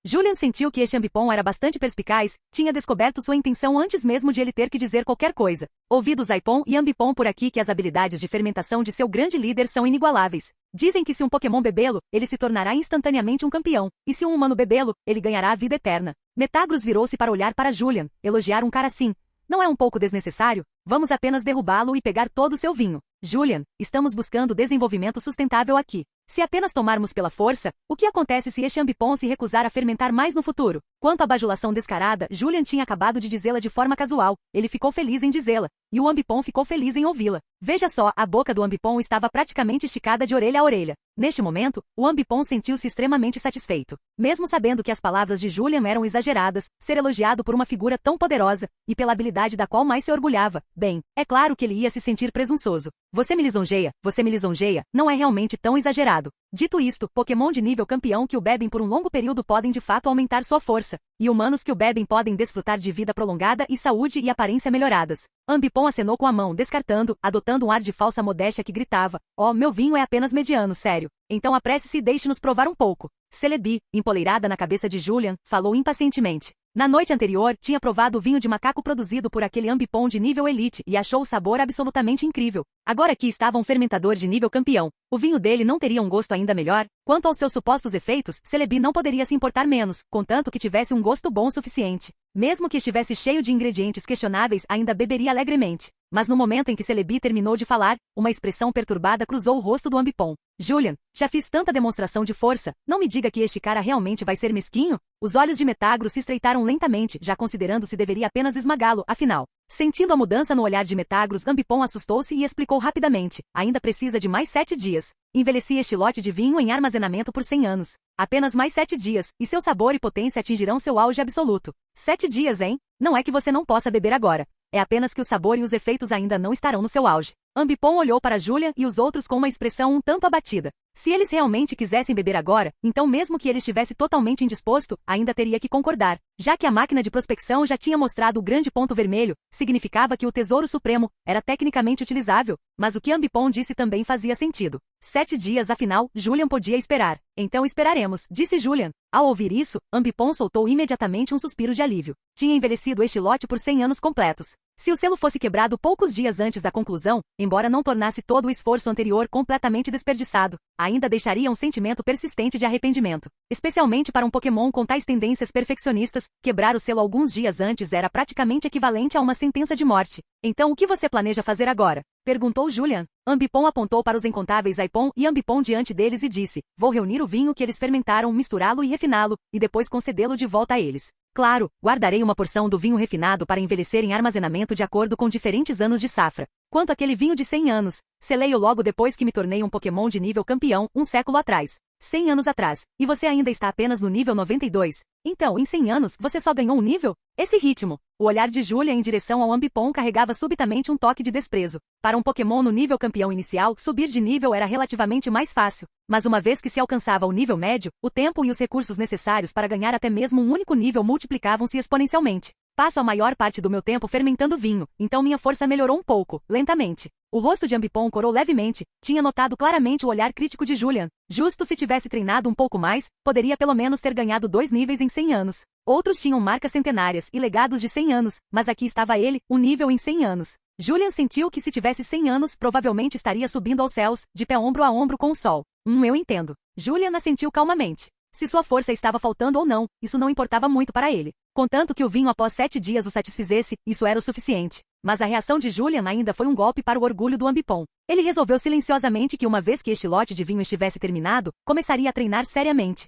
Julian sentiu que este Ambipom era bastante perspicaz, tinha descoberto sua intenção antes mesmo de ele ter que dizer qualquer coisa. Ouvi dos Aipom e Ambipom por aqui que as habilidades de fermentação de seu grande líder são inigualáveis. Dizem que se um Pokémon bebê-lo, ele se tornará instantaneamente um campeão, e se um humano bebê-lo, ele ganhará a vida eterna. Metagross virou-se para olhar para Julian. Elogiar um cara assim não é um pouco desnecessário? Vamos apenas derrubá-lo e pegar todo o seu vinho. Julian, estamos buscando desenvolvimento sustentável aqui. Se apenas tomarmos pela força, o que acontece se este Ambipom se recusar a fermentar mais no futuro? Quanto à bajulação descarada, Julian tinha acabado de dizê-la de forma casual. Ele ficou feliz em dizê-la, e o Ambipom ficou feliz em ouvi-la. Veja só, a boca do Ambipom estava praticamente esticada de orelha a orelha. Neste momento, o Ambipom sentiu-se extremamente satisfeito. Mesmo sabendo que as palavras de Julian eram exageradas, ser elogiado por uma figura tão poderosa, e pela habilidade da qual mais se orgulhava, bem, é claro que ele ia se sentir presunçoso. Você me lisonjeia, não é realmente tão exagerado. Dito isto, Pokémon de nível campeão que o bebem por um longo período podem de fato aumentar sua força, e humanos que o bebem podem desfrutar de vida prolongada e saúde e aparência melhoradas. Ambipom acenou com a mão, descartando, adotando um ar de falsa modéstia que gritava: "Oh, meu vinho é apenas mediano, sério. Então apresse-se e deixe-nos provar um pouco." Celebi, empoleirada na cabeça de Julian, falou impacientemente. Na noite anterior, tinha provado o vinho de macaco produzido por aquele Ambipom de nível elite e achou o sabor absolutamente incrível. Agora aqui estava um fermentador de nível campeão. O vinho dele não teria um gosto ainda melhor? Quanto aos seus supostos efeitos, Celebi não poderia se importar menos, contanto que tivesse um gosto bom o suficiente. Mesmo que estivesse cheio de ingredientes questionáveis, ainda beberia alegremente. Mas no momento em que Celebi terminou de falar, uma expressão perturbada cruzou o rosto do Ambipom. Julian, já fiz tanta demonstração de força, não me diga que este cara realmente vai ser mesquinho? Os olhos de Metagro se estreitaram lentamente, já considerando se deveria apenas esmagá-lo, afinal. Sentindo a mudança no olhar de Metagros, Ambipom assustou-se e explicou rapidamente. Ainda precisa de mais 7 dias. Envelheci este lote de vinho em armazenamento por 100 anos. Apenas mais 7 dias, e seu sabor e potência atingirão seu auge absoluto. 7 dias, hein? Não é que você não possa beber agora. É apenas que o sabor e os efeitos ainda não estarão no seu auge. Ambipom olhou para Julian e os outros com uma expressão um tanto abatida. Se eles realmente quisessem beber agora, então mesmo que ele estivesse totalmente indisposto, ainda teria que concordar. Já que a máquina de prospecção já tinha mostrado o grande ponto vermelho, significava que o Tesouro Supremo era tecnicamente utilizável, mas o que Ambipom disse também fazia sentido. 7 dias, afinal, Julian podia esperar. Então esperaremos, disse Julian. Ao ouvir isso, Ambipom soltou imediatamente um suspiro de alívio. Tinha envelhecido este lote por 100 anos completos. Se o selo fosse quebrado poucos dias antes da conclusão, embora não tornasse todo o esforço anterior completamente desperdiçado, ainda deixaria um sentimento persistente de arrependimento. Especialmente para um Pokémon com tais tendências perfeccionistas, quebrar o selo alguns dias antes era praticamente equivalente a uma sentença de morte. Então o que você planeja fazer agora? Perguntou Julian. Ambipom apontou para os incontáveis Aipom e Ambipom diante deles e disse, vou reunir o vinho que eles fermentaram, misturá-lo e refiná-lo, e depois concedê-lo de volta a eles. Claro, guardarei uma porção do vinho refinado para envelhecer em armazenamento de acordo com diferentes anos de safra. Quanto àquele vinho de 100 anos, selei-o logo depois que me tornei um Pokémon de nível campeão, um século atrás. 100 anos atrás, e você ainda está apenas no nível 92. Então, em 100 anos, você só ganhou um nível? Esse ritmo. O olhar de Julia em direção ao Ambipom carregava subitamente um toque de desprezo. Para um Pokémon no nível campeão inicial, subir de nível era relativamente mais fácil. Mas uma vez que se alcançava o nível médio, o tempo e os recursos necessários para ganhar até mesmo um único nível multiplicavam-se exponencialmente. Passo a maior parte do meu tempo fermentando vinho, então minha força melhorou um pouco, lentamente. O rosto de Ambipom corou levemente, tinha notado claramente o olhar crítico de Julian. Justo se tivesse treinado um pouco mais, poderia pelo menos ter ganhado 2 níveis em 100 anos. Outros tinham marcas centenárias e legados de 100 anos, mas aqui estava ele, um nível em 100 anos. Julian sentiu que se tivesse 100 anos, provavelmente estaria subindo aos céus, de pé ombro a ombro com o sol. Eu entendo. Julian assentiu calmamente. Se sua força estava faltando ou não, isso não importava muito para ele. Contanto que o vinho após 7 dias o satisfizesse, isso era o suficiente. Mas a reação de Julian ainda foi um golpe para o orgulho do Ambipom. Ele resolveu silenciosamente que uma vez que este lote de vinho estivesse terminado, começaria a treinar seriamente.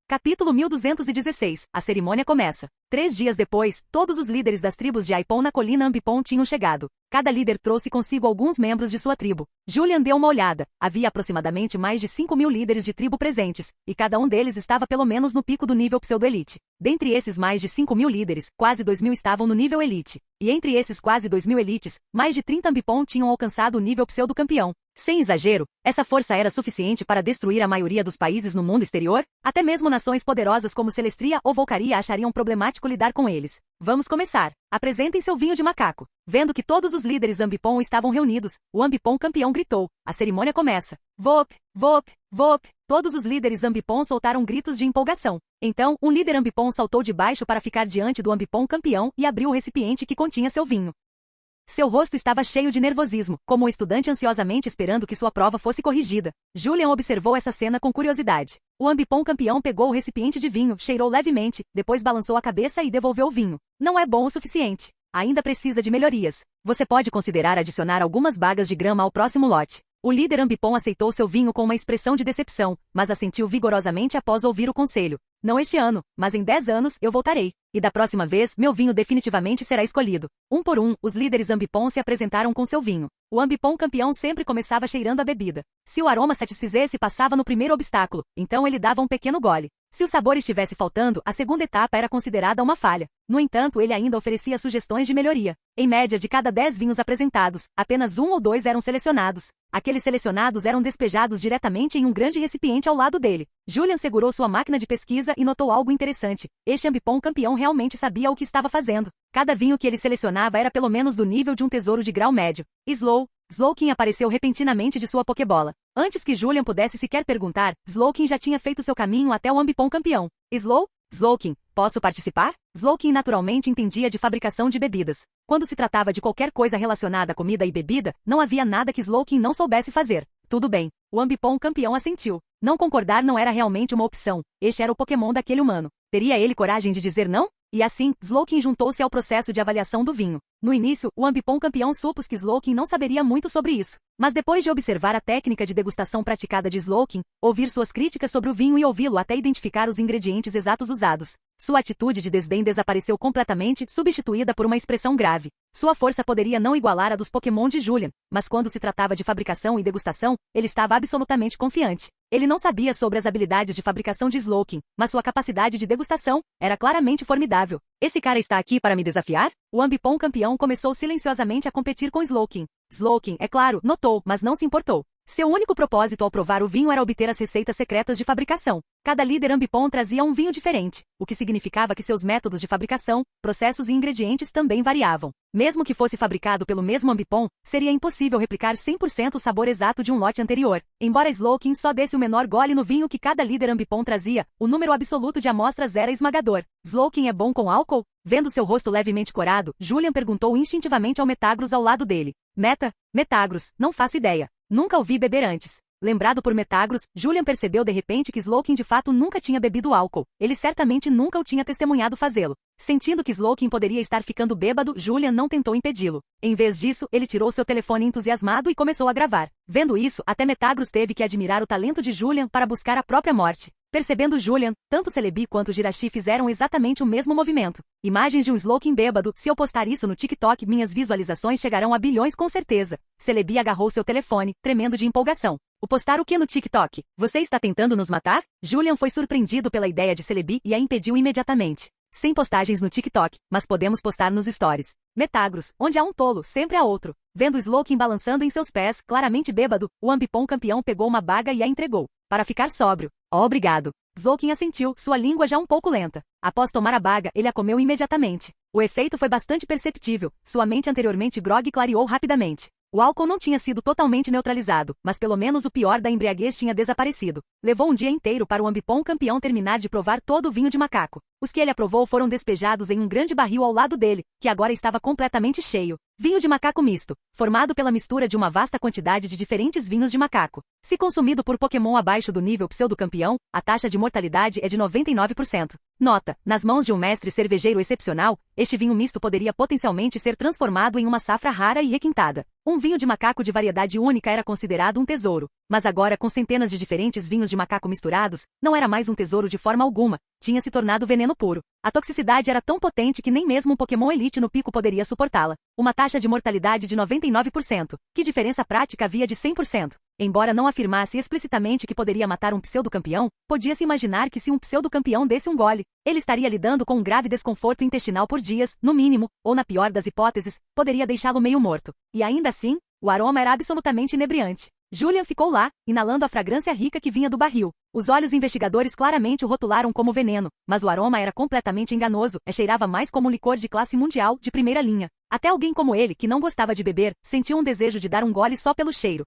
Capítulo 1216. A cerimônia começa. 3 dias depois, todos os líderes das tribos de Aipom na colina Ambipom tinham chegado. Cada líder trouxe consigo alguns membros de sua tribo. Julian deu uma olhada. Havia aproximadamente mais de 5.000 líderes de tribo presentes, e cada um deles estava pelo menos no pico do nível pseudo-elite. Dentre esses mais de 5.000 líderes, quase 2.000 estavam no nível elite. E entre esses quase 2.000 elites, mais de 30 Ambipom tinham alcançado o nível pseudo-campeão. Sem exagero, essa força era suficiente para destruir a maioria dos países no mundo exterior? Até mesmo nações poderosas como Celestria ou Volcaria achariam problemático lidar com eles. Vamos começar. Apresentem seu vinho de macaco. Vendo que todos os líderes Ambipom estavam reunidos, o Ambipom campeão gritou. A cerimônia começa. Vop, vop, vop. Todos os líderes Ambipom soltaram gritos de empolgação. Então, um líder Ambipom saltou de baixo para ficar diante do Ambipom campeão e abriu o recipiente que continha seu vinho. Seu rosto estava cheio de nervosismo, como um estudante ansiosamente esperando que sua prova fosse corrigida. Julian observou essa cena com curiosidade. O Ambipom campeão pegou o recipiente de vinho, cheirou levemente, depois balançou a cabeça e devolveu o vinho. Não é bom o suficiente. Ainda precisa de melhorias. Você pode considerar adicionar algumas bagas de grama ao próximo lote. O líder Ambipom aceitou seu vinho com uma expressão de decepção, mas assentiu vigorosamente após ouvir o conselho. Não este ano, mas em 10 anos eu voltarei. E da próxima vez, meu vinho definitivamente será escolhido. Um por um, os líderes Ambipom se apresentaram com seu vinho. O Ambipom campeão sempre começava cheirando a bebida. Se o aroma satisfizesse, passava no primeiro obstáculo, então ele dava um pequeno gole. Se o sabor estivesse faltando, a segunda etapa era considerada uma falha. No entanto, ele ainda oferecia sugestões de melhoria. Em média, de cada 10 vinhos apresentados, apenas 1 ou 2 eram selecionados. Aqueles selecionados eram despejados diretamente em um grande recipiente ao lado dele. Julian segurou sua máquina de pesquisa e notou algo interessante. Este Ambipom campeão realmente sabia o que estava fazendo. Cada vinho que ele selecionava era pelo menos do nível de um tesouro de grau médio. Slowking apareceu repentinamente de sua Pokébola. Antes que Julian pudesse sequer perguntar, Slowking já tinha feito seu caminho até o Ambipom campeão. Slowking, posso participar? Slowking naturalmente entendia de fabricação de bebidas. Quando se tratava de qualquer coisa relacionada a comida e bebida, não havia nada que Slowking não soubesse fazer. Tudo bem. O Ambipom campeão assentiu. Não concordar não era realmente uma opção. Este era o Pokémon daquele humano. Teria ele coragem de dizer não? E assim, Slowking juntou-se ao processo de avaliação do vinho. No início, o Ambipom campeão supôs que Slowking não saberia muito sobre isso. Mas depois de observar a técnica de degustação praticada de Slowking, ouvir suas críticas sobre o vinho e ouvi-lo até identificar os ingredientes exatos usados, sua atitude de desdém desapareceu completamente, substituída por uma expressão grave. Sua força poderia não igualar a dos Pokémon de Julian, mas quando se tratava de fabricação e degustação, ele estava absolutamente confiante. Ele não sabia sobre as habilidades de fabricação de Slowking, mas sua capacidade de degustação era claramente formidável. Esse cara está aqui para me desafiar? O Ambipom campeão começou silenciosamente a competir com Slowking. Slowking, é claro, notou, mas não se importou. Seu único propósito ao provar o vinho era obter as receitas secretas de fabricação. Cada líder Ambipom trazia um vinho diferente, o que significava que seus métodos de fabricação, processos e ingredientes também variavam. Mesmo que fosse fabricado pelo mesmo Ambipom, seria impossível replicar 100% o sabor exato de um lote anterior. Embora Slowking só desse o menor gole no vinho que cada líder Ambipom trazia, o número absoluto de amostras era esmagador. Slowking é bom com álcool? Vendo seu rosto levemente corado, Julian perguntou instintivamente ao Metagross ao lado dele. Metagross, não faço ideia. Nunca o vi beber antes. Lembrado por Metagross, Julian percebeu de repente que Slowking de fato nunca tinha bebido álcool. Ele certamente nunca o tinha testemunhado fazê-lo. Sentindo que Slowking poderia estar ficando bêbado, Julian não tentou impedi-lo. Em vez disso, ele tirou seu telefone entusiasmado e começou a gravar. Vendo isso, até Metagross teve que admirar o talento de Julian para buscar a própria morte. Percebendo Julian, tanto Celebi quanto Jirachi fizeram exatamente o mesmo movimento. Imagens de um Slowking bêbado, se eu postar isso no TikTok, minhas visualizações chegarão a bilhões com certeza. Celebi agarrou seu telefone, tremendo de empolgação. O postar o que no TikTok? Você está tentando nos matar? Julian foi surpreendido pela ideia de Celebi e a impediu imediatamente. Sem postagens no TikTok, mas podemos postar nos stories. Metagross, onde há um tolo, sempre há outro. Vendo Slowking balançando em seus pés, claramente bêbado, o Ambipom campeão pegou uma baga e a entregou. Para ficar sóbrio. Obrigado. Slowking assentiu, sua língua já um pouco lenta. Após tomar a baga, ele a comeu imediatamente. O efeito foi bastante perceptível, sua mente anteriormente grogue clareou rapidamente. O álcool não tinha sido totalmente neutralizado, mas pelo menos o pior da embriaguez tinha desaparecido. Levou um dia inteiro para o Ambipom campeão terminar de provar todo o vinho de macaco. Os que ele aprovou foram despejados em um grande barril ao lado dele, que agora estava completamente cheio. Vinho de macaco misto, formado pela mistura de uma vasta quantidade de diferentes vinhos de macaco. Se consumido por Pokémon abaixo do nível pseudo-campeão, a taxa de mortalidade é de 99%. Nota, nas mãos de um mestre cervejeiro excepcional, este vinho misto poderia potencialmente ser transformado em uma safra rara e requintada. Um vinho de macaco de variedade única era considerado um tesouro. Mas agora, com centenas de diferentes vinhos de macaco misturados, não era mais um tesouro de forma alguma, tinha se tornado veneno puro. A toxicidade era tão potente que nem mesmo um Pokémon Elite no pico poderia suportá-la. Uma taxa de mortalidade de 99%. Que diferença prática havia de 100%? Embora não afirmasse explicitamente que poderia matar um pseudo-campeão, podia-se imaginar que se um pseudo-campeão desse um gole, ele estaria lidando com um grave desconforto intestinal por dias, no mínimo, ou na pior das hipóteses, poderia deixá-lo meio morto. E ainda assim, o aroma era absolutamente inebriante. Julian ficou lá, inalando a fragrância rica que vinha do barril. Os olhos investigadores claramente o rotularam como veneno, mas o aroma era completamente enganoso, cheirava mais como um licor de classe mundial, de primeira linha. Até alguém como ele, que não gostava de beber, sentiu um desejo de dar um gole só pelo cheiro.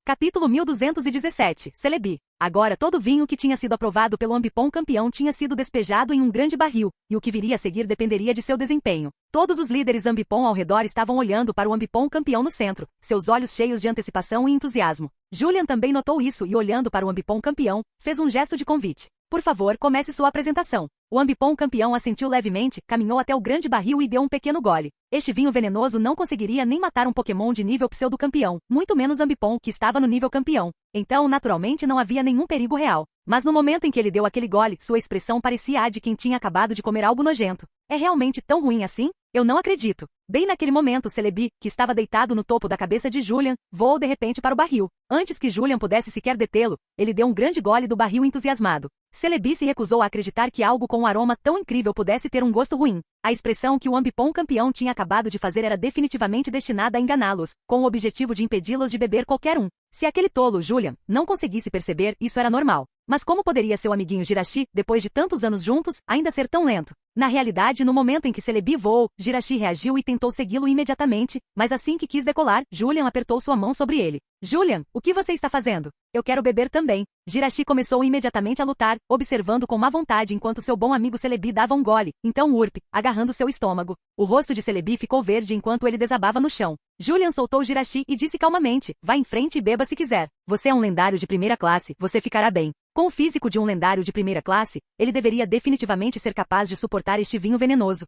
Capítulo 1217, Celebi. Agora todo vinho que tinha sido aprovado pelo Ambipom campeão tinha sido despejado em um grande barril, e o que viria a seguir dependeria de seu desempenho. Todos os líderes Ambipom ao redor estavam olhando para o Ambipom campeão no centro, seus olhos cheios de antecipação e entusiasmo. Julian também notou isso e, olhando para o Ambipom campeão, fez um gesto de convite. Por favor, comece sua apresentação. O Ambipom campeão assentiu levemente, caminhou até o grande barril e deu um pequeno gole. Este vinho venenoso não conseguiria nem matar um Pokémon de nível pseudo-campeão, muito menos Ambipom, que estava no nível campeão. Então, naturalmente, não havia nenhum perigo real. Mas no momento em que ele deu aquele gole, sua expressão parecia a de quem tinha acabado de comer algo nojento. É realmente tão ruim assim? Eu não acredito. Bem naquele momento, Celebi, que estava deitado no topo da cabeça de Julian, voou de repente para o barril. Antes que Julian pudesse sequer detê-lo, ele deu um grande gole do barril entusiasmado. Celebi se recusou a acreditar que algo com um aroma tão incrível pudesse ter um gosto ruim. A expressão que o Ambipom campeão tinha acabado de fazer era definitivamente destinada a enganá-los, com o objetivo de impedi-los de beber qualquer um. Se aquele tolo, Julian, não conseguisse perceber, isso era normal. Mas como poderia seu amiguinho Jirachi, depois de tantos anos juntos, ainda ser tão lento? Na realidade, no momento em que Celebi voou, Jirachi reagiu e tentou segui-lo imediatamente, mas assim que quis decolar, Julian apertou sua mão sobre ele. Julian, o que você está fazendo? Eu quero beber também. Jirachi começou imediatamente a lutar, observando com má vontade enquanto seu bom amigo Celebi dava um gole, então Urp, agarrando seu estômago. O rosto de Celebi ficou verde enquanto ele desabava no chão. Julian soltou Jirachi e disse calmamente, vá em frente e beba se quiser. Você é um lendário de primeira classe, você ficará bem. Com o físico de um lendário de primeira classe, ele deveria definitivamente ser capaz de suportar este vinho venenoso.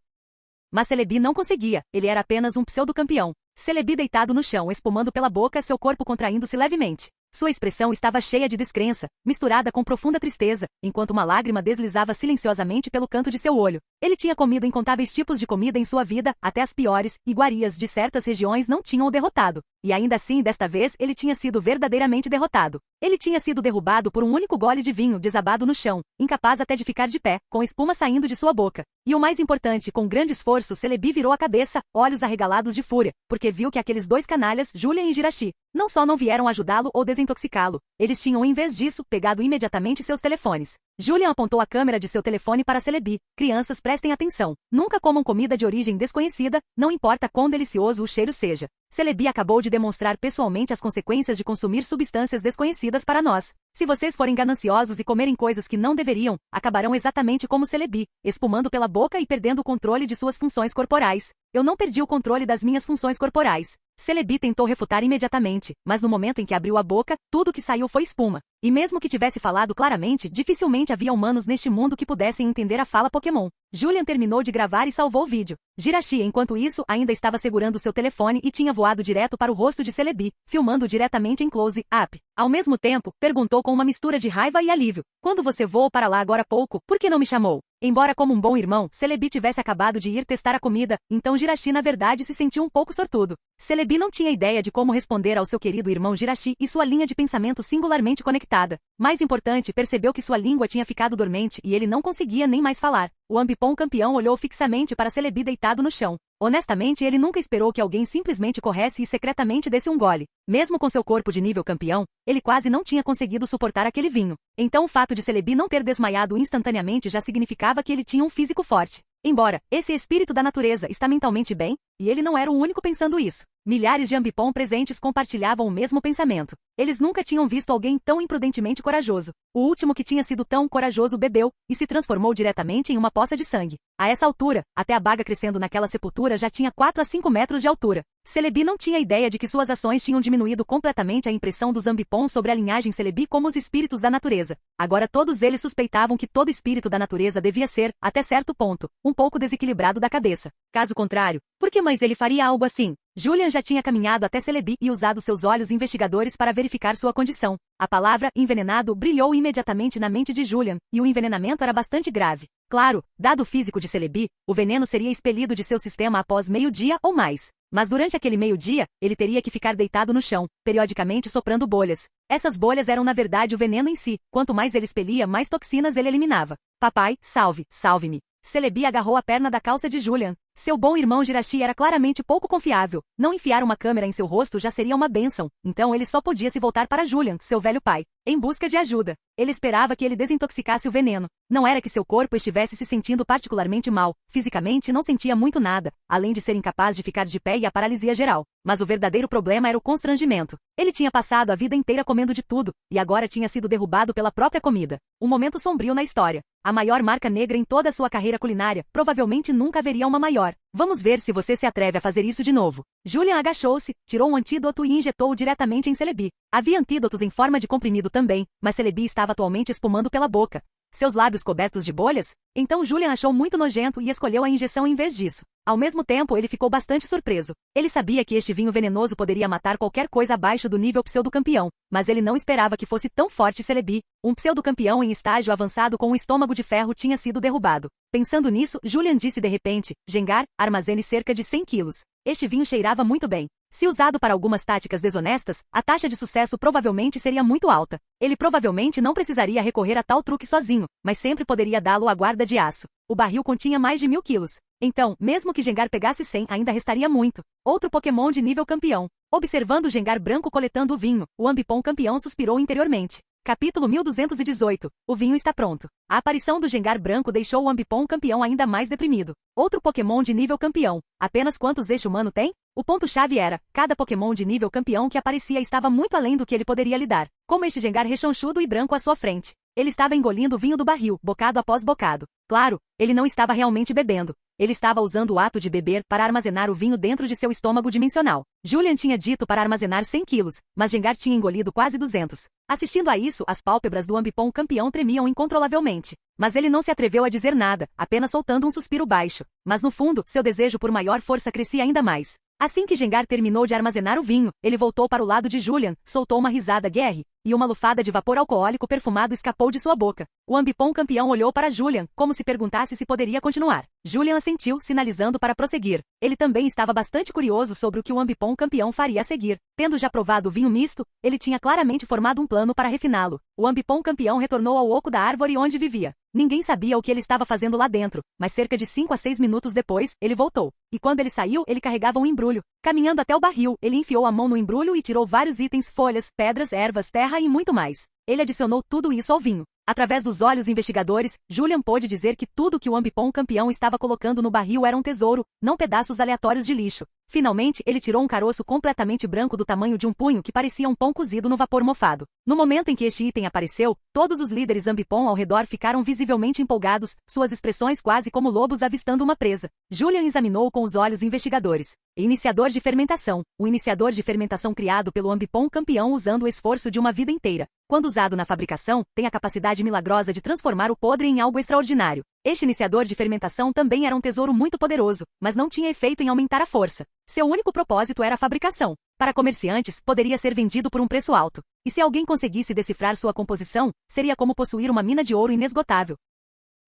Mas Celebi não conseguia, ele era apenas um pseudo-campeão. Celebi deitado no chão, espumando pela boca, seu corpo contraindo-se levemente. Sua expressão estava cheia de descrença, misturada com profunda tristeza, enquanto uma lágrima deslizava silenciosamente pelo canto de seu olho. Ele tinha comido incontáveis tipos de comida em sua vida, até as piores, iguarias de certas regiões não tinham o derrotado. E ainda assim, desta vez, ele tinha sido verdadeiramente derrotado. Ele tinha sido derrubado por um único gole de vinho desabado no chão, incapaz até de ficar de pé, com espuma saindo de sua boca. E o mais importante, com grande esforço, Celebi virou a cabeça, olhos arregalados de fúria, porque viu que aqueles dois canalhas, Julian e Jirachi, não só não vieram ajudá-lo ou desintoxicá-lo, eles tinham em vez disso, pegado imediatamente seus telefones. Julian apontou a câmera de seu telefone para Celebi. Crianças, prestem atenção. Nunca comam comida de origem desconhecida, não importa quão delicioso o cheiro seja. Celebi acabou de demonstrar pessoalmente as consequências de consumir substâncias desconhecidas para nós. Se vocês forem gananciosos e comerem coisas que não deveriam, acabarão exatamente como Celebi, espumando pela boca e perdendo o controle de suas funções corporais. Eu não perdi o controle das minhas funções corporais. Celebi tentou refutar imediatamente, mas no momento em que abriu a boca, tudo que saiu foi espuma. E mesmo que tivesse falado claramente, dificilmente havia humanos neste mundo que pudessem entender a fala Pokémon. Julian terminou de gravar e salvou o vídeo. Jirachi, enquanto isso, ainda estava segurando seu telefone e tinha voado direto para o rosto de Celebi, filmando diretamente em close-up. Ao mesmo tempo, perguntou com uma mistura de raiva e alívio. Quando você voou para lá agora há pouco, por que não me chamou? Embora como um bom irmão, Celebi tivesse acabado de ir testar a comida, então Jirachi na verdade se sentiu um pouco sortudo. Celebi não tinha ideia de como responder ao seu querido irmão Jirachi e sua linha de pensamento singularmente conectada. Mais importante, percebeu que sua língua tinha ficado dormente e ele não conseguia nem mais falar. O Ambipom campeão olhou fixamente para Celebi deitado no chão. Honestamente, ele nunca esperou que alguém simplesmente corresse e secretamente desse um gole. Mesmo com seu corpo de nível campeão, ele quase não tinha conseguido suportar aquele vinho. Então o fato de Celebi não ter desmaiado instantaneamente já significava que ele tinha um físico forte. Embora esse espírito da natureza está mentalmente bem, e ele não era o único pensando isso. Milhares de Ambipom presentes compartilhavam o mesmo pensamento. Eles nunca tinham visto alguém tão imprudentemente corajoso. O último que tinha sido tão corajoso bebeu, e se transformou diretamente em uma poça de sangue. A essa altura, até a baga crescendo naquela sepultura já tinha 4 a 5 metros de altura. Celebi não tinha ideia de que suas ações tinham diminuído completamente a impressão dos Ambipom sobre a linhagem Celebi como os espíritos da natureza. Agora todos eles suspeitavam que todo espírito da natureza devia ser, até certo ponto, um pouco desequilibrado da cabeça. Caso contrário, por que mais ele faria algo assim? Julian já tinha caminhado até Celebi e usado seus olhos investigadores para verificar sua condição. A palavra envenenado brilhou imediatamente na mente de Julian, e o envenenamento era bastante grave. Claro, dado o físico de Celebi, o veneno seria expelido de seu sistema após meio-dia ou mais. Mas durante aquele meio-dia, ele teria que ficar deitado no chão, periodicamente soprando bolhas. Essas bolhas eram na verdade o veneno em si. Quanto mais ele expelia, mais toxinas ele eliminava. Papai, salve-me. Celebi agarrou a perna da calça de Julian. Seu bom irmão Jirachi era claramente pouco confiável. Não enfiar uma câmera em seu rosto já seria uma bênção. Então ele só podia se voltar para Julian, seu velho pai, em busca de ajuda. Ele esperava que ele desintoxicasse o veneno. Não era que seu corpo estivesse se sentindo particularmente mal. Fisicamente não sentia muito nada, além de ser incapaz de ficar de pé e a paralisia geral. Mas o verdadeiro problema era o constrangimento. Ele tinha passado a vida inteira comendo de tudo, e agora tinha sido derrubado pela própria comida. Um momento sombrio na história. A maior marca negra em toda a sua carreira culinária, provavelmente nunca haveria uma maior. Vamos ver se você se atreve a fazer isso de novo. Julian agachou-se, tirou um antídoto e injetou-o diretamente em Celebi. Havia antídotos em forma de comprimido também, mas Celebi estava atualmente espumando pela boca. Seus lábios cobertos de bolhas? Então Julian achou muito nojento e escolheu a injeção em vez disso. Ao mesmo tempo, ele ficou bastante surpreso. Ele sabia que este vinho venenoso poderia matar qualquer coisa abaixo do nível pseudo-campeão, mas ele não esperava que fosse tão forte. Celebi, um pseudo-campeão em estágio avançado com um estômago de ferro, tinha sido derrubado. Pensando nisso, Julian disse de repente, Gengar, armazene cerca de 100 quilos. Este vinho cheirava muito bem. Se usado para algumas táticas desonestas, a taxa de sucesso provavelmente seria muito alta. Ele provavelmente não precisaria recorrer a tal truque sozinho, mas sempre poderia dá-lo à guarda de aço. O barril continha mais de 1000 quilos. Então, mesmo que Gengar pegasse 100, ainda restaria muito. Outro Pokémon de nível campeão. Observando Gengar branco coletando o vinho, o Ambipom campeão suspirou interiormente. Capítulo 1218. O vinho está pronto. A aparição do Gengar branco deixou o Ambipom campeão ainda mais deprimido. Outro Pokémon de nível campeão. Apenas quantos eixo humano tem? O ponto-chave era, cada Pokémon de nível campeão que aparecia estava muito além do que ele poderia lidar. Como este Gengar rechonchudo e branco à sua frente. Ele estava engolindo o vinho do barril, bocado após bocado. Claro, ele não estava realmente bebendo. Ele estava usando o ato de beber para armazenar o vinho dentro de seu estômago dimensional. Julian tinha dito para armazenar 100 quilos, mas Gengar tinha engolido quase 200. Assistindo a isso, as pálpebras do Ambipom campeão tremiam incontrolavelmente. Mas ele não se atreveu a dizer nada, apenas soltando um suspiro baixo. Mas no fundo, seu desejo por maior força crescia ainda mais. Assim que Gengar terminou de armazenar o vinho, ele voltou para o lado de Julian, soltou uma risada guerre, e uma lufada de vapor alcoólico perfumado escapou de sua boca. O Ambipom campeão olhou para Julian, como se perguntasse se poderia continuar. Julian assentiu, sinalizando para prosseguir. Ele também estava bastante curioso sobre o que o Ambipom campeão faria a seguir. Tendo já provado o vinho misto, ele tinha claramente formado um plano para refiná-lo. O Ambipom campeão retornou ao oco da árvore onde vivia. Ninguém sabia o que ele estava fazendo lá dentro, mas cerca de 5 a 6 minutos depois, ele voltou. E quando ele saiu, ele carregava um embrulho. Caminhando até o barril, ele enfiou a mão no embrulho e tirou vários itens, folhas, pedras, ervas, terra e muito mais. Ele adicionou tudo isso ao vinho. Através dos olhos investigadores, Julian pôde dizer que tudo que o Ambipom campeão estava colocando no barril era um tesouro, não pedaços aleatórios de lixo. Finalmente, ele tirou um caroço completamente branco do tamanho de um punho que parecia um pão cozido no vapor mofado. No momento em que este item apareceu, todos os líderes Ambipom ao redor ficaram visivelmente empolgados, suas expressões quase como lobos avistando uma presa. Julian examinou com os olhos investigadores. Iniciador de fermentação. O iniciador de fermentação criado pelo Ambipom campeão usando o esforço de uma vida inteira. Quando usado na fabricação, tem a capacidade milagrosa de transformar o podre em algo extraordinário. Este iniciador de fermentação também era um tesouro muito poderoso, mas não tinha efeito em aumentar a força. Seu único propósito era a fabricação. Para comerciantes, poderia ser vendido por um preço alto. E se alguém conseguisse decifrar sua composição, seria como possuir uma mina de ouro inesgotável.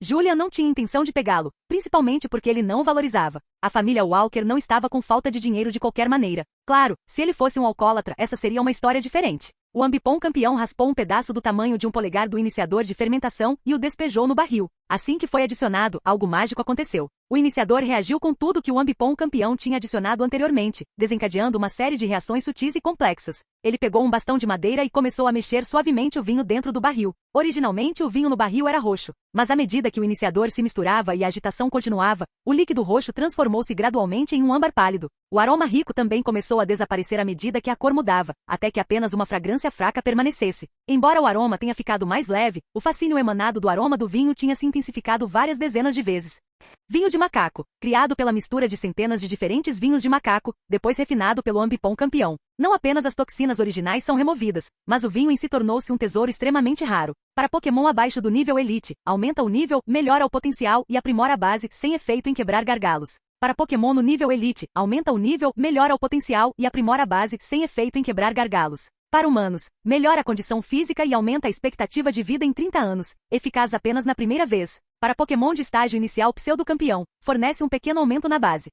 Julian não tinha intenção de pegá-lo, principalmente porque ele não o valorizava. A família Walker não estava com falta de dinheiro de qualquer maneira. Claro, se ele fosse um alcoólatra, essa seria uma história diferente. O Ambipom campeão raspou um pedaço do tamanho de um polegar do iniciador de fermentação e o despejou no barril. Assim que foi adicionado, algo mágico aconteceu. O iniciador reagiu com tudo que o Ambipom campeão tinha adicionado anteriormente, desencadeando uma série de reações sutis e complexas. Ele pegou um bastão de madeira e começou a mexer suavemente o vinho dentro do barril. Originalmente o vinho no barril era roxo, mas à medida que o iniciador se misturava e a agitação continuava, o líquido roxo transformou-se gradualmente em um âmbar pálido. O aroma rico também começou a desaparecer à medida que a cor mudava, até que apenas uma fragrância fraca permanecesse. Embora o aroma tenha ficado mais leve, o fascínio emanado do aroma do vinho tinha se intensificado várias dezenas de vezes. Vinho de macaco, criado pela mistura de centenas de diferentes vinhos de macaco, depois refinado pelo Ambipom campeão. Não apenas as toxinas originais são removidas, mas o vinho em si tornou-se um tesouro extremamente raro. Para Pokémon abaixo do nível Elite, aumenta o nível, melhora o potencial e aprimora a base, sem efeito em quebrar gargalos. Para Pokémon no nível Elite, aumenta o nível, melhora o potencial e aprimora a base, sem efeito em quebrar gargalos. Para humanos, melhora a condição física e aumenta a expectativa de vida em 30 anos, eficaz apenas na primeira vez. Para Pokémon de estágio inicial pseudo-campeão, fornece um pequeno aumento na base.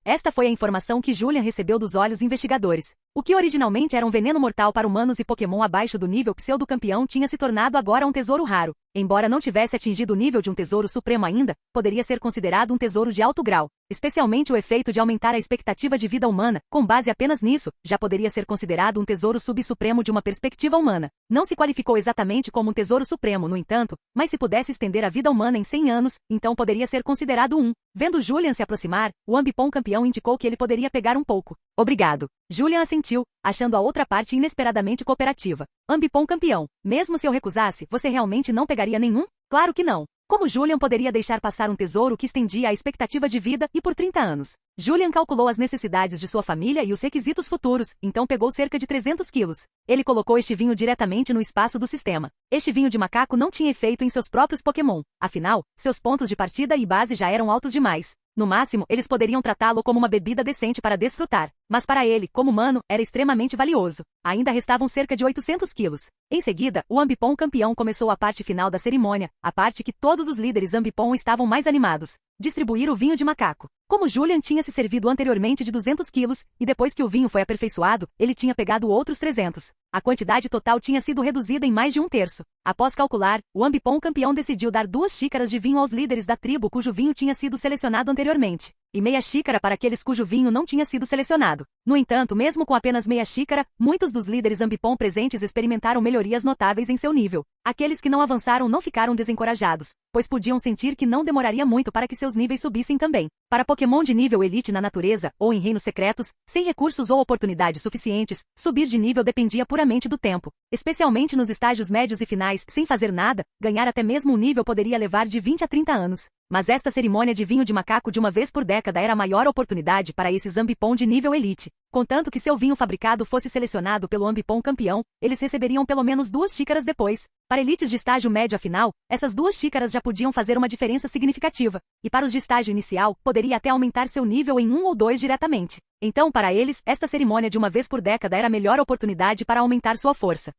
Esta foi a informação que Julian recebeu dos olhos investigadores. O que originalmente era um veneno mortal para humanos e Pokémon abaixo do nível pseudo-campeão tinha se tornado agora um tesouro raro. Embora não tivesse atingido o nível de um tesouro supremo ainda, poderia ser considerado um tesouro de alto grau. Especialmente o efeito de aumentar a expectativa de vida humana, com base apenas nisso, já poderia ser considerado um tesouro subsupremo de uma perspectiva humana. Não se qualificou exatamente como um tesouro supremo, no entanto, mas se pudesse estender a vida humana em 100 anos, então poderia ser considerado um. Vendo Julian se aproximar, o Ambipom campeão indicou que ele poderia pegar um pouco. Obrigado. Julian assentiu, achando a outra parte inesperadamente cooperativa. Ambipom campeão, mesmo se eu recusasse, você realmente não pegaria nenhum? Claro que não. Como Julian poderia deixar passar um tesouro que estendia a expectativa de vida e por 30 anos? Julian calculou as necessidades de sua família e os requisitos futuros, então pegou cerca de 300 quilos. Ele colocou este vinho diretamente no espaço do sistema. Este vinho de macaco não tinha efeito em seus próprios Pokémon. Afinal, seus pontos de partida e base já eram altos demais. No máximo, eles poderiam tratá-lo como uma bebida decente para desfrutar. Mas para ele, como humano, era extremamente valioso. Ainda restavam cerca de 800 quilos. Em seguida, o Ambipom campeão começou a parte final da cerimônia, a parte que todos os líderes Ambipom estavam mais animados. Distribuir o vinho de macaco. Como Julian tinha se servido anteriormente de 200 quilos, e depois que o vinho foi aperfeiçoado, ele tinha pegado outros 300. A quantidade total tinha sido reduzida em mais de 1/3. Após calcular, o Ambipom campeão decidiu dar 2 xícaras de vinho aos líderes da tribo cujo vinho tinha sido selecionado anteriormente, e meia xícara para aqueles cujo vinho não tinha sido selecionado. avançado. No entanto, mesmo com apenas meia xícara, muitos dos líderes Ambipom presentes experimentaram melhorias notáveis em seu nível. Aqueles que não avançaram não ficaram desencorajados, pois podiam sentir que não demoraria muito para que seus níveis subissem também. Para Pokémon de nível Elite na natureza, ou em reinos secretos, sem recursos ou oportunidades suficientes, subir de nível dependia puramente do tempo. Especialmente nos estágios médios e finais, sem fazer nada, ganhar até mesmo um nível poderia levar de 20 a 30 anos. Mas esta cerimônia de vinho de macaco de uma vez por década era a maior oportunidade para esses Ambipom de nível Elite. Contanto que seu vinho fabricado fosse selecionado pelo Ambipom campeão, eles receberiam pelo menos 2 xícaras depois. Para elites de estágio médio afinal, essas 2 xícaras já podiam fazer uma diferença significativa. E para os de estágio inicial, poderia até aumentar seu nível em 1 ou 2 diretamente. Então, para eles, esta cerimônia de uma vez por década era a melhor oportunidade para aumentar sua força.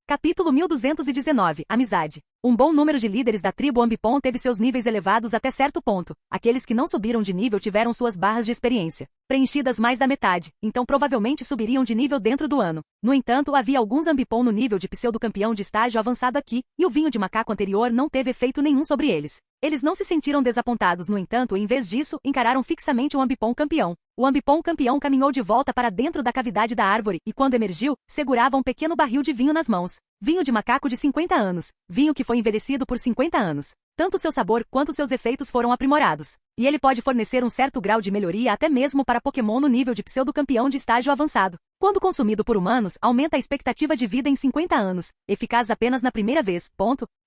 Capítulo 1219 Amizade. Um bom número de líderes da tribo Ambipom teve seus níveis elevados até certo ponto. Aqueles que não subiram de nível tiveram suas barras de experiência preenchidas mais da metade, então provavelmente subiriam de nível dentro do ano. No entanto, havia alguns Ambipom no nível de pseudo-campeão de estágio avançado aqui, e o vinho de macaco anterior não teve efeito nenhum sobre eles. Eles não se sentiram desapontados, no entanto, e em vez disso, encararam fixamente o Ambipom campeão. O Ambipom campeão caminhou de volta para dentro da cavidade da árvore e, quando emergiu, segurava um pequeno barril de vinho nas mãos. Vinho de macaco de 50 anos. Vinho que foi envelhecido por 50 anos. Tanto seu sabor quanto seus efeitos foram aprimorados. E ele pode fornecer um certo grau de melhoria até mesmo para Pokémon no nível de pseudo-campeão de estágio avançado. Quando consumido por humanos, aumenta a expectativa de vida em 50 anos, eficaz apenas na primeira vez.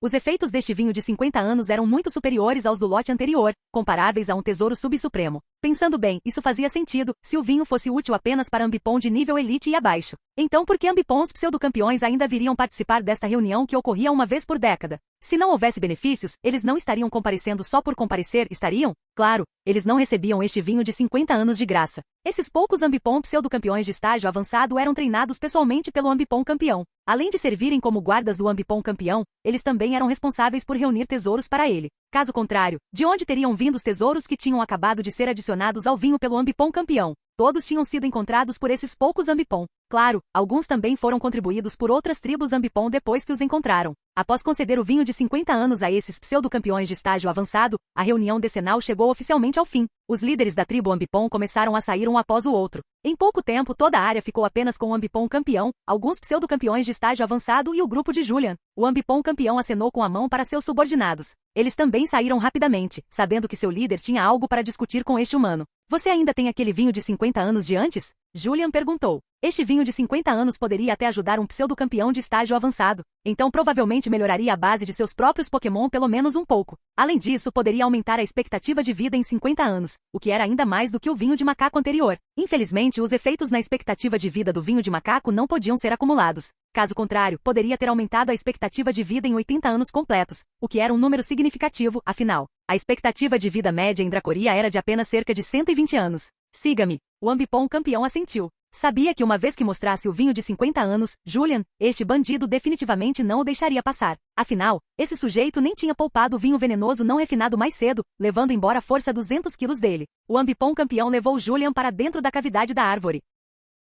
Os efeitos deste vinho de 50 anos eram muito superiores aos do lote anterior, comparáveis a um tesouro subsupremo. Pensando bem, isso fazia sentido, se o vinho fosse útil apenas para Ambipom de nível Elite e abaixo. Então por que Ambipoms pseudo-campeões ainda viriam participar desta reunião que ocorria uma vez por década? Se não houvesse benefícios, eles não estariam comparecendo só por comparecer, estariam? Claro, eles não recebiam este vinho de 50 anos de graça. Esses poucos Ambipom pseudo-campeões de estágio avançado eram treinados pessoalmente pelo Ambipom campeão. Além de servirem como guardas do Ambipom campeão, eles também eram responsáveis por reunir tesouros para ele. Caso contrário, de onde teriam vindo os tesouros que tinham acabado de ser adicionados ao vinho pelo Ambipom campeão? Todos tinham sido encontrados por esses poucos Ambipom. Claro, alguns também foram contribuídos por outras tribos Ambipom depois que os encontraram. Após conceder o vinho de 50 anos a esses pseudo-campeões de estágio avançado, a reunião decenal chegou oficialmente ao fim. Os líderes da tribo Ambipom começaram a sair um após o outro. Em pouco tempo, toda a área ficou apenas com o Ambipom campeão, alguns pseudo-campeões de estágio avançado e o grupo de Julian. O Ambipom campeão acenou com a mão para seus subordinados. Eles também saíram rapidamente, sabendo que seu líder tinha algo para discutir com este humano. Você ainda tem aquele vinho de 50 anos de antes? Julian perguntou. Este vinho de 50 anos poderia até ajudar um pseudo-campeão de estágio avançado, então provavelmente melhoraria a base de seus próprios Pokémon pelo menos um pouco. Além disso, poderia aumentar a expectativa de vida em 50 anos, o que era ainda mais do que o vinho de macaco anterior. Infelizmente, os efeitos na expectativa de vida do vinho de macaco não podiam ser acumulados. Caso contrário, poderia ter aumentado a expectativa de vida em 80 anos completos, o que era um número significativo, afinal. A expectativa de vida média em Dracoria era de apenas cerca de 120 anos. Siga-me. O Ambipom campeão assentiu. Sabia que uma vez que mostrasse o vinho de 50 anos, Julian, este bandido definitivamente não o deixaria passar. Afinal, esse sujeito nem tinha poupado o vinho venenoso não refinado mais cedo, levando embora a força 200 quilos dele. O Ambipom campeão levou Julian para dentro da cavidade da árvore.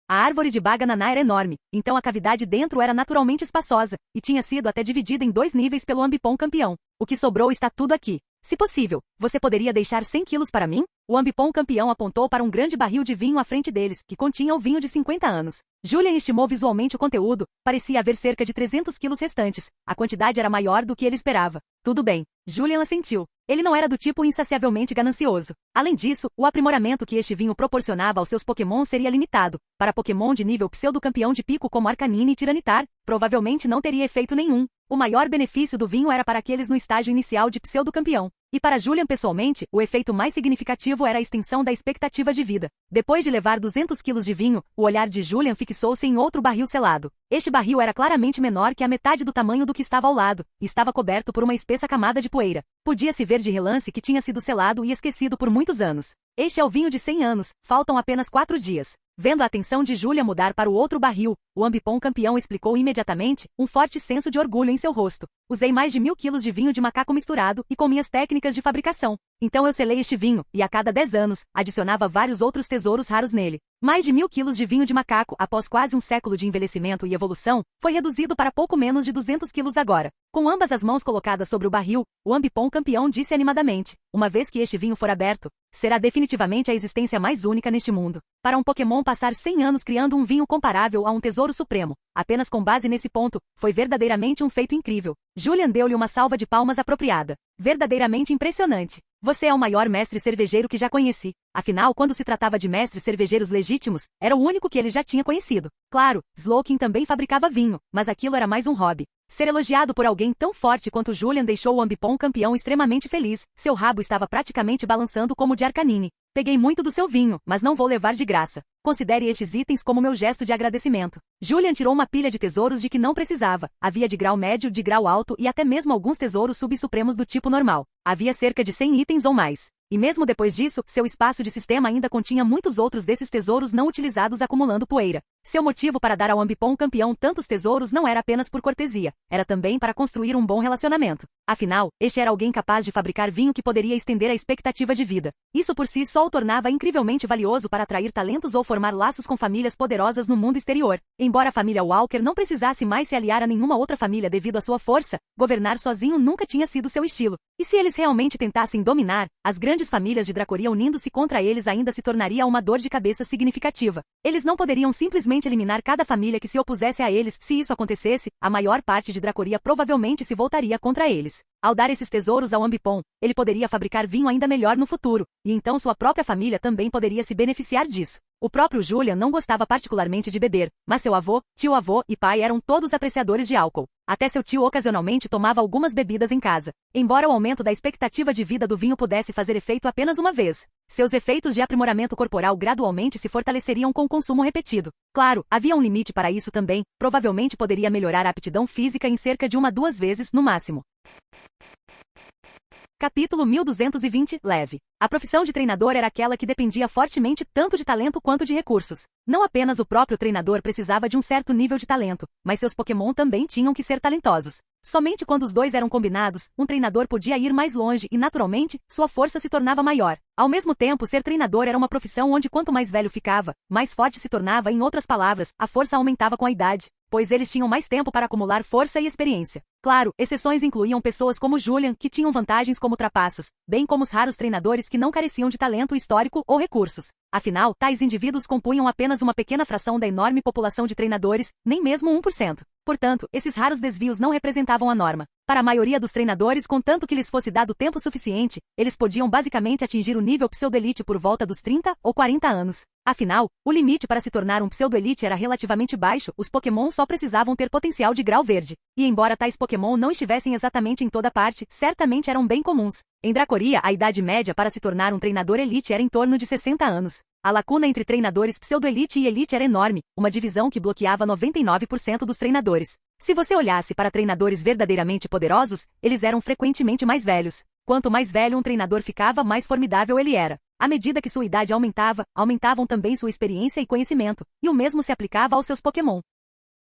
A árvore de Bagananá era enorme, então a cavidade dentro era naturalmente espaçosa, e tinha sido até dividida em 2 níveis pelo Ambipom campeão. O que sobrou está tudo aqui. Se possível, você poderia deixar 100 quilos para mim? O Ambipom campeão apontou para um grande barril de vinho à frente deles, que continha o vinho de 50 anos. Julian estimou visualmente o conteúdo, parecia haver cerca de 300 quilos restantes. A quantidade era maior do que ele esperava. Tudo bem. Julian assentiu. Ele não era do tipo insaciavelmente ganancioso. Além disso, o aprimoramento que este vinho proporcionava aos seus Pokémon seria limitado. Para Pokémon de nível pseudo-campeão de pico como Arcanine e Tiranitar, provavelmente não teria efeito nenhum. O maior benefício do vinho era para aqueles no estágio inicial de pseudo-campeão. E para Julian pessoalmente, o efeito mais significativo era a extensão da expectativa de vida. Depois de levar 200 quilos de vinho, o olhar de Julian fixou-se em outro barril selado. Este barril era claramente menor que a metade do tamanho do que estava ao lado, e estava coberto por uma espessa camada de poeira. Podia-se ver de relance que tinha sido selado e esquecido por muitos anos. Este é o vinho de 100 anos, faltam apenas 4 dias. Vendo a atenção de Julia mudar para o outro barril, o ambipom campeão explicou imediatamente, um forte senso de orgulho em seu rosto. Usei mais de 1000 quilos de vinho de macaco misturado e com minhas técnicas de fabricação. Então eu selei este vinho, e a cada 10 anos, adicionava vários outros tesouros raros nele. Mais de 1000 quilos de vinho de macaco, após quase um século de envelhecimento e evolução, foi reduzido para pouco menos de 200 quilos agora. Com ambas as mãos colocadas sobre o barril, o ambipom campeão disse animadamente, uma vez que este vinho for aberto, será definitivamente a existência mais única neste mundo. Para um Pokémon passar 100 anos criando um vinho comparável a um tesouro supremo, apenas com base nesse ponto, foi verdadeiramente um feito incrível. Julian deu-lhe uma salva de palmas apropriada. Verdadeiramente impressionante. Você é o maior mestre cervejeiro que já conheci. Afinal, quando se tratava de mestres cervejeiros legítimos, era o único que ele já tinha conhecido. Claro, Slowking também fabricava vinho, mas aquilo era mais um hobby. Ser elogiado por alguém tão forte quanto Julian deixou o ambipom campeão extremamente feliz. Seu rabo estava praticamente balançando como o de Arcanine. Peguei muito do seu vinho, mas não vou levar de graça. Considere estes itens como meu gesto de agradecimento. Julian tirou uma pilha de tesouros de que não precisava. Havia de grau médio, de grau alto e até mesmo alguns tesouros subsupremos do tipo normal. Havia cerca de 100 itens ou mais. E mesmo depois disso, seu espaço de sistema ainda continha muitos outros desses tesouros não utilizados acumulando poeira. Seu motivo para dar ao ambipom campeão tantos tesouros não era apenas por cortesia, era também para construir um bom relacionamento. Afinal, este era alguém capaz de fabricar vinho que poderia estender a expectativa de vida. Isso por si só o tornava incrivelmente valioso para atrair talentos ou formar laços com famílias poderosas no mundo exterior. Embora a família Walker não precisasse mais se aliar a nenhuma outra família devido à sua força, governar sozinho nunca tinha sido seu estilo. E se eles realmente tentassem dominar, as grandes famílias de Dracoria unindo-se contra eles ainda se tornaria uma dor de cabeça significativa. Eles não poderiam simplesmente eliminar cada família que se opusesse a eles. Se isso acontecesse, a maior parte de Dracoria provavelmente se voltaria contra eles. Ao dar esses tesouros ao ambipom, ele poderia fabricar vinho ainda melhor no futuro, e então sua própria família também poderia se beneficiar disso. O próprio Julian não gostava particularmente de beber, mas seu avô, tio-avô e pai eram todos apreciadores de álcool. Até seu tio ocasionalmente tomava algumas bebidas em casa. Embora o aumento da expectativa de vida do vinho pudesse fazer efeito apenas uma vez, seus efeitos de aprimoramento corporal gradualmente se fortaleceriam com o consumo repetido. Claro, havia um limite para isso também, provavelmente poderia melhorar a aptidão física em cerca de 1 a 2 vezes no máximo. Capítulo 1220, leve. A profissão de treinador era aquela que dependia fortemente tanto de talento quanto de recursos. Não apenas o próprio treinador precisava de um certo nível de talento, mas seus Pokémon também tinham que ser talentosos. Somente quando os dois eram combinados, um treinador podia ir mais longe e, naturalmente, sua força se tornava maior. Ao mesmo tempo, ser treinador era uma profissão onde quanto mais velho ficava, mais forte se tornava. Em outras palavras, a força aumentava com a idade, pois eles tinham mais tempo para acumular força e experiência. Claro, exceções incluíam pessoas como Julian, que tinham vantagens como trapaças, bem como os raros treinadores que não careciam de talento histórico ou recursos. Afinal, tais indivíduos compunham apenas uma pequena fração da enorme população de treinadores, nem mesmo 1%. Portanto, esses raros desvios não representavam a norma. Para a maioria dos treinadores, contanto que lhes fosse dado tempo suficiente, eles podiam basicamente atingir o nível pseudo-elite por volta dos 30 ou 40 anos. Afinal, o limite para se tornar um pseudo-elite era relativamente baixo, os Pokémon só precisavam ter potencial de grau verde. E embora tais Pokémon não estivessem exatamente em toda parte, certamente eram bem comuns. Em Dracoria, a idade média para se tornar um treinador elite era em torno de 60 anos. A lacuna entre treinadores pseudo-elite e elite era enorme, uma divisão que bloqueava 99% dos treinadores. Se você olhasse para treinadores verdadeiramente poderosos, eles eram frequentemente mais velhos. Quanto mais velho um treinador ficava, mais formidável ele era. À medida que sua idade aumentava, aumentavam também sua experiência e conhecimento, e o mesmo se aplicava aos seus Pokémon.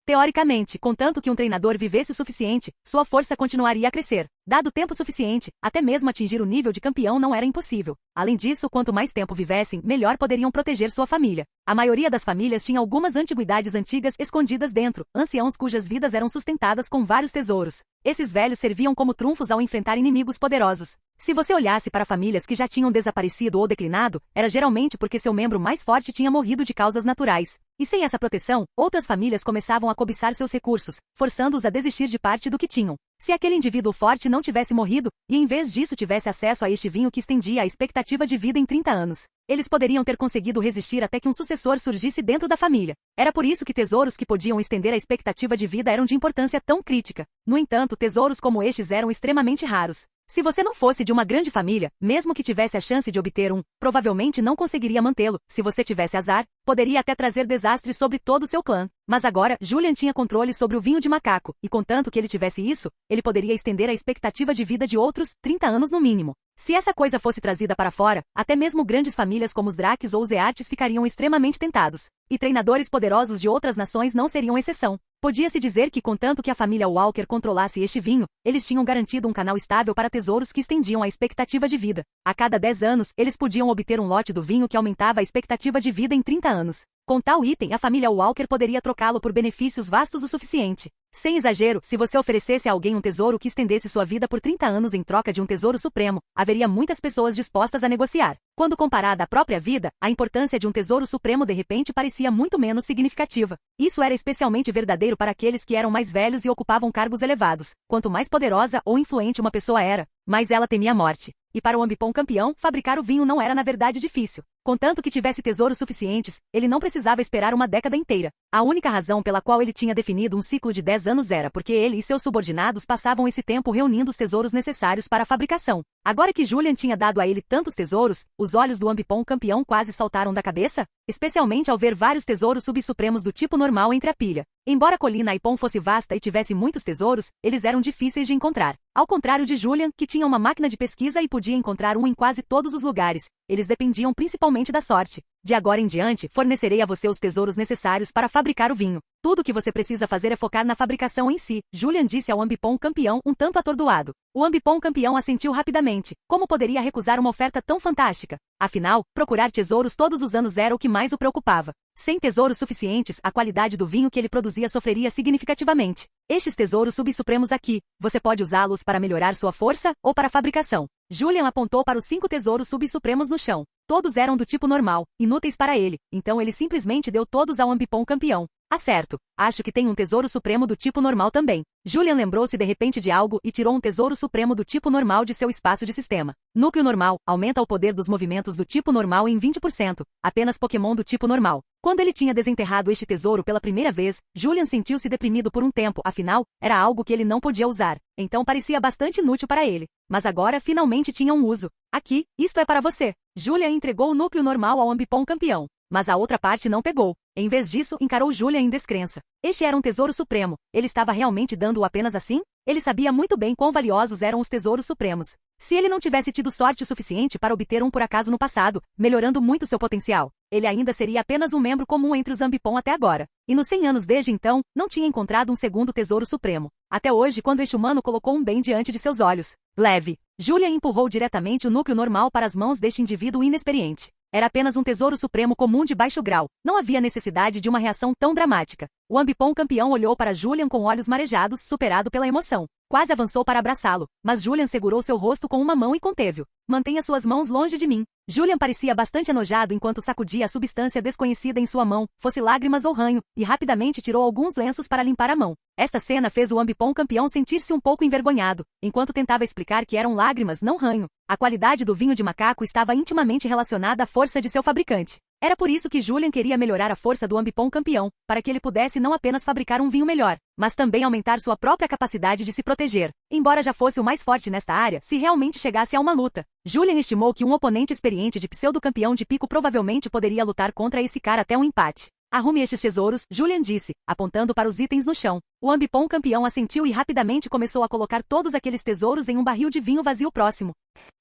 Teoricamente, contanto que um treinador vivesse o suficiente, sua força continuaria a crescer. Dado tempo suficiente, até mesmo atingir o nível de campeão não era impossível. Além disso, quanto mais tempo vivessem, melhor poderiam proteger sua família. A maioria das famílias tinha algumas antiguidades antigas escondidas dentro, anciãos cujas vidas eram sustentadas com vários tesouros. Esses velhos serviam como trunfos ao enfrentar inimigos poderosos. Se você olhasse para famílias que já tinham desaparecido ou declinado, era geralmente porque seu membro mais forte tinha morrido de causas naturais. E sem essa proteção, outras famílias começavam a cobiçar seus recursos, forçando-os a desistir de parte do que tinham. Se aquele indivíduo forte não tivesse morrido, e em vez disso tivesse acesso a este vinho que estendia a expectativa de vida em 30 anos, eles poderiam ter conseguido resistir até que um sucessor surgisse dentro da família. Era por isso que tesouros que podiam estender a expectativa de vida eram de importância tão crítica. No entanto, tesouros como estes eram extremamente raros. Se você não fosse de uma grande família, mesmo que tivesse a chance de obter um, provavelmente não conseguiria mantê-lo. Se você tivesse azar, poderia até trazer desastres sobre todo o seu clã. Mas agora, Julian tinha controle sobre o vinho de macaco, e contanto que ele tivesse isso, ele poderia estender a expectativa de vida de outros 30 anos no mínimo. Se essa coisa fosse trazida para fora, até mesmo grandes famílias como os Drakes ou os Earths ficariam extremamente tentados. E treinadores poderosos de outras nações não seriam exceção. Podia-se dizer que, contanto que a família Walker controlasse este vinho, eles tinham garantido um canal estável para tesouros que estendiam a expectativa de vida. A cada 10 anos, eles podiam obter um lote do vinho que aumentava a expectativa de vida em 30 anos. Com tal item, a família Walker poderia trocá-lo por benefícios vastos o suficiente. Sem exagero, se você oferecesse a alguém um tesouro que estendesse sua vida por 30 anos em troca de um tesouro supremo, haveria muitas pessoas dispostas a negociar. Quando comparada à própria vida, a importância de um tesouro supremo de repente parecia muito menos significativa. Isso era especialmente verdadeiro para aqueles que eram mais velhos e ocupavam cargos elevados. Quanto mais poderosa ou influente uma pessoa era, mais ela temia a morte. E para o Ambipom campeão, fabricar o vinho não era na verdade difícil. Contanto que tivesse tesouros suficientes, ele não precisava esperar uma década inteira. A única razão pela qual ele tinha definido um ciclo de 10 anos era porque ele e seus subordinados passavam esse tempo reunindo os tesouros necessários para a fabricação. Agora que Julian tinha dado a ele tantos tesouros, os olhos do Ambipom campeão quase saltaram da cabeça, especialmente ao ver vários tesouros subsupremos do tipo normal entre a pilha. Embora a colina Ipom fosse vasta e tivesse muitos tesouros, eles eram difíceis de encontrar. Ao contrário de Julian, que tinha uma máquina de pesquisa e podia encontrar um em quase todos os lugares, eles dependiam principalmente da sorte. De agora em diante, fornecerei a você os tesouros necessários para fabricar o vinho. Tudo o que você precisa fazer é focar na fabricação em si, Julian disse ao Ambipom campeão um tanto atordoado. O Ambipom campeão assentiu rapidamente. Como poderia recusar uma oferta tão fantástica? Afinal, procurar tesouros todos os anos era o que mais o preocupava. Sem tesouros suficientes, a qualidade do vinho que ele produzia sofreria significativamente. Estes tesouros subsupremos aqui, você pode usá-los para melhorar sua força ou para a fabricação. Julian apontou para os 5 tesouros subsupremos no chão. Todos eram do tipo normal, inúteis para ele, então ele simplesmente deu todos ao Ambipom campeão. Acerto. Acho que tem um tesouro supremo do tipo normal também. Julian lembrou-se de repente de algo e tirou um tesouro supremo do tipo normal de seu espaço de sistema. Núcleo normal, aumenta o poder dos movimentos do tipo normal em 20%, apenas Pokémon do tipo normal. Quando ele tinha desenterrado este tesouro pela primeira vez, Julian sentiu-se deprimido por um tempo, afinal, era algo que ele não podia usar. Então parecia bastante inútil para ele. Mas agora finalmente tinha um uso. Aqui, isto é para você. Julian entregou o núcleo normal ao Ambipom campeão. Mas a outra parte não pegou. Em vez disso, encarou Julian em descrença. Este era um tesouro supremo. Ele estava realmente dando-o apenas assim? Ele sabia muito bem quão valiosos eram os tesouros supremos. Se ele não tivesse tido sorte o suficiente para obter um por acaso no passado, melhorando muito seu potencial, ele ainda seria apenas um membro comum entre os Ambipom até agora. E nos 100 anos desde então, não tinha encontrado um segundo tesouro supremo. Até hoje, quando este humano colocou um bem diante de seus olhos. Leve. Julian empurrou diretamente o núcleo normal para as mãos deste indivíduo inexperiente. Era apenas um tesouro supremo comum de baixo grau. Não havia necessidade de uma reação tão dramática. O Ambipom campeão olhou para Julian com olhos marejados, superado pela emoção. Quase avançou para abraçá-lo, mas Julian segurou seu rosto com uma mão e conteve-o. Mantenha suas mãos longe de mim. Julian parecia bastante enojado enquanto sacudia a substância desconhecida em sua mão, fosse lágrimas ou ranho, e rapidamente tirou alguns lenços para limpar a mão. Esta cena fez o Ambipom campeão sentir-se um pouco envergonhado, enquanto tentava explicar que eram lágrimas, não ranho. A qualidade do vinho de macaco estava intimamente relacionada à força de seu fabricante. Era por isso que Julian queria melhorar a força do Ambipom campeão, para que ele pudesse não apenas fabricar um vinho melhor, mas também aumentar sua própria capacidade de se proteger. Embora já fosse o mais forte nesta área, se realmente chegasse a uma luta, Julian estimou que um oponente experiente de pseudo-campeão de pico provavelmente poderia lutar contra esse cara até um empate. Arrume estes tesouros, Julian disse, apontando para os itens no chão. O Ambipom campeão assentiu e rapidamente começou a colocar todos aqueles tesouros em um barril de vinho vazio próximo.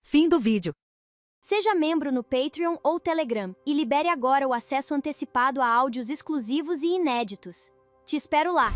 Fim do vídeo. Seja membro no Patreon ou Telegram e libere agora o acesso antecipado a áudios exclusivos e inéditos. Te espero lá!